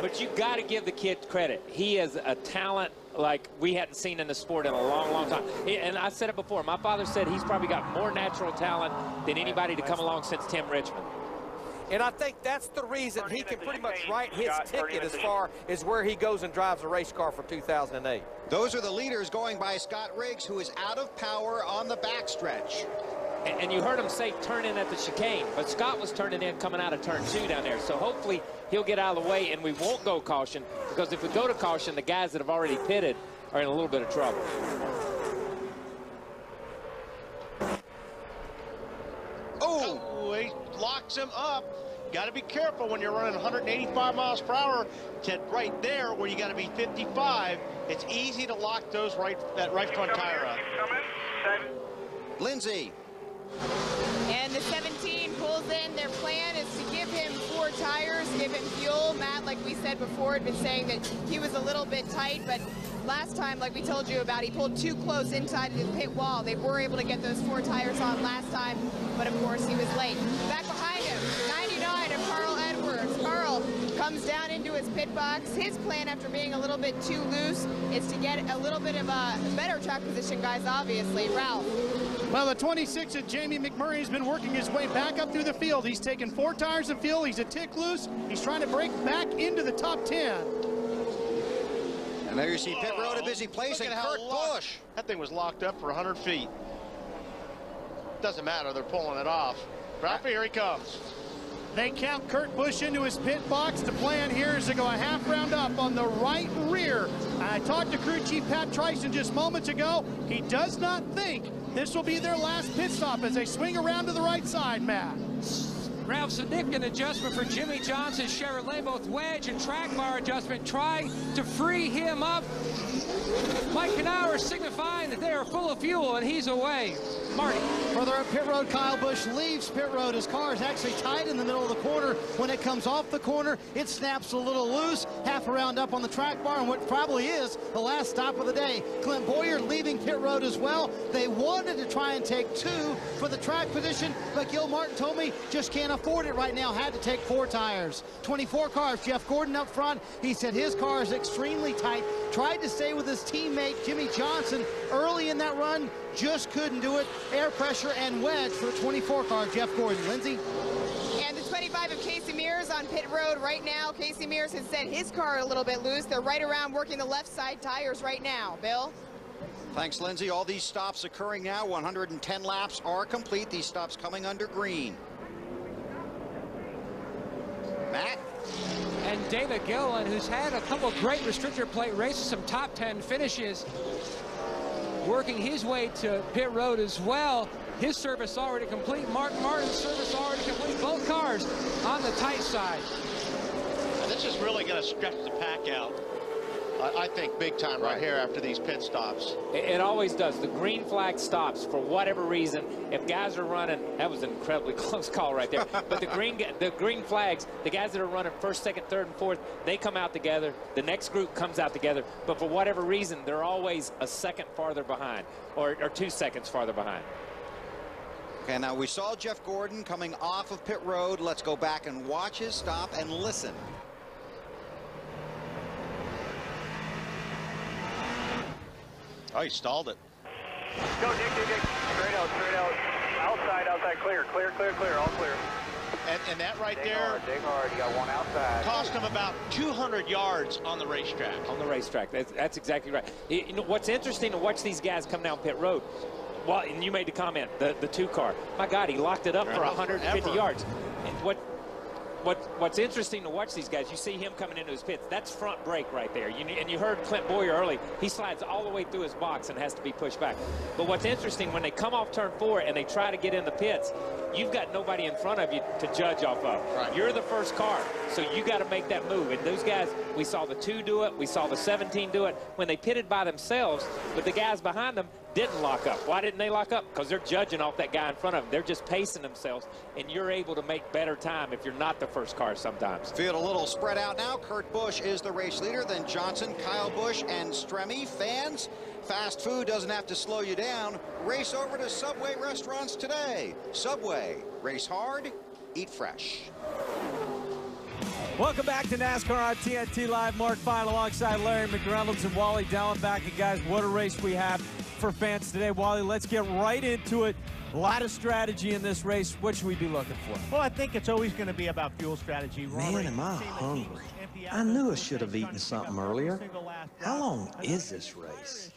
But you got to give the kid credit. He is a talent like we hadn't seen in the sport in a long, long time. And I said it before, my father said he's probably got more natural talent than anybody to come along since Tim Richmond. And I think that's the reason he can pretty much write his ticket as far as where he goes and drives a race car for 2008. Those are the leaders going by Scott Riggs, who is out of power on the backstretch. And you heard him say turn in at the chicane, but Scott was turning in coming out of turn 2 down there. So hopefully he'll get out of the way and we won't go caution, because if we go to caution, the guys that have already pitted are in a little bit of trouble. Oh, he locks him up. Got to be careful when you're running 185 miles per hour to right there where you got to be 55. It's easy to lock those that right front tire up. Lindsay. And the 17 pulls in. Their plan is to give him 4 tires, give him fuel. Matt, like we said before, had been saying that he was a little bit tight, but last time, like we told you about, he pulled too close inside the pit wall. They were able to get those 4 tires on last time, but of course he was late. Back behind him, 99 of Carl Edwards. Carl comes down into his pit box. His plan, after being a little bit too loose, is to get a little bit of a better track position, guys, obviously. Ralph. Well, the 26 of Jamie McMurray has been working his way back up through the field. He's taken 4 tires of fuel. He's a tick loose. He's trying to break back into the top 10. And there you see pit road, a busy place, and Kurt Busch. That thing was locked up for 100 feet. Doesn't matter, they're pulling it off. Ralph, here he comes. They count Kurt Busch into his pit box. The plan here is to go a half round up on the right rear. I talked to crew chief Pat Tryson just moments ago. He does not think this will be their last pit stop as they swing around to the right side, Matt. Ralph, significant adjustment for Jimmy Johnson, Chevrolet, both wedge and track bar adjustment, trying to free him up. Mike Knauer signifying that they are full of fuel, and he's away. Marty. Further up pit road, Kyle Busch leaves pit road. His car is actually tight in the middle of the corner. When it comes off the corner, it snaps a little loose, half a round up on the track bar, and what probably is the last stop of the day. Clint Boyer leaving pit road as well. They wanted to try and take 2 for the track position, but Gil Martin told me just can't afford it right now, had to take 4 tires. 24 cars, Jeff Gordon up front. He said his car is extremely tight. Tried to stay with his teammate Jimmy Johnson early in that run, just couldn't do it. Air pressure and wedge for the 24 car, Jeff Gordon. Lindsay? And the 25 of Casey Mears on pit road right now. Casey Mears has said his car a little bit loose. They're right around working the left side tires right now. Bill? Thanks, Lindsay. All these stops occurring now. 110 laps are complete. These stops coming under green. Matt? And David Gilliland, who's had a couple of great restrictor plate races, some top 10 finishes, working his way to pit road as well. His service already complete. Mark Martin's service already complete. Both cars on the tight side. And this is really going to stretch the pack out, I think, big time right here after these pit stops. It always does. The green flag stops for whatever reason. If guys are running, that was an incredibly close call right there. But the green flags, the guys that are running first, second, third, and fourth, they come out together. The next group comes out together. But for whatever reason, they're always a second farther behind, or 2 seconds farther behind. Okay, now we saw Jeff Gordon coming off of pit road. Let's go back and watch his stop and listen. Oh, he stalled it. Go, Dick. Straight out. Outside, clear, all clear. And that right dig there, dig hard. You got one outside. cost him about 200 yards on the racetrack. On the racetrack, that's exactly right. You know, what's interesting to watch these guys come down pit road. Well, and you made the comment, the 2 car. My God, he locked it up for 150 yards. And what's interesting to watch these guys, you see him coming into his pits. That's front brake right there. And you heard Clint Boyer early. He slides all the way through his box and has to be pushed back. But what's interesting, when they come off turn 4 and they try to get in the pits, you've got nobody in front of you to judge off of. Right. You're the first car, so you got to make that move. And those guys, we saw the 2 do it. We saw the 17 do it. When they pitted by themselves, but the guys behind them didn't lock up. Why didn't they lock up? Because they're judging off that guy in front of them. They're just pacing themselves, and you're able to make better time if you're not the first car sometimes. Field a little spread out now. Kurt Busch is the race leader, then Johnson, Kyle Busch, and Stremme. Fans, fast food doesn't have to slow you down. Race over to Subway restaurants today. Subway, race hard, eat fresh. Welcome back to NASCAR on TNT Live. Mark Fine alongside Larry McReynolds and Wally Dallenbach. And guys, what a race we have for fans today. Wally, let's get right into it. A lot of strategy in this race. What should we be looking for? Well, I think it's always going to be about fuel strategy. Man, am I hungry. I knew I should have eaten something earlier. How long is this race?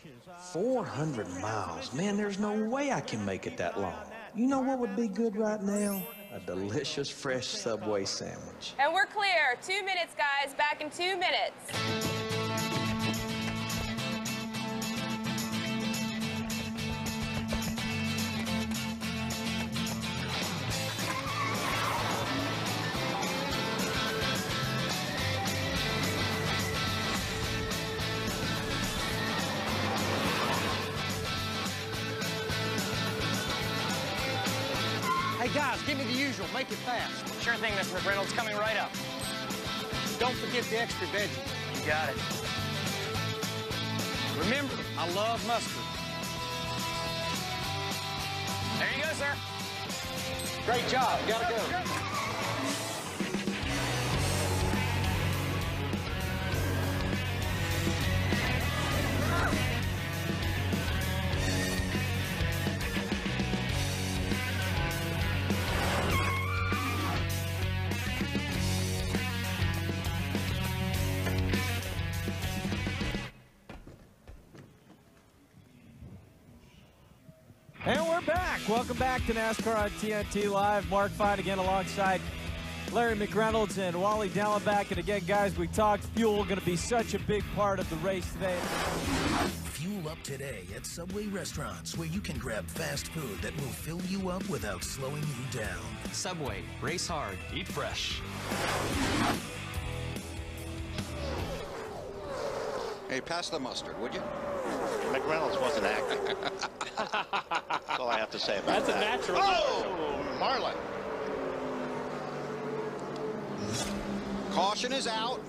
400 miles. Man, there's no way I can make it that long. You know what would be good right now? A delicious, fresh Subway sandwich. And we're clear. 2 minutes, guys. Back in 2 minutes. Hey, guys, give me the usual. Make it fast. Sure thing, Mr. McReynolds. Coming right up. Don't forget the extra veggie. You got it. Remember, I love mustard. There you go, sir. Great job. Gotta go. And we're back. Welcome back to NASCAR on TNT Live. Mark Fine again alongside Larry McReynolds and Wally Dallenbach. And again, guys, we talked fuel going to be such a big part of the race today. Fuel up today at Subway restaurants, where you can grab fast food that will fill you up without slowing you down. Subway, race hard, eat fresh. Hey, pass the mustard, would you? McReynolds wasn't acting. That's all I have to say about that. That's a natural. Oh, Marlin. Caution is out.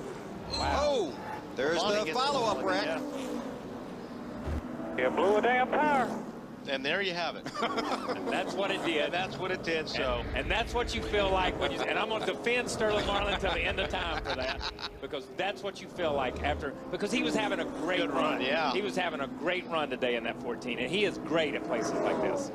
Wow. Oh, there's the follow-up wreck. You blew a damn tire. And there you have it. And that's what it did. And that's what it did, so. And that's what you feel like when you, and I'm going to defend Sterling Marlin until the end of time for that, because that's what you feel like after, because he was having a great run. Yeah. He was having a great run today in that 14, and he is great at places like this.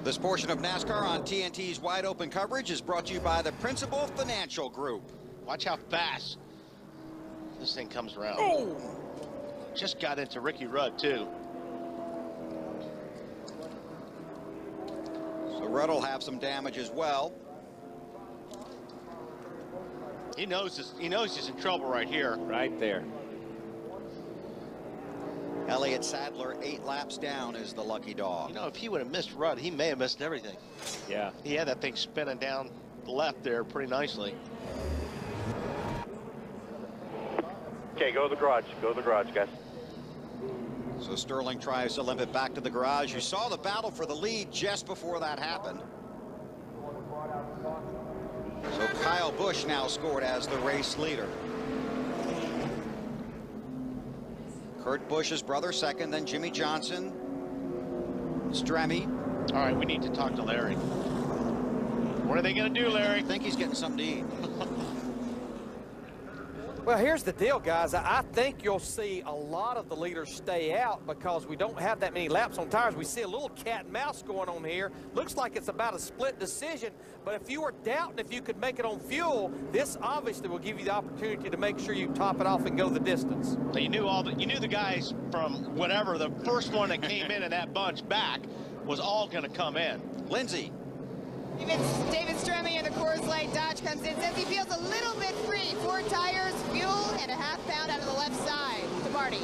This portion of NASCAR on TNT's Wide Open coverage is brought to you by the Principal Financial Group. Watch how fast this thing comes around. Oh! just got into Ricky Rudd, too. So Rudd will have some damage as well. He knows he's in trouble right here. Right there. Elliott Sadler 8 laps down is the lucky dog. You know, if he would have missed Rudd, he may have missed everything. Yeah. He had that thing spinning down the left there pretty nicely. Okay, go to the garage. Go to the garage, guys. So Sterling tries to limp it back to the garage. You saw the battle for the lead just before that happened. So Kyle Busch now scored as the race leader. Kurt Busch's brother second, then Jimmy Johnson, Stremme. All right, we need to talk to Larry. What are they going to do, Larry? I think he's getting something to eat. Well, here's the deal, guys. I think you'll see a lot of the leaders stay out because we don't have that many laps on tires. We see a little cat and mouse going on here. Looks like it's about a split decision, but if you were doubting if you could make it on fuel, this obviously will give you the opportunity to make sure you top it off and go the distance. So you knew the guys from whatever, the first one that came in that bunch back was all going to come in. Lindsay. David Stremme in the Coors Light Dodge comes in, says he feels a little bit free. 4 tires, fuel, and a half pound out of the left side to Marty.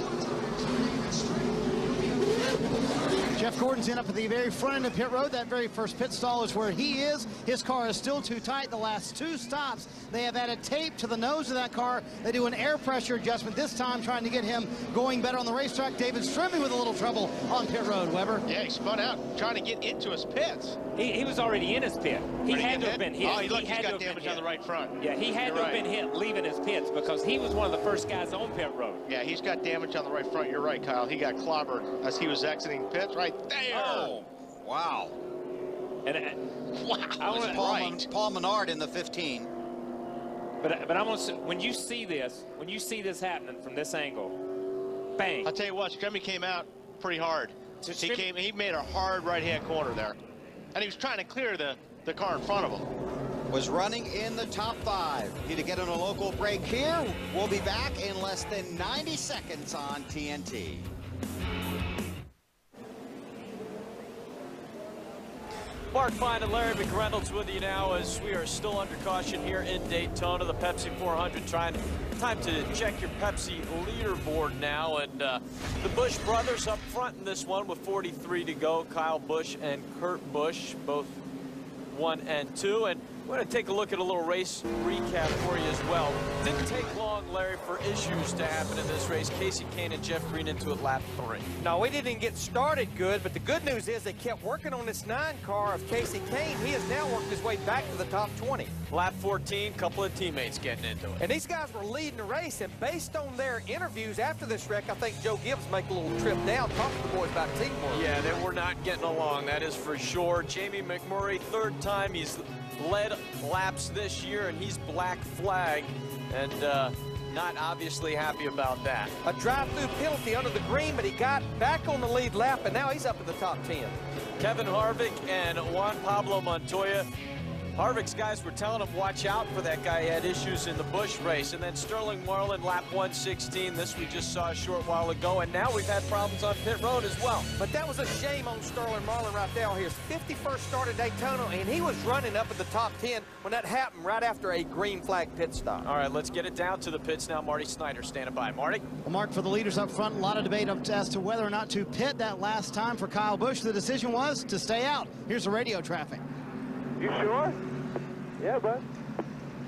Jeff Gordon's in up at the very front end of pit road. That very first pit stall is where he is. His car is still too tight. The last 2 stops, they have added tape to the nose of that car. They do an air pressure adjustment this time, trying to get him going better on the racetrack. David Stremme with a little trouble on pit road, Weber. Yeah, he spun out trying to get into his pits. He was already in his pit. He had to have been hit. Oh, he's got damage on the right front. Yeah, he had to have been hit leaving his pits because he was one of the first guys on pit road. Yeah, he's got damage on the right front. You're right, Kyle. He got clobbered as he was exiting pits right there. Oh, wow. And wow. Paul Menard in the 15. But I'm gonna say, when you see this happening from this angle, bang. I'll tell you what, Stremme came out pretty hard. He made a hard right-hand corner there. And he was trying to clear the car in front of him. Was running in the top 5. Need to get on a local break here. We'll be back in less than 90 seconds on TNT. Mark Fine and Larry McReynolds with you now as we are still under caution here in Daytona. The Pepsi 400 time to check your Pepsi leaderboard now. And the Busch brothers up front in this one with 43 to go. Kyle Busch and Kurt Busch, both 1 and 2. And we're going to take a look at a little race recap for you as well. Didn't take long, Larry, for issues to happen in this race. Casey Kane and Jeff Green into it lap 3. No, we didn't get started good, but the good news is they kept working on this 9 car of Casey Kane. He has now worked his way back to the top 20. Lap 14, couple of teammates getting into it. And these guys were leading the race, and based on their interviews after this wreck, I think Joe Gibbs make a little trip down, talk to the boys about teamwork. Yeah, they were not getting along, that is for sure. Jamie McMurray, 3rd time he's led laps this year, and he's black flagged, and not obviously happy about that. A drive-through penalty under the green, but he got back on the lead lap, and now he's up in the top 10. Kevin Harvick and Juan Pablo Montoya. Harvick's guys were telling him watch out for that guy. He had issues in the Busch race. And then Sterling Marlin, lap 116. This we just saw a short while ago. And now we've had problems on pit road as well. But that was a shame on Sterling Marlin right there. His 51st start at Daytona, and he was running up at the top 10 when that happened right after a green flag pit stop. All right, let's get it down to the pits now. Marty Snyder standing by. Marty? Well, Mark, for the leaders up front, a lot of debate as to whether or not to pit that last time for Kyle Busch. The decision was to stay out. Here's the radio traffic. You sure? Yeah, bud.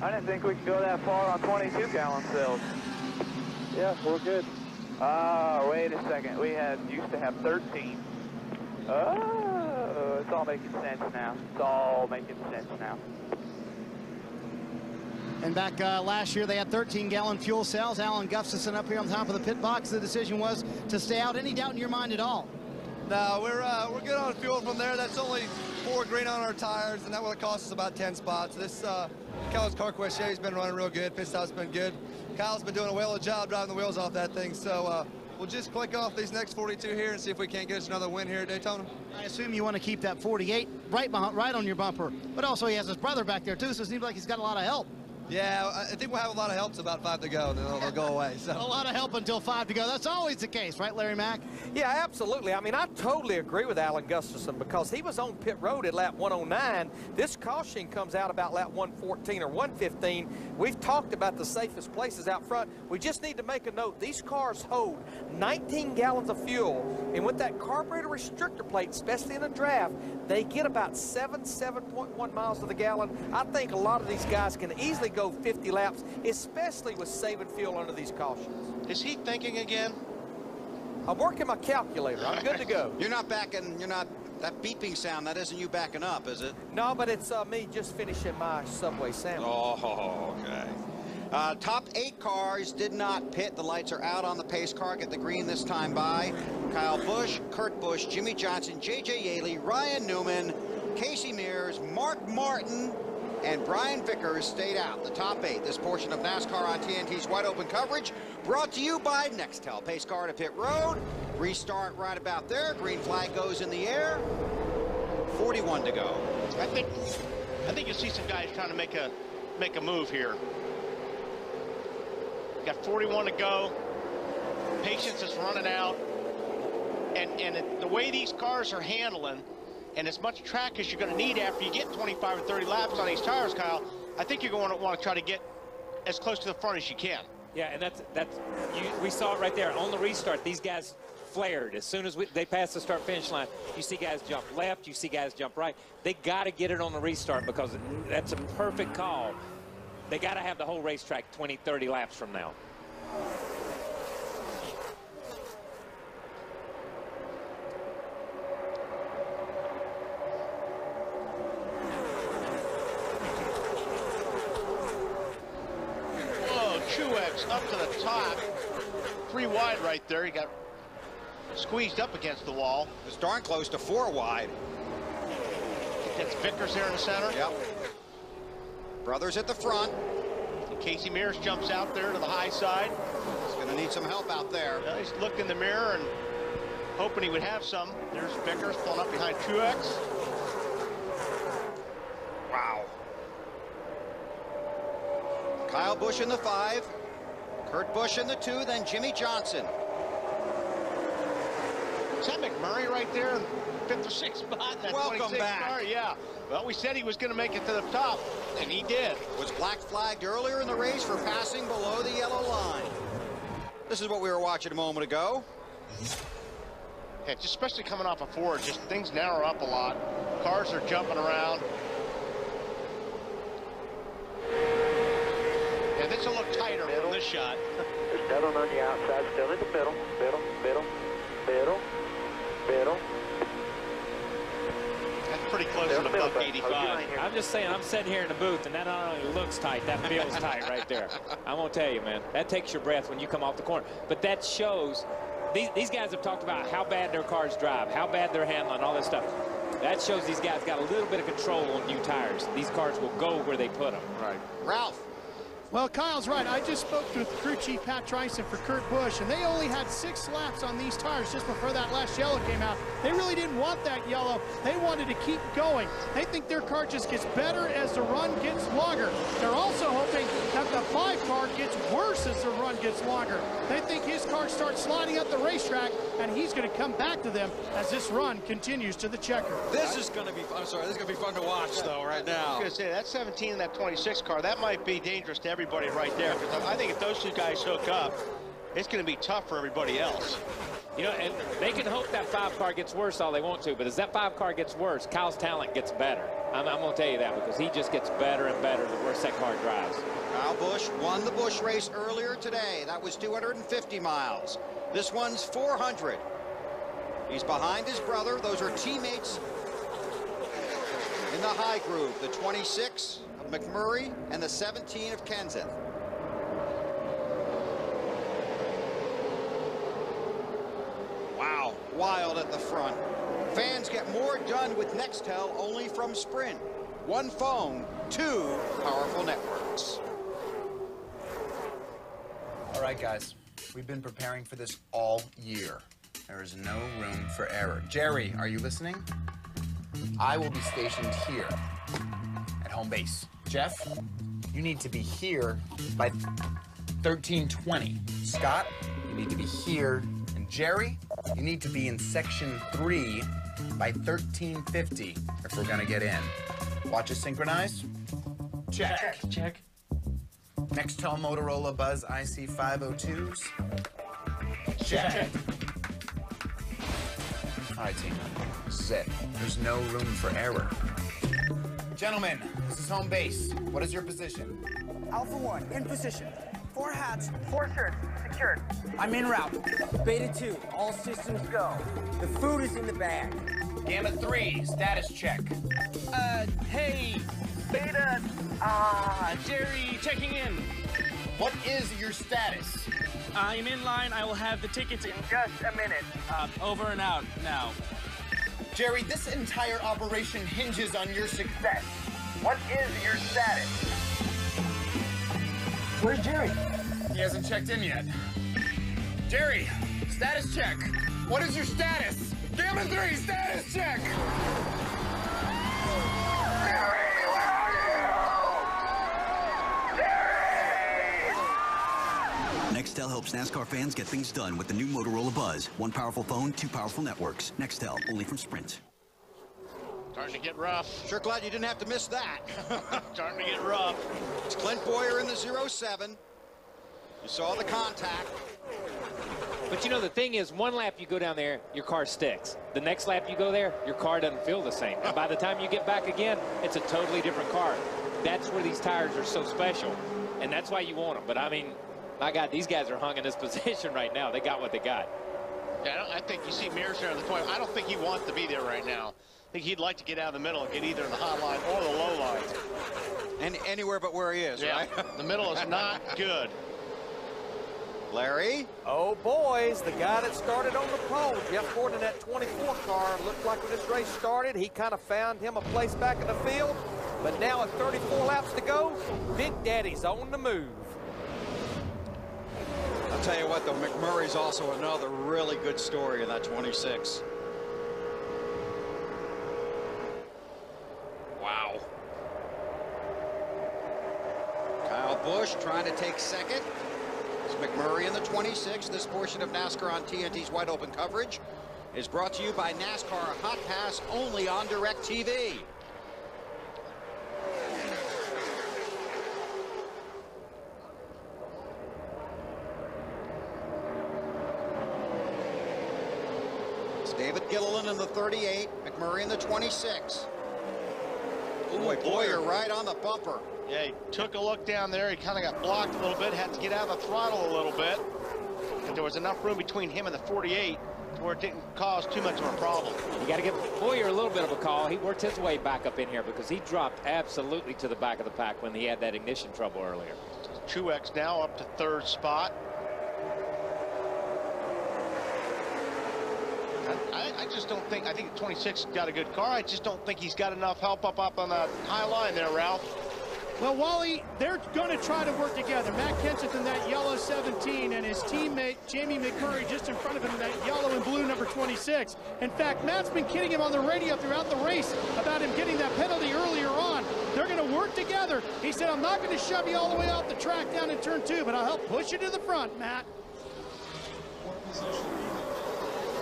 I didn't think we could go that far on 22-gallon cells. Yeah, we're good. Wait a second. We used to have 13. Oh, it's all making sense now. It's all making sense now. And back last year, they had 13-gallon fuel cells. Alan Gustafson up here on top of the pit box. The decision was to stay out. Any doubt in your mind at all? No, we're good on fuel from there. That's only 4 green on our tires, and that would have cost us about 10 spots. This Kyle's CarQuest Chevy's been running real good. Pit stop's been good. Kyle's been doing a well of job driving the wheels off that thing. So we'll just click off these next 42 here and see if we can't get us another win here at Daytona. I assume you want to keep that 48 right on your bumper, but also he has his brother back there too, so it seems like he's got a lot of help. Yeah, I think we'll have a lot of help to about 5 to go, and then they'll go away. So. A lot of help until 5 to go. That's always the case, right, Larry Mack? Yeah, absolutely. I mean, I totally agree with Alan Gustafson because he was on pit road at lap 109. This caution comes out about lap 114 or 115. We've talked about the safest places out front. We just need to make a note. These cars hold 19 gallons of fuel, and with that carburetor restrictor plate, especially in a draft, they get about 7.1 miles to the gallon. I think a lot of these guys can easily go 50 laps, especially with saving fuel under these cautions. Is he thinking again? I'm working my calculator. I'm good to go. You're not backing, that beeping sound, that isn't you backing up, is it? No, but it's me just finishing my Subway sandwich. Oh, okay. Top 8 cars did not pit. The lights are out on the pace car. Get the green this time by Kyle Busch, Kurt Busch, Jimmy Johnson, J.J. Yaley, Ryan Newman, Casey Mears, Mark Martin, and Brian Vickers stayed out. The top 8. This portion of NASCAR on TNT's Wide Open coverage brought to you by Nextel. Pace car to pit road. Restart right about there. Green flag goes in the air. 41 to go. I think you'll see some guys trying to make a move here. Got 41 to go. Patience is running out. And the way these cars are handling, and as much track as you're going to need after you get 25 or 30 laps on these tires, Kyle, I think you're going to want to try to get as close to the front as you can. Yeah, and we saw it right there on the restart. These guys flared as soon as they passed the start-finish line. You see guys jump left, you see guys jump right. They got to get it on the restart because that's a perfect call. They got to have the whole racetrack 20, 30 laps from now. Truex up to the top. 3 wide right there. He got squeezed up against the wall. It's darn close to 4 wide. That's Vickers there in the center. Yep. Brothers at the front. And Casey Mears jumps out there to the high side. He's going to need some help out there. Well, he's looked in the mirror and hoping he would have some. There's Vickers pulling up behind Truex. Wow. Kyle Busch in the 5, Kurt Busch in the 2, then Jimmy Johnson. Is that McMurray right there in 5th or 6th spot? That Welcome back. Car? Yeah. Well, we said he was going to make it to the top, and he did. Was black flagged earlier in the race for passing below the yellow line. This is what we were watching a moment ago. Yeah, just especially coming off a Ford, just things narrow up a lot. Cars are jumping around. Yeah, this will look tighter from this shot. There's Devlin on the outside, still in the middle. That's pretty close to the buck 85. I'm just saying, I'm sitting here in the booth, and that not only looks tight, that feels tight right there. I'm going to tell you, man, that takes your breath when you come off the corner. But that shows, these guys have talked about how bad their cars drive, how bad they're handling, all this stuff. That shows these guys got a little bit of control on new tires. These cars will go where they put them. Right. Ralph. Well, Kyle's right. I just spoke to crew chief Pat Tryson for Kurt Busch, and they only had 6 laps on these tires just before that last yellow came out. They really didn't want that yellow. They wanted to keep going. They think their car just gets better as the run gets longer. They're also hoping that the 5 car gets worse as the run gets longer. They think his car starts sliding up the racetrack, and he's going to come back to them as this run continues to the checker. This is going to be fun. I'm sorry, this is going to be fun to watch, though, right now. I was going to say, that 17 and that 26 car, that might be dangerous to everybody right there. Because I think if those 2 guys hook up, it's going to be tough for everybody else. You know, and they can hope that 5 car gets worse all they want to, but as that 5 car gets worse, Kyle's talent gets better. I'm going to tell you that because he just gets better and better the worse that car drives. Kyle Busch won the Busch race earlier today. That was 250 miles. This one's 400. He's behind his brother. Those are teammates in the high groove. The 26 of McMurray and the 17 of Kenseth. Wow, wild at the front. Fans get more done with Nextel only from Sprint. 1 phone, 2 powerful networks. All right, guys, we've been preparing for this all year. There is no room for error. Jerry, are you listening? I will be stationed here at home base. Jeff, you need to be here by 13:20. Scott, you need to be here. And Jerry, you need to be in section 3 by 13:50 if we're gonna get in. Watches synchronized? Check. Check. Nextel Motorola Buzz IC502s? Check. All right, team. This is it. There's no room for error. Gentlemen, this is home base. What is your position? Alpha 1, in position. 4 hats, 4 shirts, secured. I'm en route. Beta 2, all systems go. The food is in the bag. Gamma 3, status check. Hey, Beta, Jerry, checking in. What is your status? I'm in line. I will have the tickets in just a minute. Over and out now. Jerry, this entire operation hinges on your success. What is your status? Where's Jerry? He hasn't checked in yet. Jerry, status check. What is your status? Gamma 3, status check. Nextel helps NASCAR fans get things done with the new Motorola Buzz. One powerful phone, 2 powerful networks. Nextel, only from Sprint. Starting to get rough. Sure glad you didn't have to miss that. Starting to get rough. It's Clint Boyer in the 07. You saw the contact. But you know, the thing is, one lap you go down there, your car sticks. The next lap you go there, your car doesn't feel the same. And by the time you get back again, it's a totally different car. That's where these tires are so special. And that's why you want them. But I mean, my God, these guys are hung in this position right now. They got what they got. Yeah, I think you see Mears there on the point. I don't think he wants to be there right now. I think he'd like to get out of the middle and get either in the high line or the low line. And anywhere but where he is, yeah, right? The middle is not good. Larry? Oh, boys, the guy that started on the pole, Jeff Gordon in that 24 car, looked like when this race started, he kind of found him a place back in the field. But now at 34 laps to go, Big Daddy's on the move. I'll tell you what, though, McMurray's also another really good story in that 26. Wow. Kyle Busch trying to take second. It's McMurray in the 26. This portion of NASCAR on TNT's Wide Open coverage is brought to you by NASCAR Hot Pass, only on DirecTV. It's David Gilliland in the 38, McMurray in the 26. Boy, Boyer right on the bumper. Yeah, he took a look down there. He kind of got blocked a little bit, had to get out of the throttle a little bit. But there was enough room between him and the 48 where it didn't cause too much of a problem. You got to give Boyer a little bit of a call. He worked his way back up in here because he dropped absolutely to the back of the pack when he had that ignition trouble earlier. Truex now up to third spot. I just don't think, I think 26 got a good car. I just don't think he's got enough help up on the high line there, Ralph. Well, Wally, they're going to try to work together. Matt Kenseth in that yellow 17 and his teammate Jamie McMurray just in front of him in that yellow and blue number 26. In fact, Matt's been kidding him on the radio throughout the race about him getting that penalty earlier on. They're going to work together. He said, I'm not going to shove you all the way out the track down in turn 2, but I'll help push you to the front, Matt.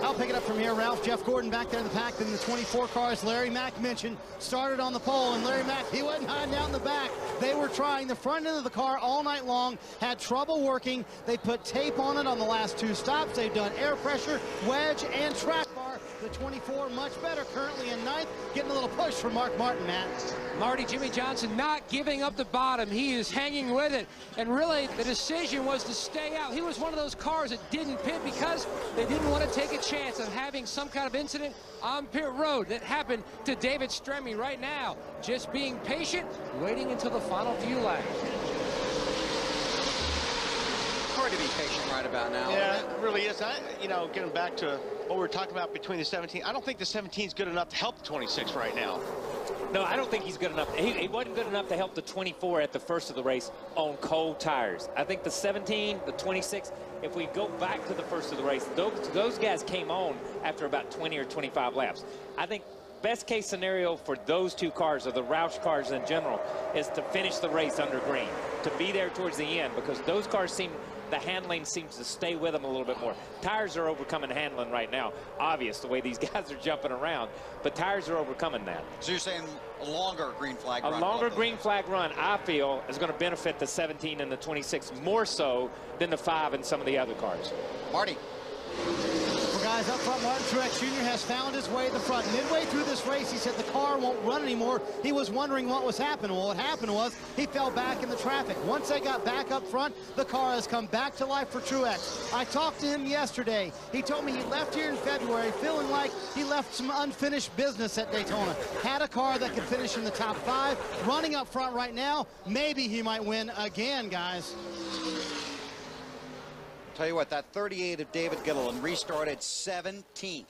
I'll pick it up from here, Ralph. Jeff Gordon back there in the pack in the 24 cars. Larry Mack mentioned started on the pole, and Larry Mack, he wasn't hiding out in the back. They were trying the front end of the car all night long, had trouble working. They put tape on it on the last 2 stops. They've done air pressure, wedge, and track bar. The 24 much better, currently in 9th, getting a little push from Mark Martin, Matt. Marty Jimmy Johnson not giving up the bottom. He is hanging with it. And really, the decision was to stay out. He was one of those cars that didn't pit because they didn't want to take a chance of having some kind of incident on pit road that happened to David Stremme right now. Just being patient, waiting until the final few laps. Hard to be patient right about now. Yeah, it really is. You know, getting back to what we were talking about between the 17, I don't think the 17 is good enough to help the 26 right now. No, I don't think he's good enough. He wasn't good enough to help the 24 at the first of the race on cold tires. I think the 17, the 26, if we go back to the first of the race, those guys came on after about 20 or 25 laps. I think best case scenario for those two cars, or the Roush cars in general, is to finish the race under green, to be there towards the end, because those cars seem, the handling seems to stay with them a little bit more. Tires are overcoming handling right now. Obvious the way these guys are jumping around, but tires are overcoming that. So you're saying a longer green flag run? A longer green flag run, I feel, is going to benefit the 17 and the 26 more so than the 5 and some of the other cars. Marty. Well, guys, up front, Martin Truex Jr. has found his way to the front. Midway through this race, he said the car won't run anymore. He was wondering what was happening. Well, what happened was he fell back in the traffic. Once they got back up front, the car has come back to life for Truex. I talked to him yesterday. He told me he left here in February feeling like he left some unfinished business at Daytona. Had a car that could finish in the top 5. Running up front right now, maybe he might win again, guys. Tell you what, that 38 of David Gilliland restarted 17th.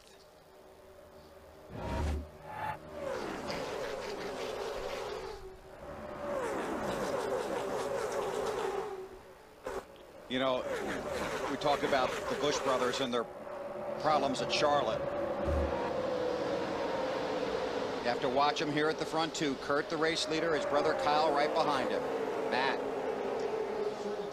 You know, we talk about the Busch brothers and their problems at Charlotte. You have to watch them here at the front, too. Kurt, the race leader, his brother Kyle right behind him. Matt.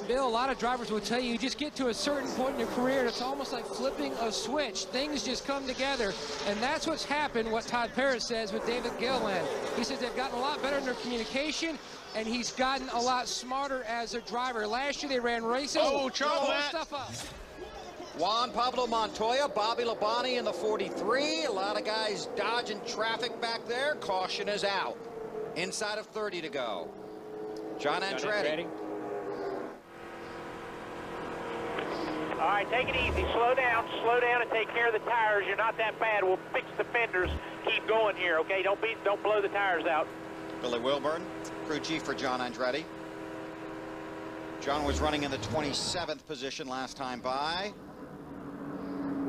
Bill, a lot of drivers will tell you just get to a certain point in your career and it's almost like flipping a switch. Things just come together, and that's what's happened, what Todd Parris says with David Gilliland. He says they've gotten a lot better in their communication, and he's gotten a lot smarter as a driver. Last year they ran races. Oh, trouble, Matt. Stuff up. Juan Pablo Montoya, Bobby Labonte in the 43. A lot of guys dodging traffic back there. Caution is out. Inside of 30 to go. John Andretti. All right, take it easy. Slow down and take care of the tires. You're not that bad. We'll fix the fenders. Keep going here, okay? Don't blow the tires out. Billy Wilburn, crew chief for John Andretti. John was running in the 27th position last time by.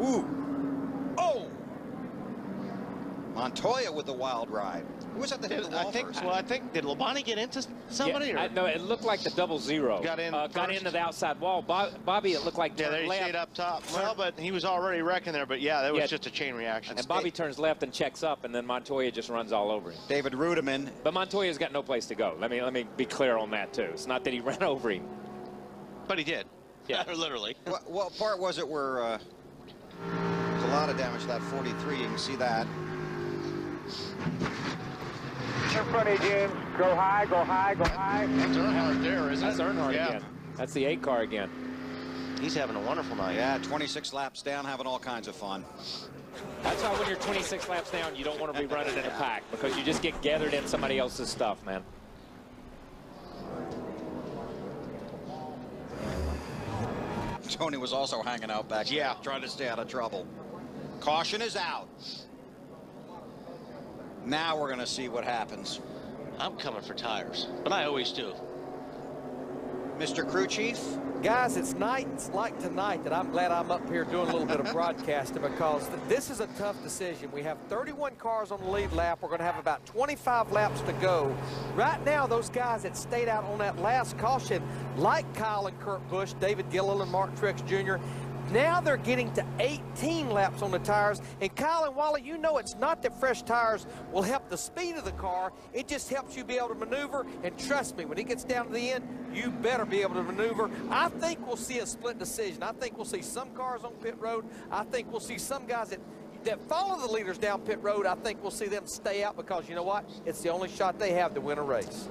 Ooh. Oh! Montoya with the wild ride. Who was at the hit of the wall first? I think, did Labonte get into somebody? Yeah, no, it looked like the 00. Got into the outside wall. Bobby, it looked like there he stayed up top. Well, but he was already wrecking there. But yeah, that was just a chain reaction. And Bobby turns left and checks up, and then Montoya just runs all over him. David Rudiman. But Montoya's got no place to go. Let me be clear on that too. It's not that he ran over him. But he did. Yeah, literally. What part was it where there's a lot of damage to that 43? You can see that. In front of you, James. Go high, go high, go high. That's Earnhardt there, isn't it? That's Earnhardt again. That's the 8 car again. He's having a wonderful night. Yeah, 26 laps down, having all kinds of fun. That's why when you're 26 laps down, you don't want to be running in a pack, because you just get gathered in somebody else's stuff, man. Tony was also hanging out back there, trying to stay out of trouble. Caution is out. Now we're going to see what happens. I'm coming for tires, but I always do. Mr. Crew Chief? Guys, it's nights like tonight that I'm glad I'm up here doing a little bit of broadcasting, because this is a tough decision. We have 31 cars on the lead lap. We're going to have about 25 laps to go. Right now, those guys that stayed out on that last caution, like Kyle and Kurt Busch, David Gilliland, Martin Truex Jr., now they're getting to 18 laps on the tires. And Kyle and Wally, you know it's not that fresh tires will help the speed of the car. It just helps you be able to maneuver. And trust me, when it gets down to the end, you better be able to maneuver. I think we'll see a split decision. I think we'll see some cars on pit road. I think we'll see some guys that follow the leaders down pit road. I think we'll see them stay out, because you know what? It's the only shot they have to win a race.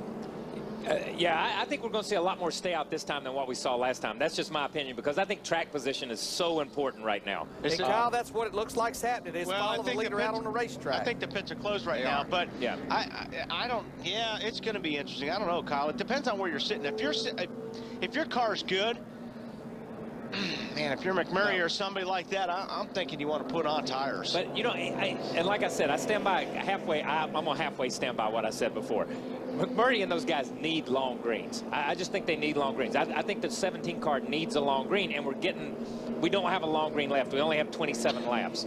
Yeah, I think we're going to see a lot more stay out this time than what we saw last time. That's just my opinion, because I think track position is so important right now. And Kyle, that's what it looks like's happening. Is follow the leader out on the racetrack. I think the pits are closed right now, but yeah, I don't. Yeah, it's going to be interesting. I don't know, Kyle. It depends on where you're sitting. If your car's good, man, if you're McMurray or somebody like that, I'm thinking you want to put on tires. But you know, and like I said, I stand by halfway. I'm gonna halfway stand by what I said before. McMurray and those guys need long greens. I just think they need long greens. I think the 17 car needs a long green, and we don't have a long green left. We only have 27 laps.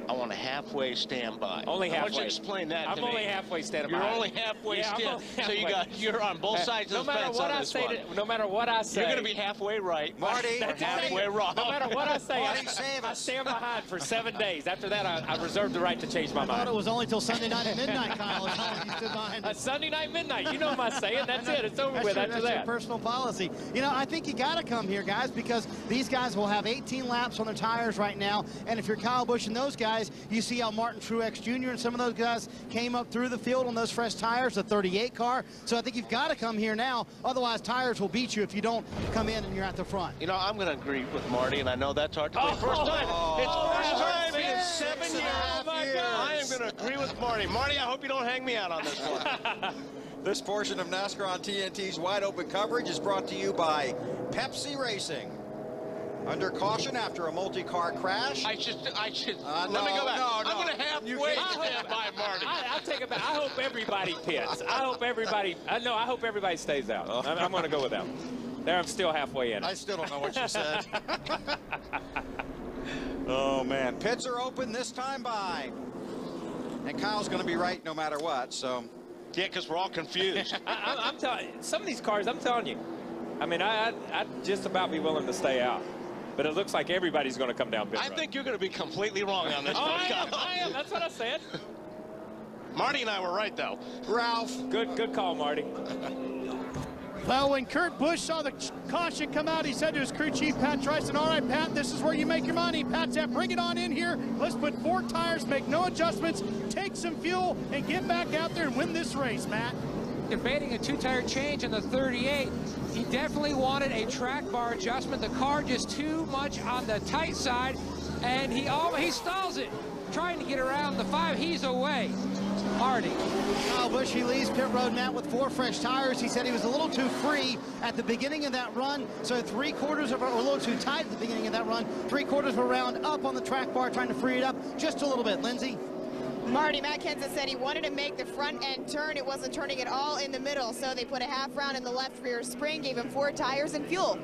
I want a halfway standby. Only halfway. Why don't you explain that I'm to me? only halfway standing You're by. only halfway Yeah, you're on both sides of the fence on this one. No matter what I say. You're going to be halfway right. Marty. Or halfway wrong. No matter what I say, Marty, I stand behind for 7 days. After that, I reserve the right to change my mind. I thought it was only till Sunday night at midnight, Kyle. As long as you stood behind it. Sunday night midnight. You know my saying. That's it. It's over with after that's that. your personal policy. You know, I think you got to come here, guys, because these guys will have 18 laps on their tires right now. And if you're Kyle Busch and those guys, you see how Martin Truex Jr. and some of those guys came up through the field on those fresh tires, the 38 car. So I think you've got to come here now. Otherwise, tires will beat you if you don't come in and you're at the front. You know, I'm going to agree with Marty, and I know that's hard to believe. First time. It's first time in 7 years. Oh, my God. I am going to agree with Marty. Marty, I hope you don't hang me out on this one. This portion of NASCAR on TNT's Wide Open coverage is brought to you by Pepsi Racing. Under caution after a multi-car crash. I should. Let me no, go back. no. I'm going to halfway stand by Marty. I'll take it back. I hope everybody pits. I hope everybody. No, I hope everybody stays out. I'm going to go with that. There, I'm still halfway in. I still don't know what you said. Oh, man. Pits are open this time by. And Kyle's going to be right no matter what, so. Yeah, because we're all confused. I'm telling you, some of these cars, I'm telling you. I mean, I'd just about be willing to stay out. But it looks like everybody's going to come down pit road. I think you're going to be completely wrong on this one. I am. That's what I said. Marty and I were right, though. Ralph. Good call, Marty. Well, when Kurt Busch saw the caution come out, he said to his crew chief, Pat Tryson, all right, Pat, this is where you make your money. Pat said, bring it on in here. Let's put 4 tires, make no adjustments, take some fuel, and get back out there and win this race, Matt. Debating a 2-tire change in the 38. He definitely wanted a track bar adjustment. The car just too much on the tight side, and he stalls it, trying to get around the 5. He's away. Marty. Kyle Busch, he leaves pit road, Matt, with 4 fresh tires. He said he was a little too free at the beginning of that run, so 3/4 of, or a little too tight at the beginning of that run, 3/4 of a round up on the track bar, trying to free it up just a little bit. Lindsay? Marty, Matt Kenseth said he wanted to make the front end turn. It wasn't turning at all in the middle, so they put a half round in the left rear spring, gave him 4 tires and fuel.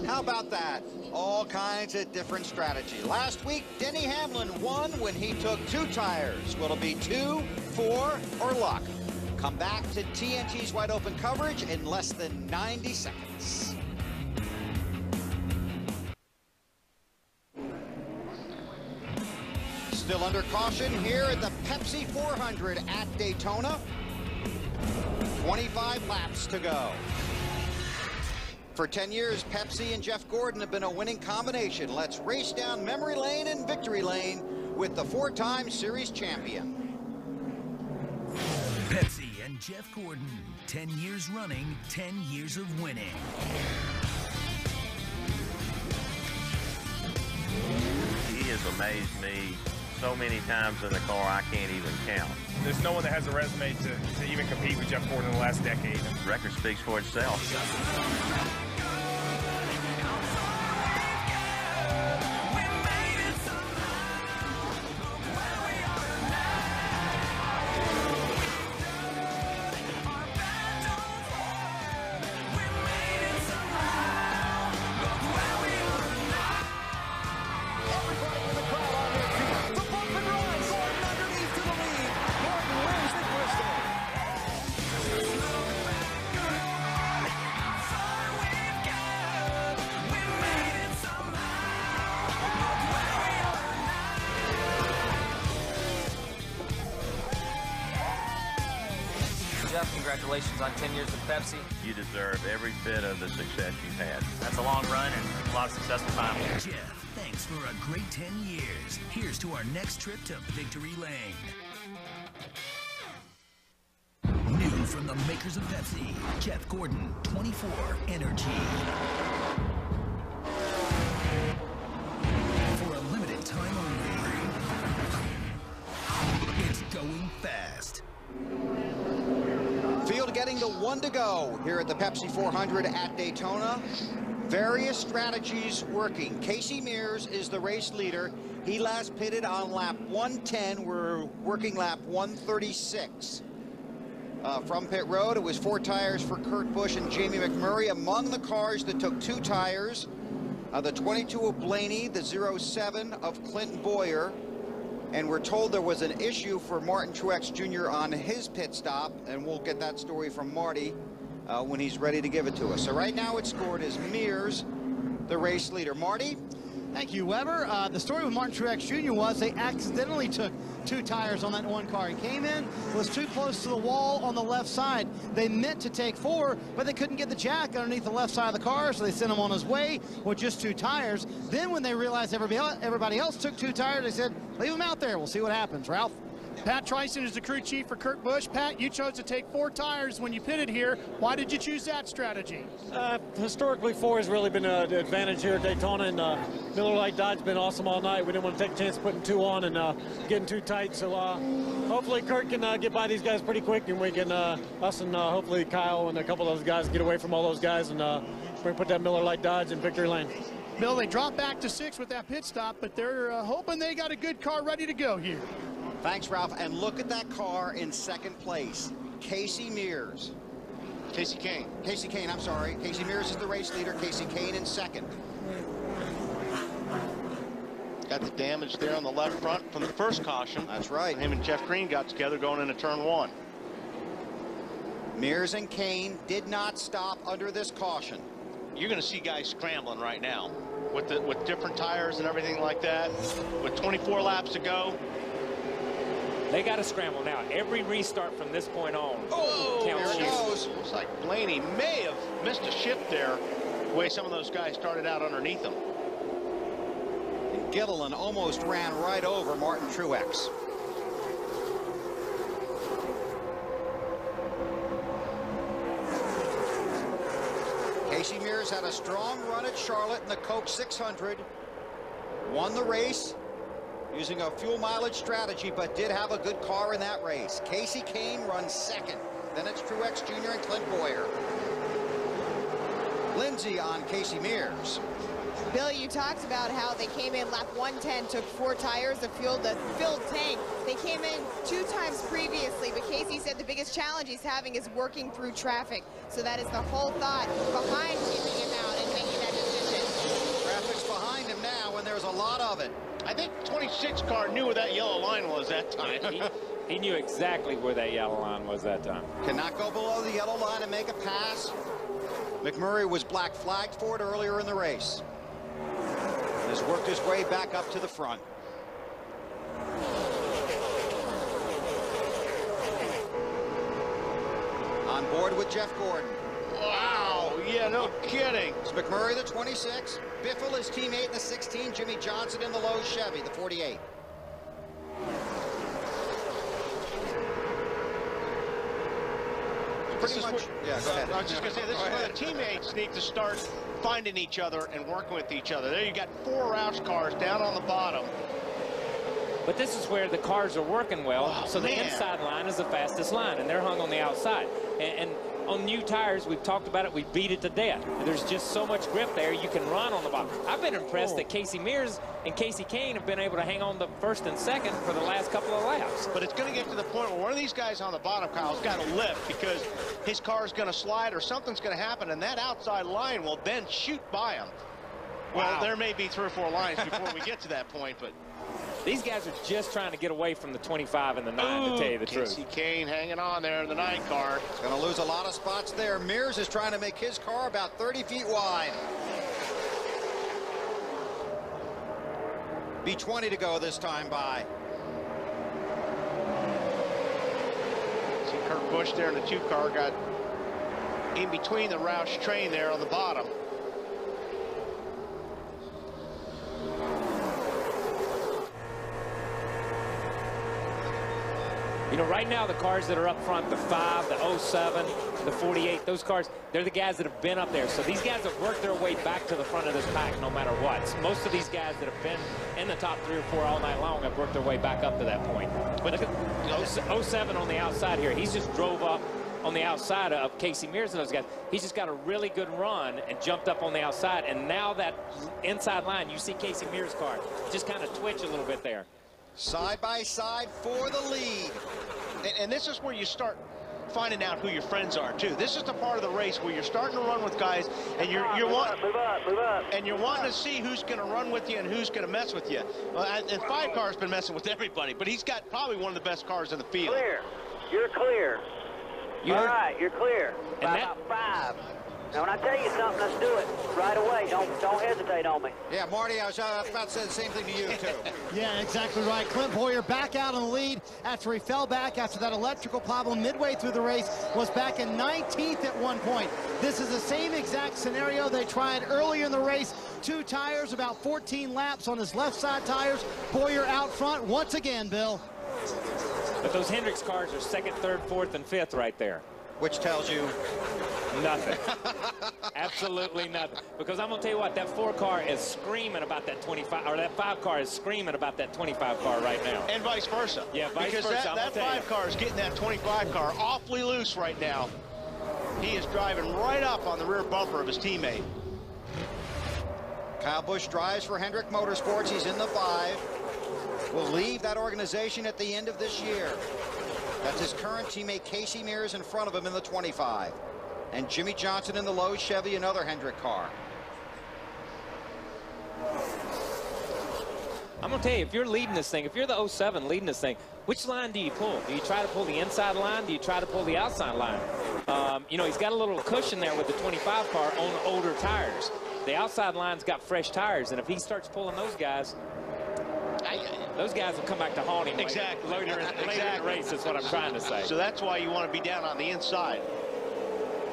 How about that? All kinds of different strategy. Last week, Denny Hamlin won when he took 2 tires. Will it be 2, 4, or luck? Come back to TNT's Wide Open coverage in less than 90 seconds. Still under caution here at the Pepsi 400 at Daytona. 25 laps to go. For 10 years, Pepsi and Jeff Gordon have been a winning combination. Let's race down memory lane and victory lane with the 4-time series champion. Pepsi and Jeff Gordon, 10 years running, 10 years of winning. He has amazed me so many times in the car I can't even count. There's no one that has a resume to even compete with Jeff Gordon in the last decade. The record speaks for itself. Jeff, congratulations on 10 years with Pepsi. You deserve every bit of the success you've had. That's a long run and a lot of successful time. Jeff, thanks for a great 10 years. Here's to our next trip to Victory Lane. New from the makers of Pepsi, Jeff Gordon, 24 Energy. For a limited time only, it's going fast. Field getting to 1 to go here at the Pepsi 400 at Daytona. Various strategies working. Casey Mears is the race leader. He last pitted on lap 110. We're working lap 136. From pit road, it was 4 tires for Kurt Busch and Jamie McMurray. Among the cars that took 2 tires, the 22 of Blaney, the 07 of Clinton Boyer, And we're told there was an issue for Martin Truex Jr. on his pit stop, and we'll get that story from Marty when he's ready to give it to us. So right now it's scored as Mears, the race leader. Marty? Thank you, Weber. The story with Martin Truex Jr. was they accidentally took 2 tires on that one car. He came in, was too close to the wall on the left side. They meant to take 4, but they couldn't get the jack underneath the left side of the car, so they sent him on his way with just 2 tires. Then when they realized everybody else took 2 tires, they said, leave him out there. We'll see what happens. Ralph? Pat Tryson is the crew chief for Kurt Busch. Pat, you chose to take 4 tires when you pitted here. Why did you choose that strategy? Historically, 4 has really been an advantage here at Daytona, and Miller Lite Dodge has been awesome all night. We didn't want to take a chance of putting 2 on and getting too tight. So hopefully Kurt can get by these guys pretty quick, and we can, us and hopefully Kyle and a couple of those guys get away from all those guys, and we put that Miller Lite Dodge in victory lane. Bill, they dropped back to 6 with that pit stop, but they're hoping they got a good car ready to go here. Thanks, Ralph. And look at that car in 2nd place. Casey Mears. Casey Kane. Casey Kane, I'm sorry. Casey Mears is the race leader. Casey Kane in 2nd. Got the damage there on the left front from the first caution. That's right. Him and Jeff Green got together going into turn 1. Mears and Kane did not stop under this caution. You're going to see guys scrambling right now with different tires and everything like that. With 24 laps to go. They got to scramble now. Every restart from this point on. Oh, there counts. it goes. Looks like Blaney may have missed a shift there, the way some of those guys started out underneath him. And Gilliland almost ran right over Martin Truex. Casey Mears had a strong run at Charlotte in the Coke 600. Won the race using a fuel mileage strategy, but did have a good car in that race. Casey Kane runs 2nd. Then it's Truex Jr. and Clint Boyer. Lindsay on Casey Mears. Bill, you talked about how they came in lap 110, took 4 tires to fuel the filled tank. They came in 2 times previously, but Casey said the biggest challenge he's having is working through traffic. So that is the whole thought behind keeping him out and making that decision. Traffic's behind him now, and there's a lot of it. I think 26 car knew where that yellow line was that time. He knew exactly where that yellow line was that time. Cannot go below the yellow line and make a pass. McMurray was black flagged for it earlier in the race. Has worked his way back up to the front. On board with Jeff Gordon. Wow, yeah, no kidding. It's McMurray, the 26. Biffle, his teammate in the 16. Jimmy Johnson in the low Chevy, the 48. Pretty much, yeah, go ahead. I was just going to say, this is where the teammates need to start finding each other and working with each other. There you got 4 Roush cars down on the bottom. But this is where the cars are working well, oh, so the inside line is the fastest line, and they're hung on the outside. And on new tires, we've talked about it, we beat it to death. There's just so much grip there, you can run on the bottom. I've been impressed that Casey Mears and Casey Kane have been able to hang on the 1st and 2nd for the last couple of laps. But it's going to get to the point where one of these guys on the bottom, Kyle's got to lift because his car is going to slide or something's going to happen, and that outside line will then shoot by him. Well, there may be 3 or 4 lines before we get to that point, but these guys are just trying to get away from the 25 and the 9, to tell you the truth. Casey Kane hanging on there in the 9 car. He's going to lose a lot of spots there. Mears is trying to make his car about 30 feet wide. B20 to go this time by. See Kurt Busch there in the 2 car got in between the Roush train there on the bottom. You know, right now, the cars that are up front, the 5, the 07, the 48, those cars, they're the guys that have been up there. So these guys have worked their way back to the front of this pack no matter what. Most of these guys that have been in the top 3 or 4 all night long have worked their way back up to that point. But look at 07 on the outside here. He's just drove up on the outside of Casey Mears and those guys. He's just got a really good run and jumped up on the outside. And now that inside line, you see Casey Mears' car just kind of twitch a little bit there. Side by side for the lead. And this is where you start finding out who your friends are too. This is the part of the race where you're starting to run with guys, and you're wanting to see who's going to run with you and who's going to mess with you. Well, and 5 Car's been messing with everybody, but he's got probably one of the best cars in the field. Clear. You're clear. All right, you're clear. By about 5. Now, when I tell you something, let's do it right away. Don't hesitate on me. Yeah, Marty, I was about to say the same thing to you, too. Yeah, exactly right. Clint Boyer back out in the lead after he fell back after that electrical problem midway through the race, was back in 19th at one point. This is the same exact scenario they tried earlier in the race. 2 tires, about 14 laps on his left side tires. Boyer out front once again, Bill. But those Hendricks cars are 2nd, 3rd, 4th, and 5th right there. Which tells you? Nothing. Absolutely nothing. Because I'm going to tell you what, that 4 car is screaming about that 25, or that 5 car is screaming about that 25 car right now. And vice versa. Yeah, vice versa. Because that 5 car is getting that 25 car awfully loose right now. He is driving right up on the rear bumper of his teammate. Kyle Busch drives for Hendrick Motorsports. He's in the 5. Will leave that organization at the end of this year. That's his current teammate Casey Mears in front of him in the 25. And Jimmy Johnson in the low Chevy, another Hendrick car. I'm going to tell you, if you're leading this thing, if you're the 07 leading this thing, which line do you pull? Do you try to pull the inside line? Do you try to pull the outside line? You know, he's got a little cushion there with the 25 car on older tires. The outside line's got fresh tires, and if he starts pulling those guys will come back to haunt him exactly. later in the race, is what I'm trying to say. So that's why you want to be down on the inside.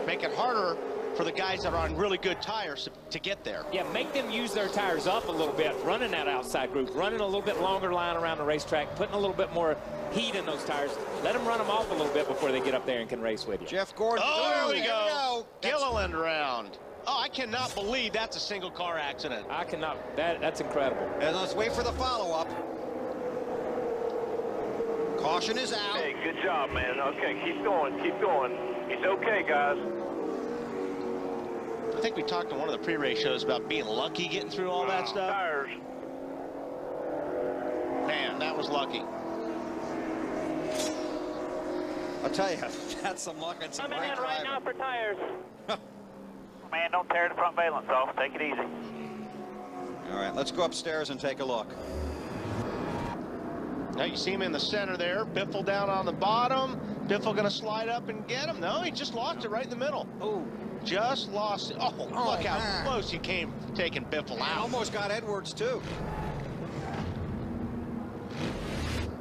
Make it harder for the guys that are on really good tires to get there. Yeah, make them use their tires up a little bit, running that outside group, running a little bit longer line around the racetrack, putting a little bit more heat in those tires. Let them run them off a little bit before they get up there and can race with you. Jeff Gordon. Oh, there we go. Gilliland round. Oh, I cannot believe that's a single car accident. I cannot. That's incredible. And let's wait for the follow-up. Caution is out. Hey, good job, man. Okay, keep going, keep going. It's okay, guys. I think we talked on one of the pre-race shows about being lucky getting through all that stuff. Tires. Man, that was lucky. I'll tell you, that's some luck and some Coming great in right driving. now for tires. Man, don't tear the front valence off. Take it easy. All right, let's go upstairs and take a look. Now you see him in the center there. Biffle down on the bottom. Biffle going to slide up and get him. No, he just lost it right in the middle. Oh, just lost it. Oh, look how close he came taking Biffle out. Almost got Edwards, too.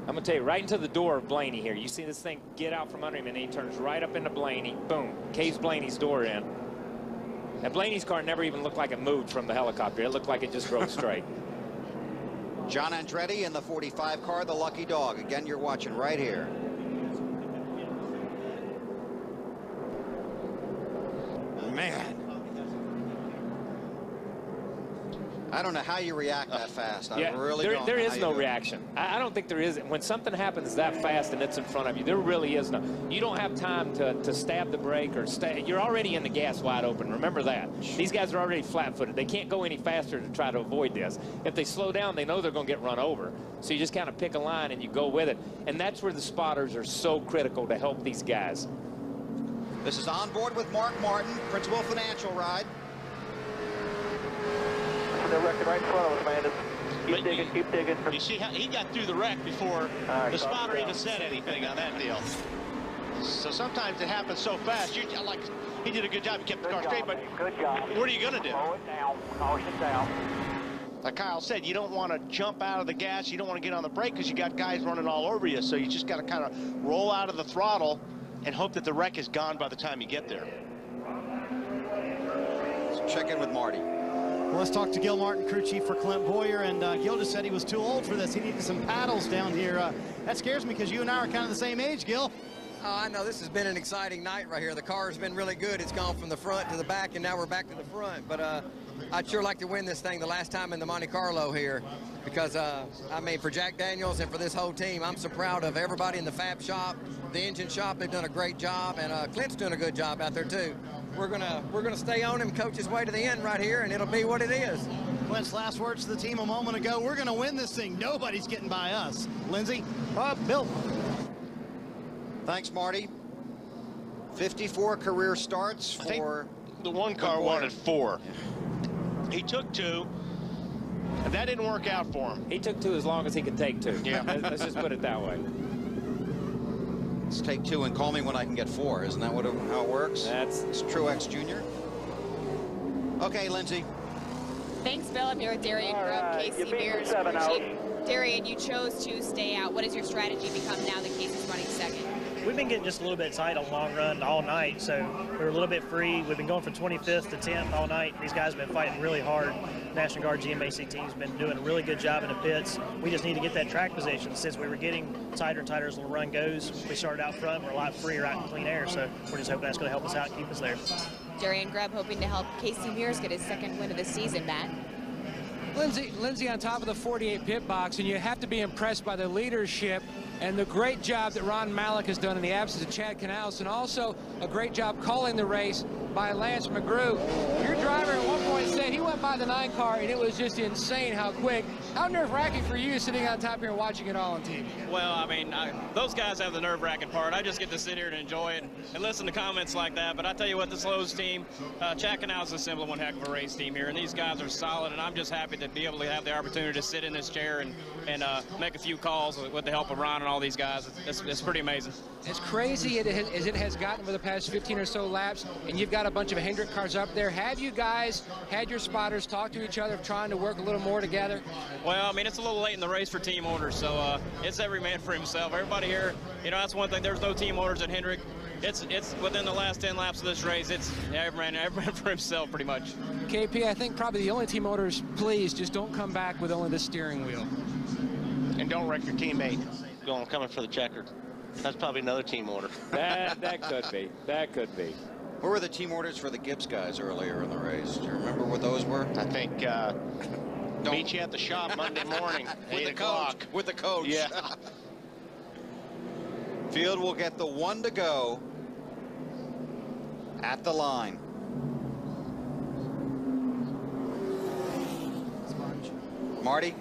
I'm going to tell you, right into the door of Blaney here. You see this thing get out from under him, and he turns right up into Blaney. Boom. Caves Blaney's door in. And Blaney's car never even looked like it moved from the helicopter. It looked like it just drove straight. John Andretti in the 45 car, the lucky dog. Again, you're watching right here. Man. I don't know how you react that fast. I really don't. There is no reaction. I don't think there is. When something happens that fast and it's in front of you, there really is no. You don't have time to stab the brake or stay. You're already in the gas wide open. Remember that. These guys are already flat-footed. They can't go any faster to try to avoid this. If they slow down, they know they're going to get run over. So you just kind of pick a line and you go with it. And that's where the spotters are so critical to help these guys. This is On Board with Mark Martin, Principal Financial Ride. The wreck right in front of us, man. Keep digging, keep digging. You see how he got through the wreck before the spotter even said anything on that deal. So sometimes it happens so fast. You like he did a good job. He kept the car straight, but good job. What are you going to do? Slow it down. Caution down. Like Kyle said, you don't want to jump out of the gas. You don't want to get on the brake because you got guys running all over you. So you just got to kind of roll out of the throttle and hope that the wreck is gone by the time you get there. Let's check in with Marty. Well, let's talk to Gil Martin, crew chief for Clint Boyer, and Gil just said he was too old for this. He needed some paddles down here. That scares me because you and I are kind of the same age, Gil. Oh, I know this has been an exciting night right here. The car has been really good. It's gone from the front to the back, and now we're back to the front. But I'd sure like to win this thing the last time in the Monte Carlo here because, I mean, for Jack Daniels and for this whole team, I'm so proud of everybody in the fab shop, the engine shop. They've done a great job, and Clint's doing a good job out there, too. We're gonna stay on him, coach his way to the end right here, and it'll be what it is. Clint's last words to the team a moment ago. We're gonna win this thing. Nobody's getting by us. Lindsay, Bill. Thanks, Marty. 54 career starts for the one car wanted 4. Yeah. He took 2, and that didn't work out for him. He took 2 as long as he could take 2. Yeah. Let's just put it that way. Let's take 2 and call me when I can get 4. Isn't that how it works? It's Truex Jr. Okay, Lindsay. Thanks, Bill. I'm here with Darian Grubb, Casey Mears. Darian, you chose to stay out. What has your strategy become now that Casey's running second? We've been getting just a little bit tight on long run all night, so we're a little bit free. We've been going from 25th to 10th all night. These guys have been fighting really hard. National Guard GMAC team's been doing a really good job in the pits. We just need to get that track position. Since we were getting tighter and tighter as the run goes, we started out front. We're a lot freer out in clean air, so we're just hoping that's going to help us out and keep us there. Darian Grubb hoping to help Casey Mears get his second win of the season, Matt. Lindsay on top of the 48 pit box, and you have to be impressed by the leadership and the great job that Ron Malik has done in the absence of Chad Canales, and also a great job calling the race by Lance McGrew. Your driver at one point said he went by the 9 car, and it was just insane how quick. How nerve-wracking for you sitting on top here and watching it all on TV? Well, I mean, those guys have the nerve-wracking part. I just get to sit here and enjoy it and listen to comments like that. But I tell you what, this Lowe's team, Chad Canales is simply one heck of a race team here, and these guys are solid, and I'm just happy to be able to have the opportunity to sit in this chair and make a few calls with the help of Ron and all these guys. It's pretty amazing. As crazy as it has gotten for the past 15 or so laps, and you've got a bunch of Hendrick cars up there, have you guys had your spotters talk to each other, trying to work a little more together? Well, I mean, it's a little late in the race for team orders, so it's every man for himself. Everybody here, you know, that's one thing. There's no team orders at Hendrick. It's within the last 10 laps of this race. It's every man for himself, pretty much. KP, I think probably the only team orders, please just don't come back with only the steering wheel. And don't wreck your teammate coming for the checkered. That's probably another team order. That could be. That could be. What were the team orders for the Gibbs guys earlier in the race? Do you remember what those were? I think meet you at the shop Monday morning, 8 o'clock. With the coach. Yeah. Field will get the 1 to go at the line. Marty?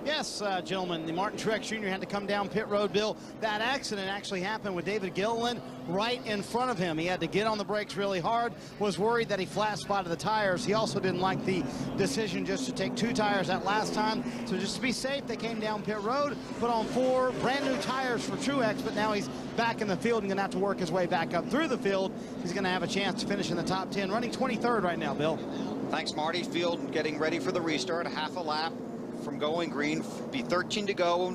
Yes, gentlemen, the Martin Truex Jr. had to come down pit road, Bill. That accident actually happened with David Gilliland right in front of him. He had to get on the brakes really hard, was worried that he flat spotted the tires. He also didn't like the decision just to take 2 tires that last time. So just to be safe, they came down pit road, put on 4 brand new tires for Truex, but now he's back in the field and going to have to work his way back up through the field. He's going to have a chance to finish in the top 10, running 23rd right now, Bill. Thanks, Marty. Field getting ready for the restart, half a lap from going green, be 13 to go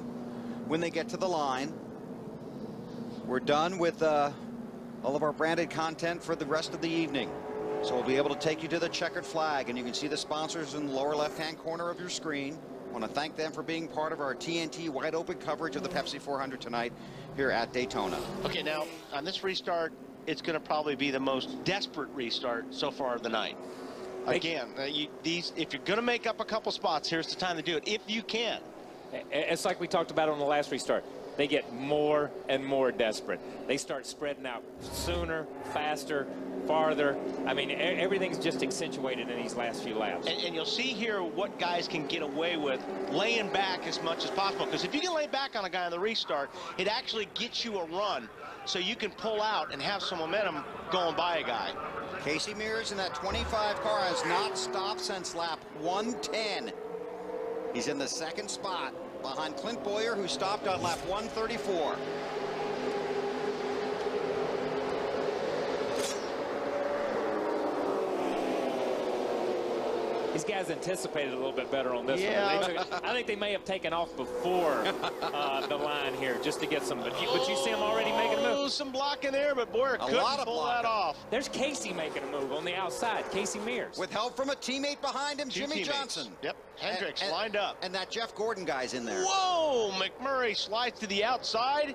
when they get to the line. We're done with all of our branded content for the rest of the evening. So we'll be able to take you to the checkered flag, and you can see the sponsors in the lower left-hand corner of your screen. I want to thank them for being part of our TNT wide open coverage of the Pepsi 400 tonight here at Daytona. Okay, now on this restart, it's going to probably be the most desperate restart so far of the night. Again, if you're going to make up a couple spots, here's the time to do it, if you can. It's like we talked about on the last restart. They get more and more desperate. They start spreading out sooner, faster, farther. I mean, everything's just accentuated in these last few laps. And you'll see here what guys can get away with laying back as much as possible. Because if you can lay back on a guy on the restart, it actually gets you a run so you can pull out and have some momentum going by a guy. Casey Mears in that 25 car has not stopped since lap 110. He's in the 2nd spot behind Clint Boyer, who stopped on lap 134. These guys anticipated a little bit better on this one. I think they may have taken off before the line here just to get some. But you see them already making a move. Some blocking there, but Boyer couldn't pull that off. There's Casey making a move on the outside. Casey Mears. With help from a teammate behind him, Jimmy Johnson. Yep, Hendricks lined up. And that Jeff Gordon guy's in there. Whoa, McMurray slides to the outside.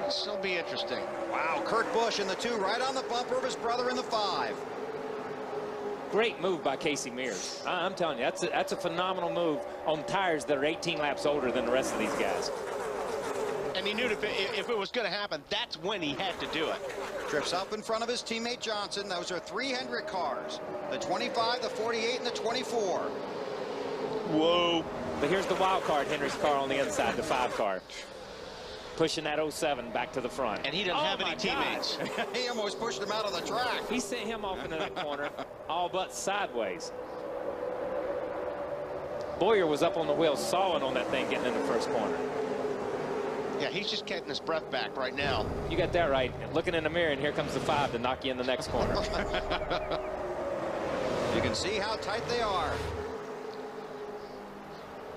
This will be interesting. Wow, Kurt Busch in the 2, right on the bumper of his brother in the 5. Great move by Casey Mears. I'm telling you, that's a phenomenal move on tires that are 18 laps older than the rest of these guys. And he knew if it was going to happen, that's when he had to do it. Trips up in front of his teammate Johnson. Those are 3 Hendrick cars. The 25, the 48, and the 24. Whoa. But here's the wild card, Hendrick's car on the inside, the 5 car. pushing that 07 back to the front. And he doesn't have any teammates. He almost pushed him out of the track. He sent him off into that corner, all but sideways. Boyer was up on the wheel, sawing on that thing getting in the first corner. Yeah, he's just getting his breath back right now. You got that right. Looking in the mirror, and here comes the 5 to knock you in the next corner. You can see how tight they are.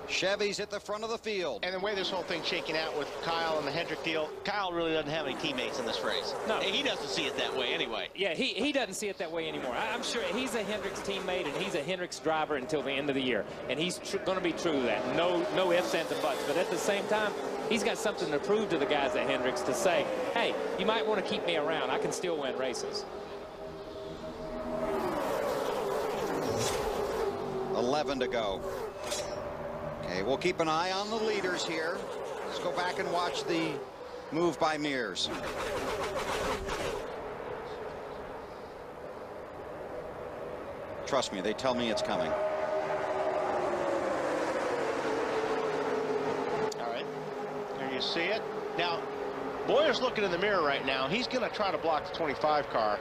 Chevy's at the front of the field. And the way this whole thing's shaking out with Kyle and the Hendrick deal, Kyle really doesn't have any teammates in this race. No. He doesn't see it that way anyway. Yeah, he doesn't see it that way anymore. I'm sure he's a Hendricks teammate, and he's a Hendricks driver until the end of the year. And he's going to be true to that. No ifs, ands, and buts. But at the same time, he's got something to prove to the guys at Hendricks to say, hey, you might want to keep me around. I can still win races. 11 to go. Okay, we'll keep an eye on the leaders here. Let's go back and watch the move by Mears. Trust me, they tell me it's coming. All right, there you see it. Now, Boyer's looking in the mirror right now. He's going to try to block the 25 car,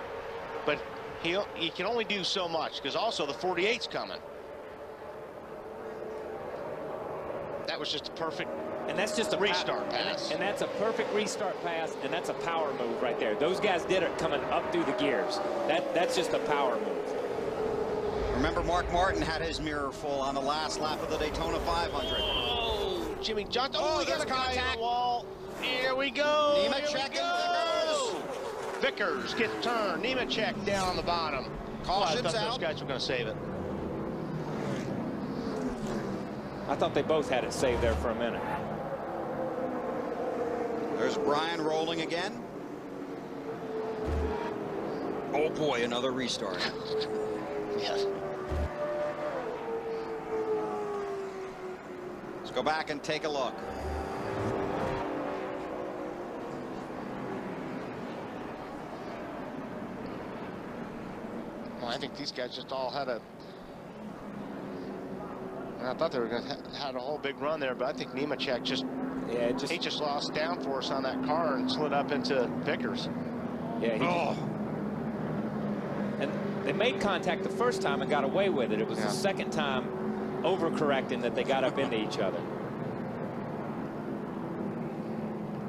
but he can only do so much because also the 48's coming. That was just a perfect restart pass. And that's a perfect restart pass, and that's a power move right there. Those guys did it coming up through the gears. That's just a power move. Remember, Mark Martin had his mirror full on the last lap of the Daytona 500. Oh, Jimmy Johnson. Oh, he got a guy on the wall. Here we go. Nemechek and Vickers. Vickers gets turned. Nemechek down on the bottom. Caution's I thought out. those guys were going to save it. I thought they both had it saved there for a minute. There's Brian rolling again. Oh boy, another restart. Yes. Let's go back and take a look. Well, I think these guys just all had a... I thought they were going to have a whole big run there, but I think Nemechek he just lost downforce on that car and slid up into Vickers. Yeah. And they made contact the first time and got away with it. It was the second time overcorrecting that they got up into each other.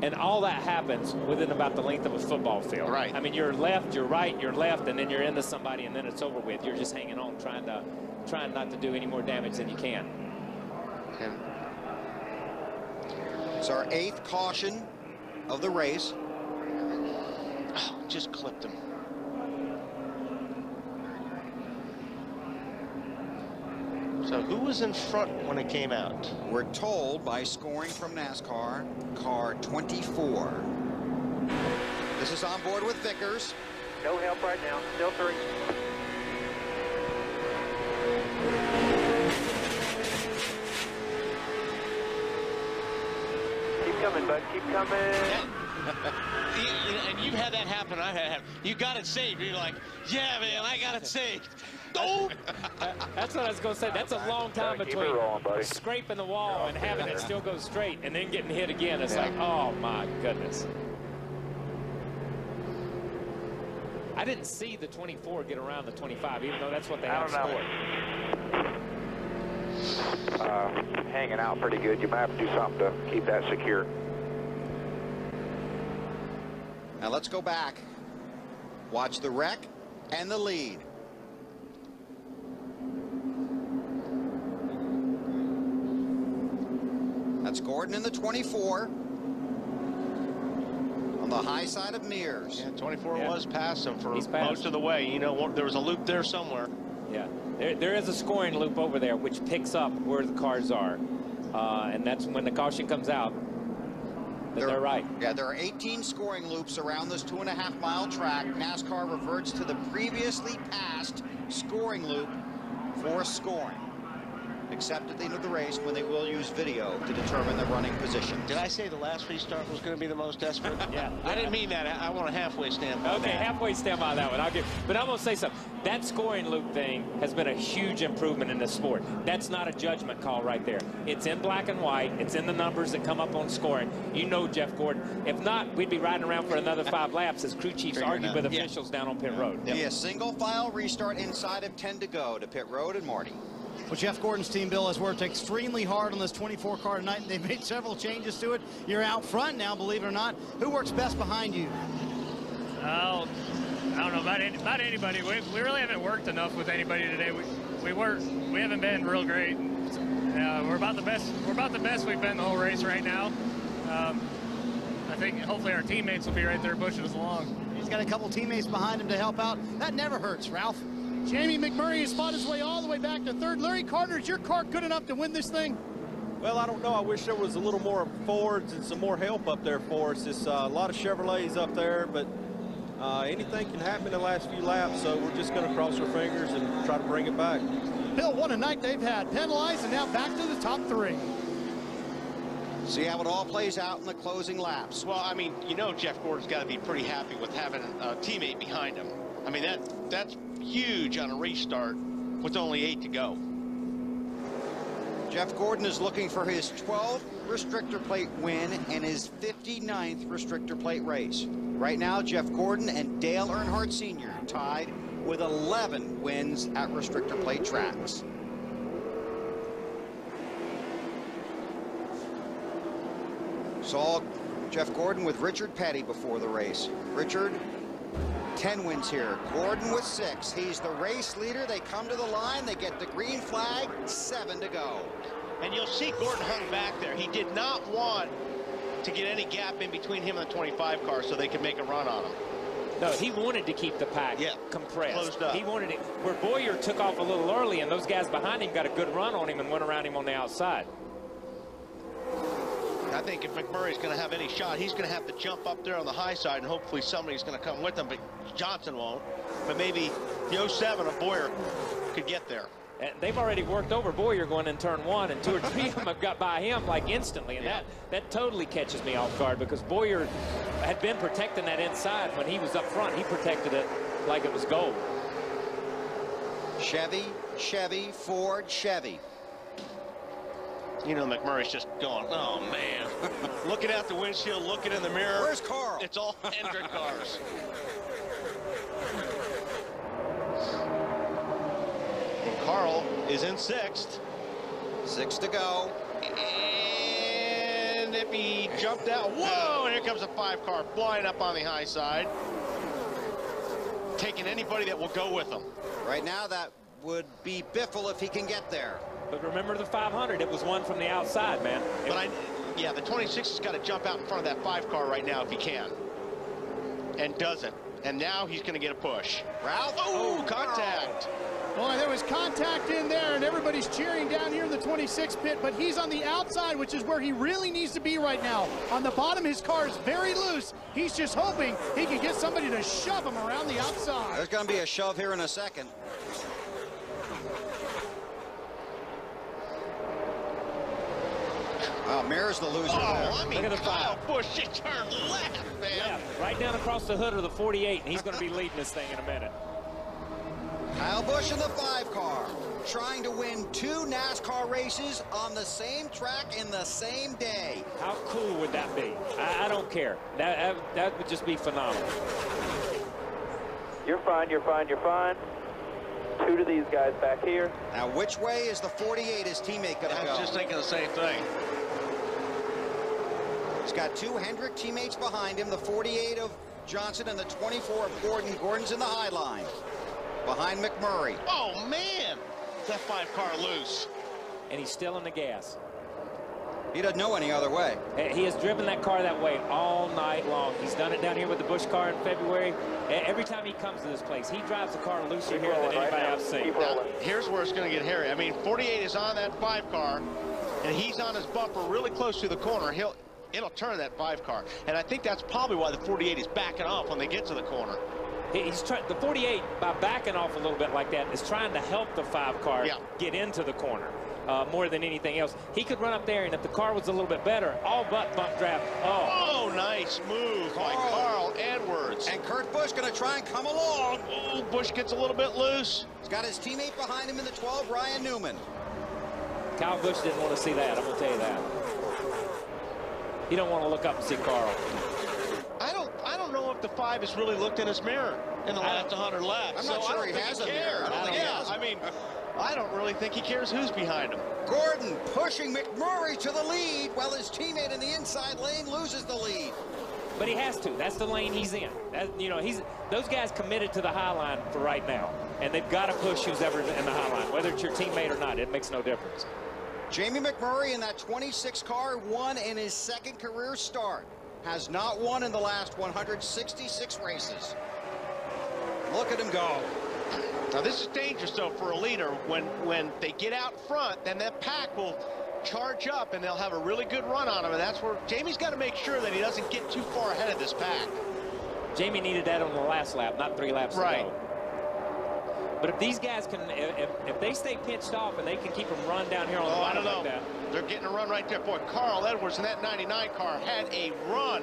And all that happens within about the length of a football field. Right. I mean, you're left, you're right, you're left, and then you're into somebody, and then it's over with. You're just hanging on, trying not to do any more damage than you can. It's our 8th caution of the race. Oh, just clipped him. So who was in front when it came out? We're told by scoring from NASCAR, car 24. This is on board with Vickers. No help right now. Still 3. Keep coming, bud. Keep coming. And you've had that happen. I've had it happen. You got it saved. You're like, yeah, man, I got it saved. Oh! That's what I was going to say. That's a long time between scraping the wall and having it still go straight and then getting hit again. It's like, oh, my goodness. I didn't see the 24 get around the 25, even though that's what they have scored. Hanging out pretty good. You might have to do something to keep that secure. Now let's go back. Watch the wreck and the lead. That's Gordon in the 24. On the high side of Mears. Yeah, 24 was past him for most of the way. You know, there was a loop there somewhere. Yeah, there is a scoring loop over there which picks up where the cars are. And that's when the caution comes out. They're right. Yeah, there are 18 scoring loops around this 2.5-mile track. NASCAR reverts to the previously passed scoring loop for scoring. except at the end of the race when they will use video to determine the running position. Did I say the last restart was going to be the most desperate? Yeah. I didn't mean that. I want a halfway stand by Okay, that. halfway stand by that one. But I'm going to say something. That scoring loop thing has been a huge improvement in this sport. That's not a judgment call right there. It's in black and white. It's in the numbers that come up on scoring. You know, Jeff Gordon. If not, we'd be riding around for another 5 laps as crew chiefs argue with officials down on pit road. Be a single file restart inside of 10 to go to pit road and Marty. Well, Jeff Gordon's team, Bill, has worked extremely hard on this 24 car tonight, and they've made several changes to it. You're out front now, believe it or not. Who works best behind you? I don't know about anybody. We really haven't worked enough with anybody today. We haven't been real great. We're about the best. We're about the best we've been the whole race right now. I think hopefully our teammates will be right there pushing us along. He's got a couple teammates behind him to help out. That never hurts, Ralph. Jamie McMurray has fought his way all the way back to third. Larry Carter, is your car good enough to win this thing? Well, I don't know. I wish there was a little more Fords and some more help up there for us. It's a lot of Chevrolets up there, but anything can happen in the last few laps, so we're just going to cross our fingers and try to bring it back. Bill, what a night they've had. Penalized and now back to the top 3. See how it all plays out in the closing laps. Well, I mean, you know Jeff Gordon's got to be pretty happy with having a teammate behind him. I mean, that's huge on a restart with only 8 to go. Jeff Gordon is looking for his 12th restrictor plate win and his 59th restrictor plate race. Right now, Jeff Gordon and Dale Earnhardt Sr. tied with 11 wins at restrictor plate tracks. Saw Jeff Gordon with Richard Petty before the race. Richard, 10 wins here. Gordon with 6. He's the race leader. They come to the line. They get the green flag. 7 to go. And you'll see Gordon hung back there. He did not want to get any gap in between him and the 25 car so they could make a run on him. No, he wanted to keep the pack compressed. Closed up. He wanted it where Boyer took off a little early, and those guys behind him got a good run on him and went around him on the outside. I think if McMurray's going to have any shot, he's going to have to jump up there on the high side, and hopefully somebody's going to come with him, but Johnson won't. But maybe the 07 of Boyer could get there. And they've already worked over Boyer going in turn 1, and 2 or 3 of them have got by him like instantly, and that totally catches me off guard because Boyer had been protecting that inside when he was up front. He protected it like it was gold. Chevy, Chevy, Ford, Chevy. You know, McMurray's just going, oh, man. Looking out the windshield, looking in the mirror. Where's Carl? It's all Hendrick cars. And Carl is in 6th. 6 to go. And if he jumped out, whoa, and here comes a 5 car flying up on the high side. Taking anybody that will go with him. Right now, that would be Biffle if he can get there. But remember the 500, it was one from the outside, man. But yeah, the 26 has got to jump out in front of that 5 car right now if he can. And doesn't. And now he's going to get a push. Ralph? Oh, contact. Boy, there was contact in there, and everybody's cheering down here in the 26 pit, but he's on the outside, which is where he really needs to be right now. On the bottom, his car is very loose. He's just hoping he can get somebody to shove him around the outside. There's going to be a shove here in a second. Mayor's the loser. I mean, look at Kyle Busch, she turned left, man. Yeah, right down across the hood of the 48, and he's going to be leading this thing in a minute. Kyle Busch in the 5 car, trying to win 2 NASCAR races on the same track in the same day. How cool would that be? I don't care. That would just be phenomenal. You're fine, you're fine, you're fine. 2 to these guys back here. Now, which way is the 48 his teammate going to go? I was just thinking the same thing. He's got 2 Hendrick teammates behind him, the 48 of Johnson and the 24 of Gordon. Gordon's in the high line behind McMurray. Oh, man. That 5 car loose. And he's still in the gas. He doesn't know any other way. He has driven that car that way all night long. He's done it down here with the Busch car in February. Every time he comes to this place, he drives the car looser here than anybody I've seen. Now, here's where it's going to get hairy. I mean, 48 is on that 5 car, and he's on his bumper really close to the corner. It'll turn that 5 car. And I think that's probably why the 48 is backing off when they get to the corner. The 48, by backing off a little bit like that, is trying to help the 5 car get into the corner. more than anything else. He could run up there, and if the car was a little bit better, all but bump draft. Oh, nice move by Carl Edwards. And Kurt Busch going to try and come along. Oh, Busch gets a little bit loose. He's got his teammate behind him in the 12, Ryan Newman. Kyle Busch didn't want to see that, I'm going to tell you that. He don't want to look up and see Carl. I don't know if the 5 has really looked in his mirror in the last 100 laps. I'm not sure he has a mirror. I don't think he has. I mean, I don't really think he cares who's behind him. Gordon pushing McMurray to the lead while his teammate in the inside lane loses the lead. But he has to. That's the lane he's in. You know, those guys committed to the high line for right now, and they've got to push who's ever in the high line, whether it's your teammate or not. It makes no difference. Jamie McMurray in that 26 car won in his second career start. Has not won in the last 166 races. Look at him go. Now this is dangerous though for a leader. When they get out front, then that pack will charge up and they'll have a really good run on him, and that's where Jamie's got to make sure that he doesn't get too far ahead of this pack. Jamie needed that on the last lap, not 3 laps ago. But if these guys can, if they stay pinched off and they can keep them run down here on the bottom like that. They're getting a run right there. Boy, Carl Edwards in that 99 car had a run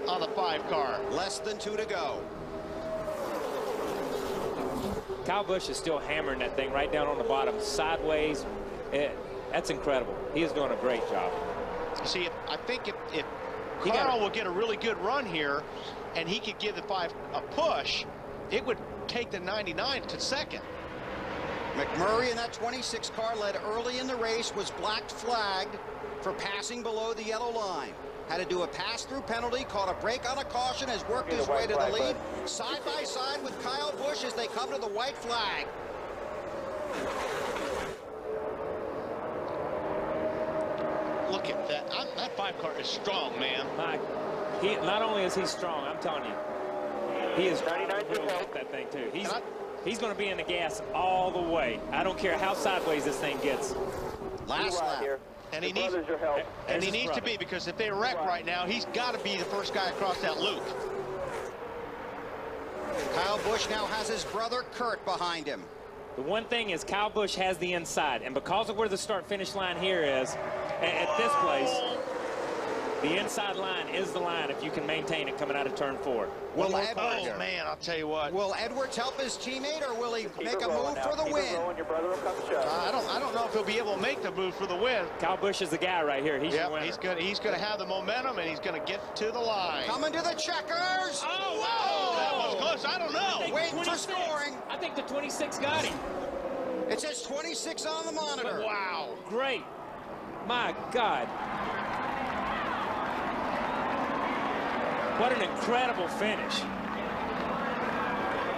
on the 5 car. Less than 2 to go. Kyle Busch is still hammering that thing right down on the bottom, sideways. That's incredible. He is doing a great job. See, I think if Carl will get a really good run here and he could give the 5 a push, it would take the 99 to second. McMurray in that 26 car led early in the race, was black flagged for passing below the yellow line. Had to do a pass-through penalty, caught a break on a caution, has worked his way to the lead. Side by side with Kyle Busch as they come to the white flag. Look at that. That 5 car is strong, man. Not only is he strong, I'm telling you, he is trying to hit that thing too. He's going to be in the gas all the way. I don't care how sideways this thing gets. Last lap. And he needs your help. And he needs to be, because if they wreck right now, he's got to be the first guy across that loop. Kyle Busch now has his brother Kurt behind him. The one thing is Kyle Busch has the inside, and because of where the start-finish line here is, at this place, the inside line is the line if you can maintain it coming out of turn 4. Oh man, I'll tell you what. Will Edwards help his teammate, or will he make a move for the win? I don't know if he'll be able to make the move for the win. Kyle Busch is the guy right here. He's your winner. He's going to have the momentum, and he's going to get to the line. Coming to the checkers. Oh, wow. That was close. I don't know. Waiting for scoring. I think the 26 got him. It says 26 on the monitor. Wow. Great. My God. What an incredible finish.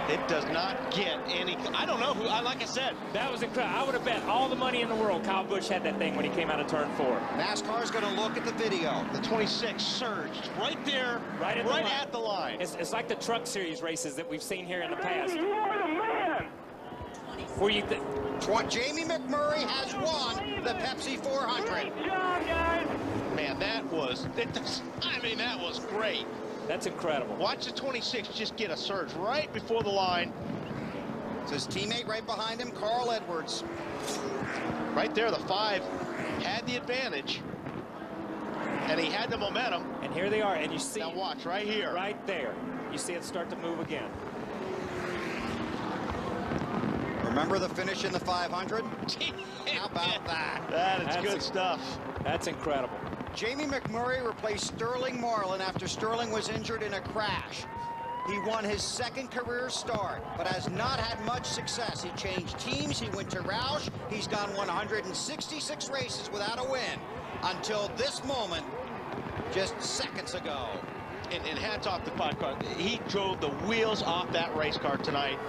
It does not get any. I don't know who. Like I said, that was incredible. I would have bet all the money in the world Kyle Busch had that thing when he came out of turn 4. NASCAR is going to look at the video. The 26 surged right there, right at the line. It's like the Truck Series races that we've seen here in the past. You are the man. Where you think? Jamie McMurray has won the Pepsi 400. Great job, guys. Man, that was great. That's incredible. Watch the 26 just get a surge right before the line. It's his teammate right behind him, Carl Edwards. Right there, the 5 had the advantage, and he had the momentum. And here they are, and you see. Now watch right here. Right there. You see it start to move again. Remember the finish in the 500? How about that? That's good stuff. That's incredible. Jamie McMurray replaced Sterling Marlin after Sterling was injured in a crash. He won his second career start, but has not had much success. He changed teams. He went to Roush. He's gone 166 races without a win until this moment, just seconds ago. And hats off to 5 car. He drove the wheels off that race car tonight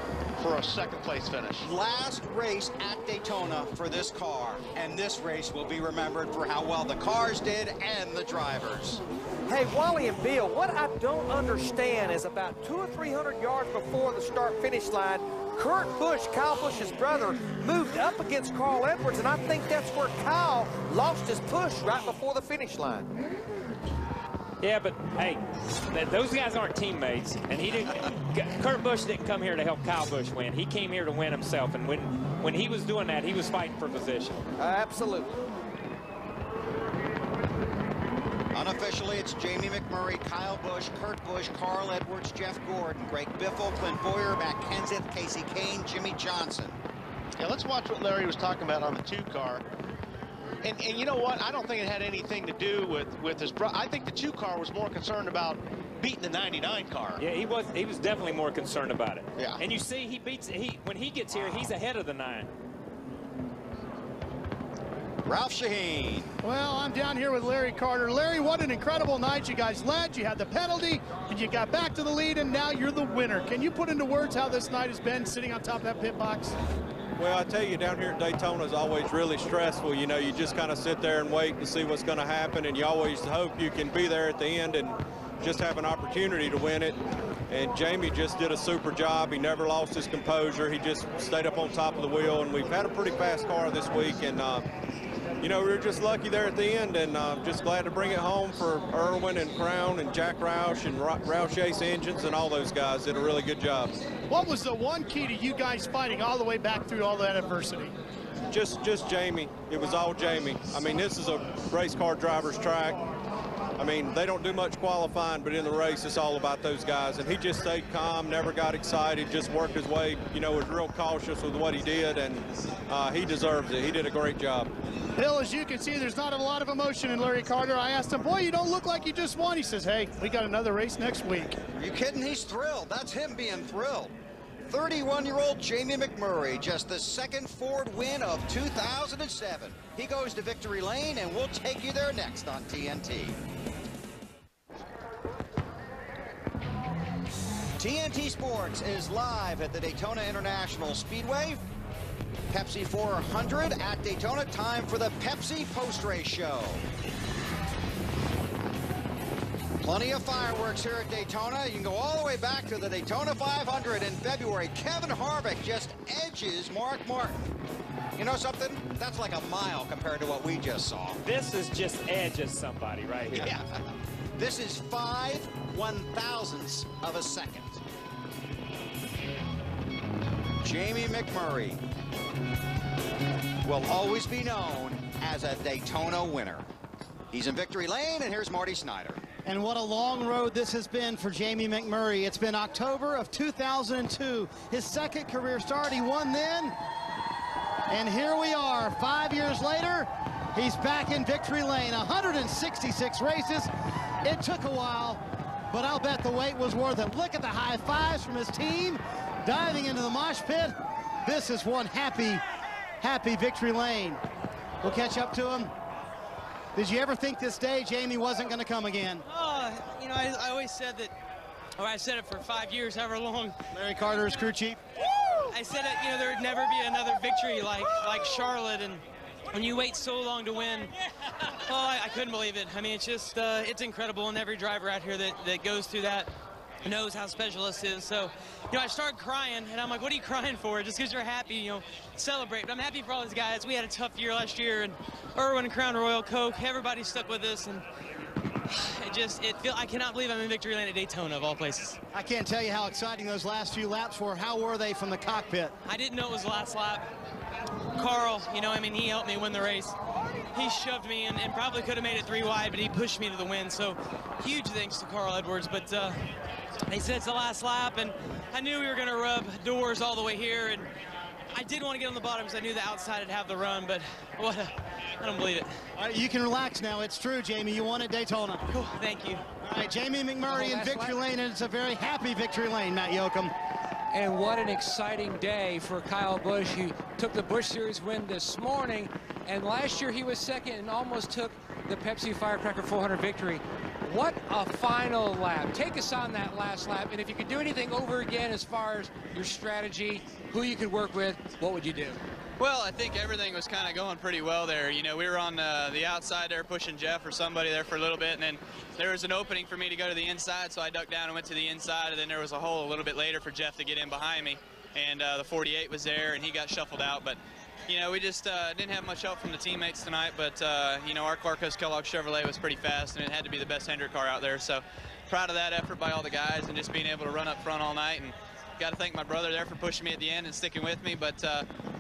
for a second place finish. Last race at Daytona for this car, and this race will be remembered for how well the cars did and the drivers. Hey, Wally and Bill, what I don't understand is about 200 or 300 yards before the start-finish line, Kurt Busch, Kyle Busch's brother, moved up against Carl Edwards, and I think that's where Kyle lost his push right before the finish line. Yeah, but hey, those guys aren't teammates, and Kurt Busch didn't come here to help Kyle Busch win. He came here to win himself, and when when he was doing that, he was fighting for position. Absolutely. Unofficially, it's Jamie McMurray, Kyle Busch, Kurt Busch, Carl Edwards, Jeff Gordon, Greg Biffle, Clint Boyer, Matt Kenseth, Casey Kane, Jimmy Johnson. Yeah, let's watch what Larry was talking about on the 2 car. And you know what? I don't think it had anything to do with his brother. I think the 2 car was more concerned about beating the 99 car. Yeah, he was definitely more concerned about it. Yeah. And you see, when he gets here, he's ahead of the 9. Ralph Shaheen. Well, I'm down here with Larry Carter. Larry, what an incredible night you guys led. You had the penalty, and you got back to the lead, and now you're the winner. Can you put into words how this night has been sitting on top of that pit box? Well, I tell you, down here at Daytona is always really stressful. You know, you just kind of sit there and wait to see what's going to happen, and you always hope you can be there at the end and just have an opportunity to win it. And Jamie just did a super job. He never lost his composure. He just stayed up on top of the wheel, and we've had a pretty fast car this week, and you know, we were just lucky there at the end, and just glad to bring it home for Irwin and Crown and Jack Roush and Roush Ace Engines, and all those guys did a really good job. What was the one key to you guys fighting all the way back through all that adversity? Just Jamie. It was all Jamie. I mean, this is a race car driver's track. I mean, they don't do much qualifying, but in the race, it's all about those guys. And he just stayed calm, never got excited, just worked his way, you know, was real cautious with what he did, and he deserves it. He did a great job. Bill, as you can see, there's not a lot of emotion in Larry Carter. I asked him, boy, you don't look like you just won. He says, hey, we got another race next week. Are you kidding? He's thrilled. That's him being thrilled. 31-year-old Jamie McMurray, just the second Ford win of 2007. He goes to victory lane, and we'll take you there next on TNT. TNT Sports is live at the Daytona International Speedway. Pepsi 400 at Daytona. Time for the Pepsi post-race show. Plenty of fireworks here at Daytona. You can go all the way back to the Daytona 500 in February. Kevin Harvick just edges Mark Martin. You know something? That's like a mile compared to what we just saw. This is just edges somebody right here. Yeah. This is 5/1000ths of a second. Jamie McMurray will always be known as a Daytona winner. He's in victory lane, and here's Marty Snyder. And what a long road this has been for Jamie McMurray. It's been October of 2002, his second career start. He won then, and here we are 5 years later. He's back in victory lane. 166 races. It took a while, but I'll bet the wait was worth it. Look at the high fives from his team diving into the mosh pit. This is one happy victory lane. We'll catch up to him. Did you ever think this day Jamie wasn't going to come again? Oh, you know, I always said that, or I said it for 5 years, however long. Larry Carter is crew chief. I said it, you know, there would never be another victory like Charlotte, and when you wait so long to win, oh, I couldn't believe it. I mean, it's just, it's incredible, and every driver out here that goes through that knows how special this is. So, you know, I started crying, and I'm like, what are you crying for? Just because you're happy, you know, celebrate. But I'm happy for all these guys. We had a tough year last year, and Irwin and Crown Royal, Coke, everybody stuck with us, and I cannot believe I'm in victory lane at Daytona, of all places. I can't tell you how exciting those last few laps were. How were they from the cockpit? I didn't know it was the last lap. Carl, you know, I mean, he helped me win the race. He shoved me and probably could have made it 3 wide, but he pushed me to the win. So huge thanks to Carl Edwards. But he said it's the last lap, and I knew we were going to rub doors all the way here. And I did want to get on the bottom because I knew the outside would have the run, but I don't believe it. All right, you can relax now. It's true, Jamie. You won at Daytona. Cool. Thank you. All right, Jamie McMurray in victory lane, and it's a very happy victory lane, Matt Yoakum. And what an exciting day for Kyle Busch. He took the Busch Series win this morning, and last year he was second and almost took the Pepsi Firecracker 400 victory. What a final lap. Take us on that last lap, and if you could do anything over again as far as your strategy, who you could work with, what would you do? Well, I think everything was kind of going pretty well there. You know, we were on the outside there pushing Jeff or somebody there for a little bit, and then there was an opening for me to go to the inside, so I ducked down and went to the inside, and then there was a hole a little bit later for Jeff to get in behind me, and the 48 was there, and he got shuffled out. But, you know, we just didn't have much help from the teammates tonight, but, you know, our Clarkos Kellogg Chevrolet was pretty fast, and it had to be the best Hendrick car out there. So proud of that effort by all the guys and just being able to run up front all night. And got to thank my brother there for pushing me at the end and sticking with me. But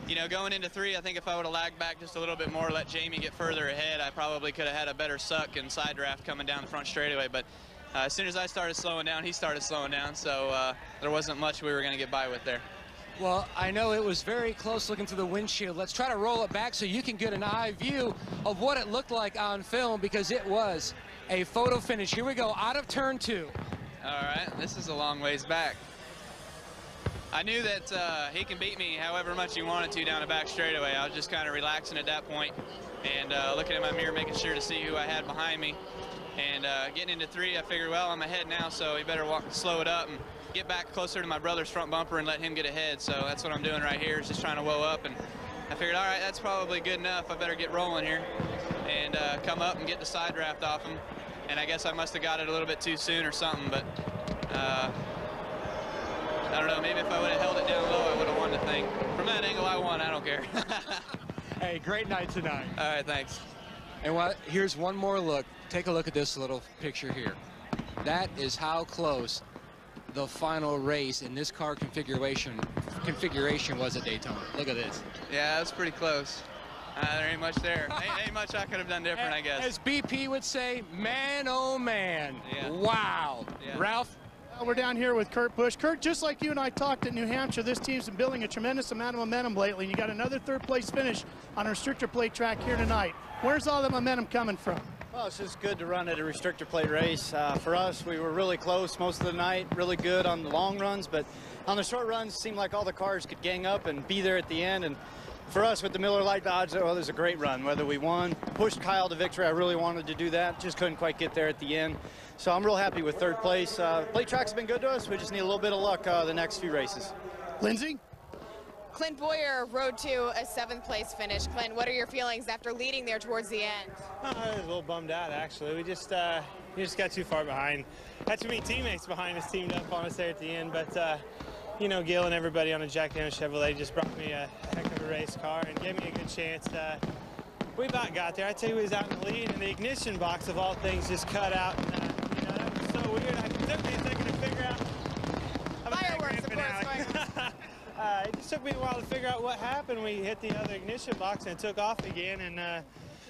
you know, going into 3, I think if I would have lagged back just a little bit more, let Jamie get further ahead, I probably could have had a better suck and side draft coming down the front straightaway. But as soon as I started slowing down, he started slowing down, so there wasn't much we were going to get by with there. Well, I know it was very close looking through the windshield. Let's try to roll it back so you can get an eye view of what it looked like on film, because it was a photo finish. Here we go, out of turn 2. All right, this is a long ways back. I knew that he can beat me however much he wanted to down the back straightaway. I was just kind of relaxing at that point and looking at my mirror, making sure to see who I had behind me. And getting into 3, I figured, well, I'm ahead now, so he better slow it up and get back closer to my brother's front bumper and let him get ahead. So that's what I'm doing right here, is just trying to whoa up. And I figured, all right, that's probably good enough. I better get rolling here and come up and get the side draft off him. And I guess I must have got it a little bit too soon or something, but I don't know, maybe if I would have held it down low, I would have won the thing. From that angle, I won, I don't care. Hey, great night tonight. All right, thanks. And here's one more look. Take a look at this little picture here. That is how close the final race in this car configuration was at Daytona. Look at this. Yeah, that's pretty close. There ain't much there. ain't much I could have done different, I guess. As BP would say, man, oh man. Yeah. Wow. Yeah. Ralph? We're down here with Kurt Busch. Kurt, just like you and I talked at New Hampshire, this team's been building a tremendous amount of momentum lately. You got another 3rd place finish on a restrictor plate track here tonight. Where's all the momentum coming from? Well, it's just good to run at a restrictor plate race. For us, we were really close most of the night, really good on the long runs, but on the short runs, it seemed like all the cars could gang up and be there at the end. And for us, with the Miller Lite Dodge, well, it was a great run. Whether we won, pushed Kyle to victory, I really wanted to do that, just couldn't quite get there at the end. So I'm real happy with 3rd place. Plate tracks have been good to us. We just need a little bit of luck the next few races. Lindsay? Clint Boyer rode to a 7th place finish. Clint, what are your feelings after leading there towards the end? I was a little bummed out, actually. We just got too far behind. Had too many teammates behind us teamed up on us there at the end, but you know, Gil and everybody on the Jack Daniels Chevrolet just brought me a heck of a race car and gave me a good chance. We about got there. I tell you, we was out in the lead, and the ignition box of all things just cut out. And, you know, that was so weird. It took me a second to figure out. Fireworks, of course. It just took me a while to figure out what happened. We hit the other ignition box and it took off again, and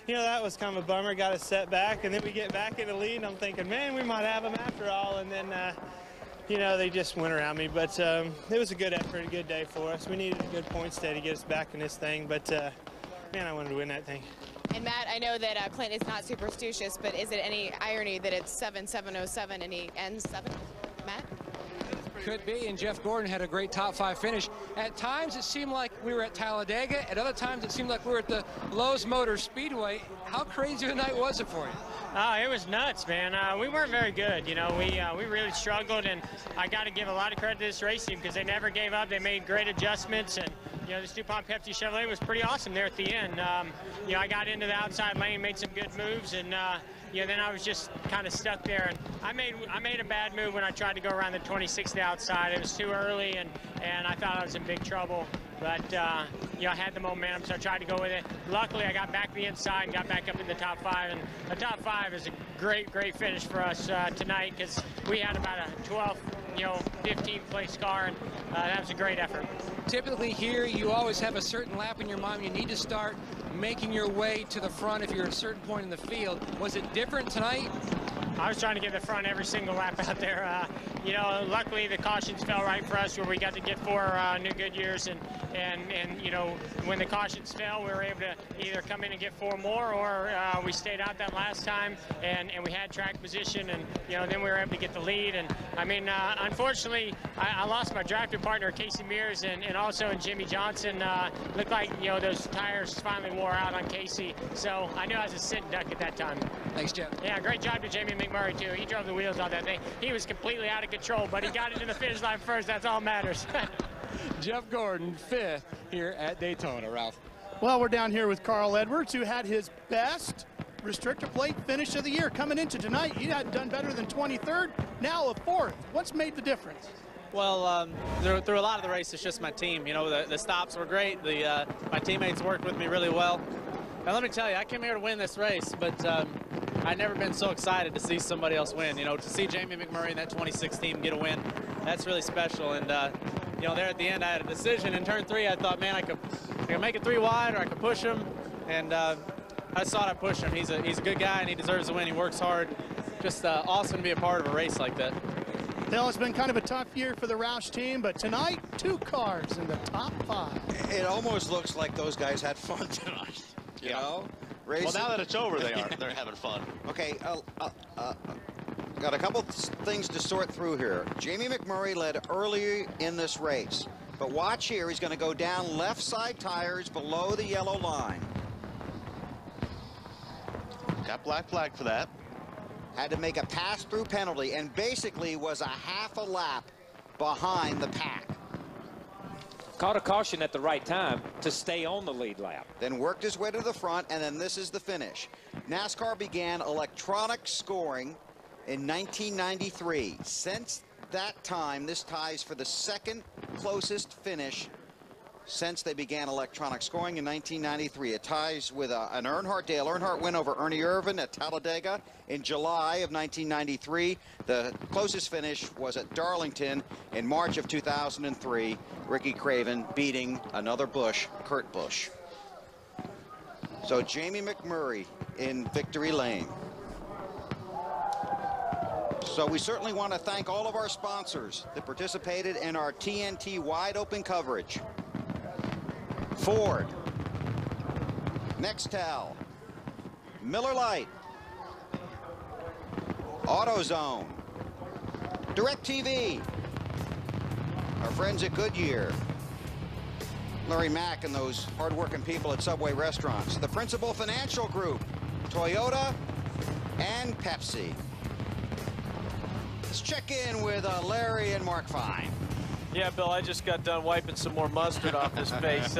you know, that was kind of a bummer. Got us set back, and then we get back in the lead, and I'm thinking, man, we might have them after all. And then you know, they just went around me, but it was a good effort, a good day for us. We needed a good points day to get us back in this thing, but man, I wanted to win that thing. And Matt, I know that Clint is not superstitious, but is it any irony that it's 7-7-0-7 and he ends 7? Matt? Could be, and Jeff Gordon had a great top 5 finish. At times it seemed like we were at Talladega. At other times it seemed like we were at the Lowe's Motor Speedway. How crazy a night was it for you? It was nuts, man. We weren't very good. You know, we really struggled, and I got to give a lot of credit to this race team because they never gave up. They made great adjustments, and you know, this DuPont Pepsi Chevrolet was pretty awesome there at the end. You know, I got into the outside lane, made some good moves, and you know, then I was just kind of stuck there. And I made a bad move when I tried to go around the 26th outside. It was too early, and I thought I was in big trouble. But you know, I had the momentum, so I tried to go with it. Luckily, I got back to the inside and got back up in the top 5. And the top 5 is a great finish for us tonight because we had about a 12th, you know, 15th place car, and that was a great effort. Typically here, you always have a certain lap in your mind. You need to start making your way to the front if you're at a certain point in the field. Was it different tonight? I was trying to get the front every single lap out there. You know, luckily the cautions fell right for us where we got to get 4 new Goodyears, and you know, when the cautions fell, we were able to either come in and get 4 more, or we stayed out that last time, and we had track position, and you know, then we were able to get the lead. And I mean, unfortunately, I lost my drafting partner, Casey Mears, and also in Jimmy Johnson. Looked like, you know, those tires finally wore out on Casey, so I knew I was a sitting duck at that time. Thanks, Jeff. Yeah, great job to Jamie McMurray, too. He drove the wheels on that thing. He was completely out of control, but he got into the finish line first. That's all matters. Jeff Gordon, 5th here at Daytona, Ralph. Well, we're down here with Carl Edwards, who had his best restrictor plate finish of the year. Coming into tonight, he hadn't done better than 23rd, now a 4th. What's made the difference? Well, through a lot of the race, it's just my team. You know, the stops were great. My teammates worked with me really well. And let me tell you, I came here to win this race, but I've never been so excited to see somebody else win. You know, to see Jamie McMurray and that 26 team get a win, that's really special. And you know, there at the end, I had a decision. In turn 3, I thought, man, I could I can make it 3 wide, or I can push him. And I just thought I'd push him. He's a good guy, and he deserves to win. He works hard. Just awesome to be a part of a race like that. Dale, it's been kind of a tough year for the Roush team, but tonight, 2 cars in the top 5. It almost looks like those guys had fun tonight. You know? Racing. Well, now that it's over, they're having fun. Okay, got a couple things to sort through here. Jamie McMurray led early in this race, but watch here, he's going to go down left side tires below the yellow line. Got black flag for that. Had to make a pass-through penalty and basically was a half a lap behind the pack. Caught a caution at the right time to stay on the lead lap. Then worked his way to the front, and then this is the finish. NASCAR began electronic scoring in 1993. Since that time, this ties for the second closest finish since they began electronic scoring in 1993. It ties with an Earnhardt. Dale Earnhardt win over Ernie Irvan at Talladega in July of 1993. The closest finish was at Darlington in March of 2003. Ricky Craven beating another Busch, Kurt Busch. So Jamie McMurray in victory lane. So we certainly want to thank all of our sponsors that participated in our TNT wide open coverage. Ford, Nextel, Miller Lite, AutoZone, DirecTV, our friends at Goodyear, Larry Mack and those hard-working people at Subway Restaurants, the Principal Financial Group, Toyota, and Pepsi. Let's check in with Larry and Mark Fine. Yeah, Bill, I just got done wiping some more mustard off his face.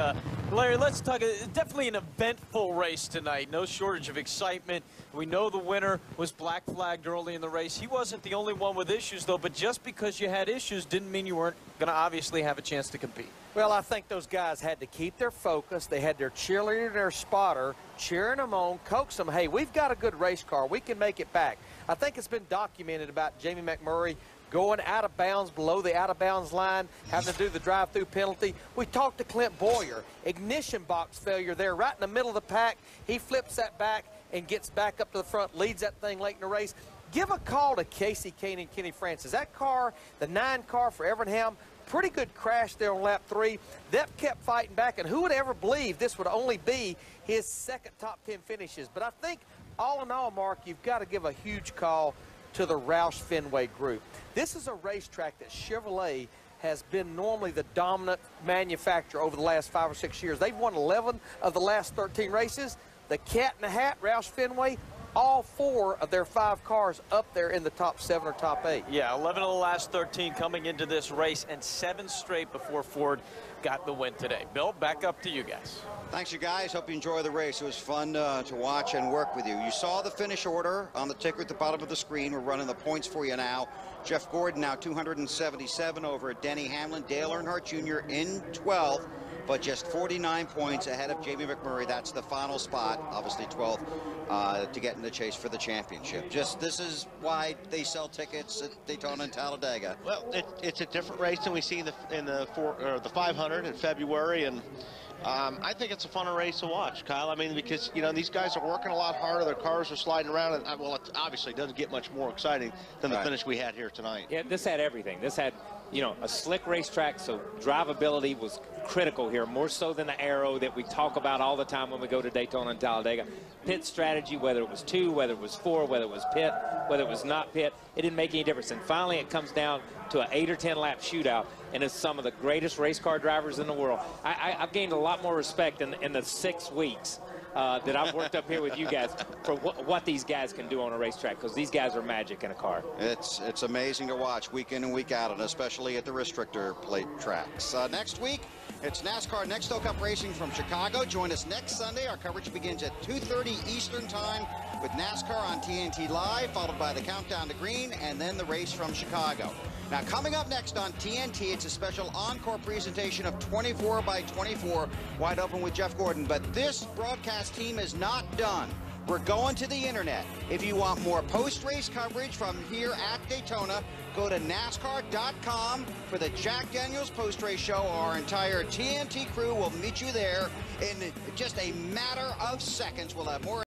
Larry, let's talk. Definitely an eventful race tonight. No shortage of excitement. We know the winner was black flagged early in the race. He wasn't the only one with issues, though, but just because you had issues didn't mean you weren't going to obviously have a chance to compete. Well, I think those guys had to keep their focus. They had their cheerleader, their spotter, cheering them on, coax them. Hey, we've got a good race car. We can make it back. I think it's been documented about Jamie McMurray going out of bounds below the out-of-bounds line, having to do the drive-through penalty. We talked to Clint Boyer. Ignition box failure there right in the middle of the pack. He flips that back and gets back up to the front, leads that thing late in the race. Give a call to Casey Kane and Kenny Francis. That car, the 9 car for Evernham, pretty good crash there on lap 3. They kept fighting back, and who would ever believe this would only be his second top 10 finishes? But I think, all in all, Mark, you've got to give a huge call to the Roush Fenway group. This is a racetrack that Chevrolet has been normally the dominant manufacturer over the last 5 or 6 years. They've won 11 of the last 13 races. The Cat in the Hat, Roush Fenway, all 4 of their 5 cars up there in the top 7 or top 8. Yeah, 11 of the last 13 coming into this race, and 7 straight before Ford got the win today. Bill, back up to you guys. Thanks, you guys. Hope you enjoy the race. It was fun to watch and work with you. You saw the finish order on the ticker at the bottom of the screen. We're running the points for you now. Jeff Gordon now 277 over Denny Hamlin. Dale Earnhardt Jr. in 12th, but just 49 points ahead of Jamie McMurray. That's the final spot, obviously 12th, to get in the chase for the championship. This is why they sell tickets at Daytona and Talladega. Well, it's a different race than we see in the 500 in February, and I think it's a funner race to watch, Kyle. I mean, because, you know, these guys are working a lot harder. Their cars are sliding around. And, well, it obviously doesn't get much more exciting than the finish we had here tonight. Yeah, this had everything. This had, you know, a slick racetrack, so drivability was critical here, more so than the aero that we talk about all the time when we go to Daytona and Talladega. Pit strategy, whether it was 2, whether it was 4, whether it was pit, whether it was not pit, it didn't make any difference. And finally, it comes down to an 8 or 10 lap shootout, and it's some of the greatest race car drivers in the world. I've gained a lot more respect in the 6 weeks that I've worked up here with you guys for what these guys can do on a racetrack, because these guys are magic in a car. It's amazing to watch week in and week out, and especially at the restrictor plate tracks. Next week, it's NASCAR Nextel Cup Racing from Chicago. Join us next Sunday. Our coverage begins at 2:30 Eastern Time with NASCAR on TNT Live, followed by the Countdown to Green, and then the race from Chicago. Now, coming up next on TNT, it's a special encore presentation of 24 by 24, wide open with Jeff Gordon. But this broadcast team is not done. We're going to the internet. If you want more post-race coverage from here at Daytona, go to NASCAR.com for the Jack Daniels post-race show. Our entire TNT crew will meet you there in just a matter of seconds. We'll have more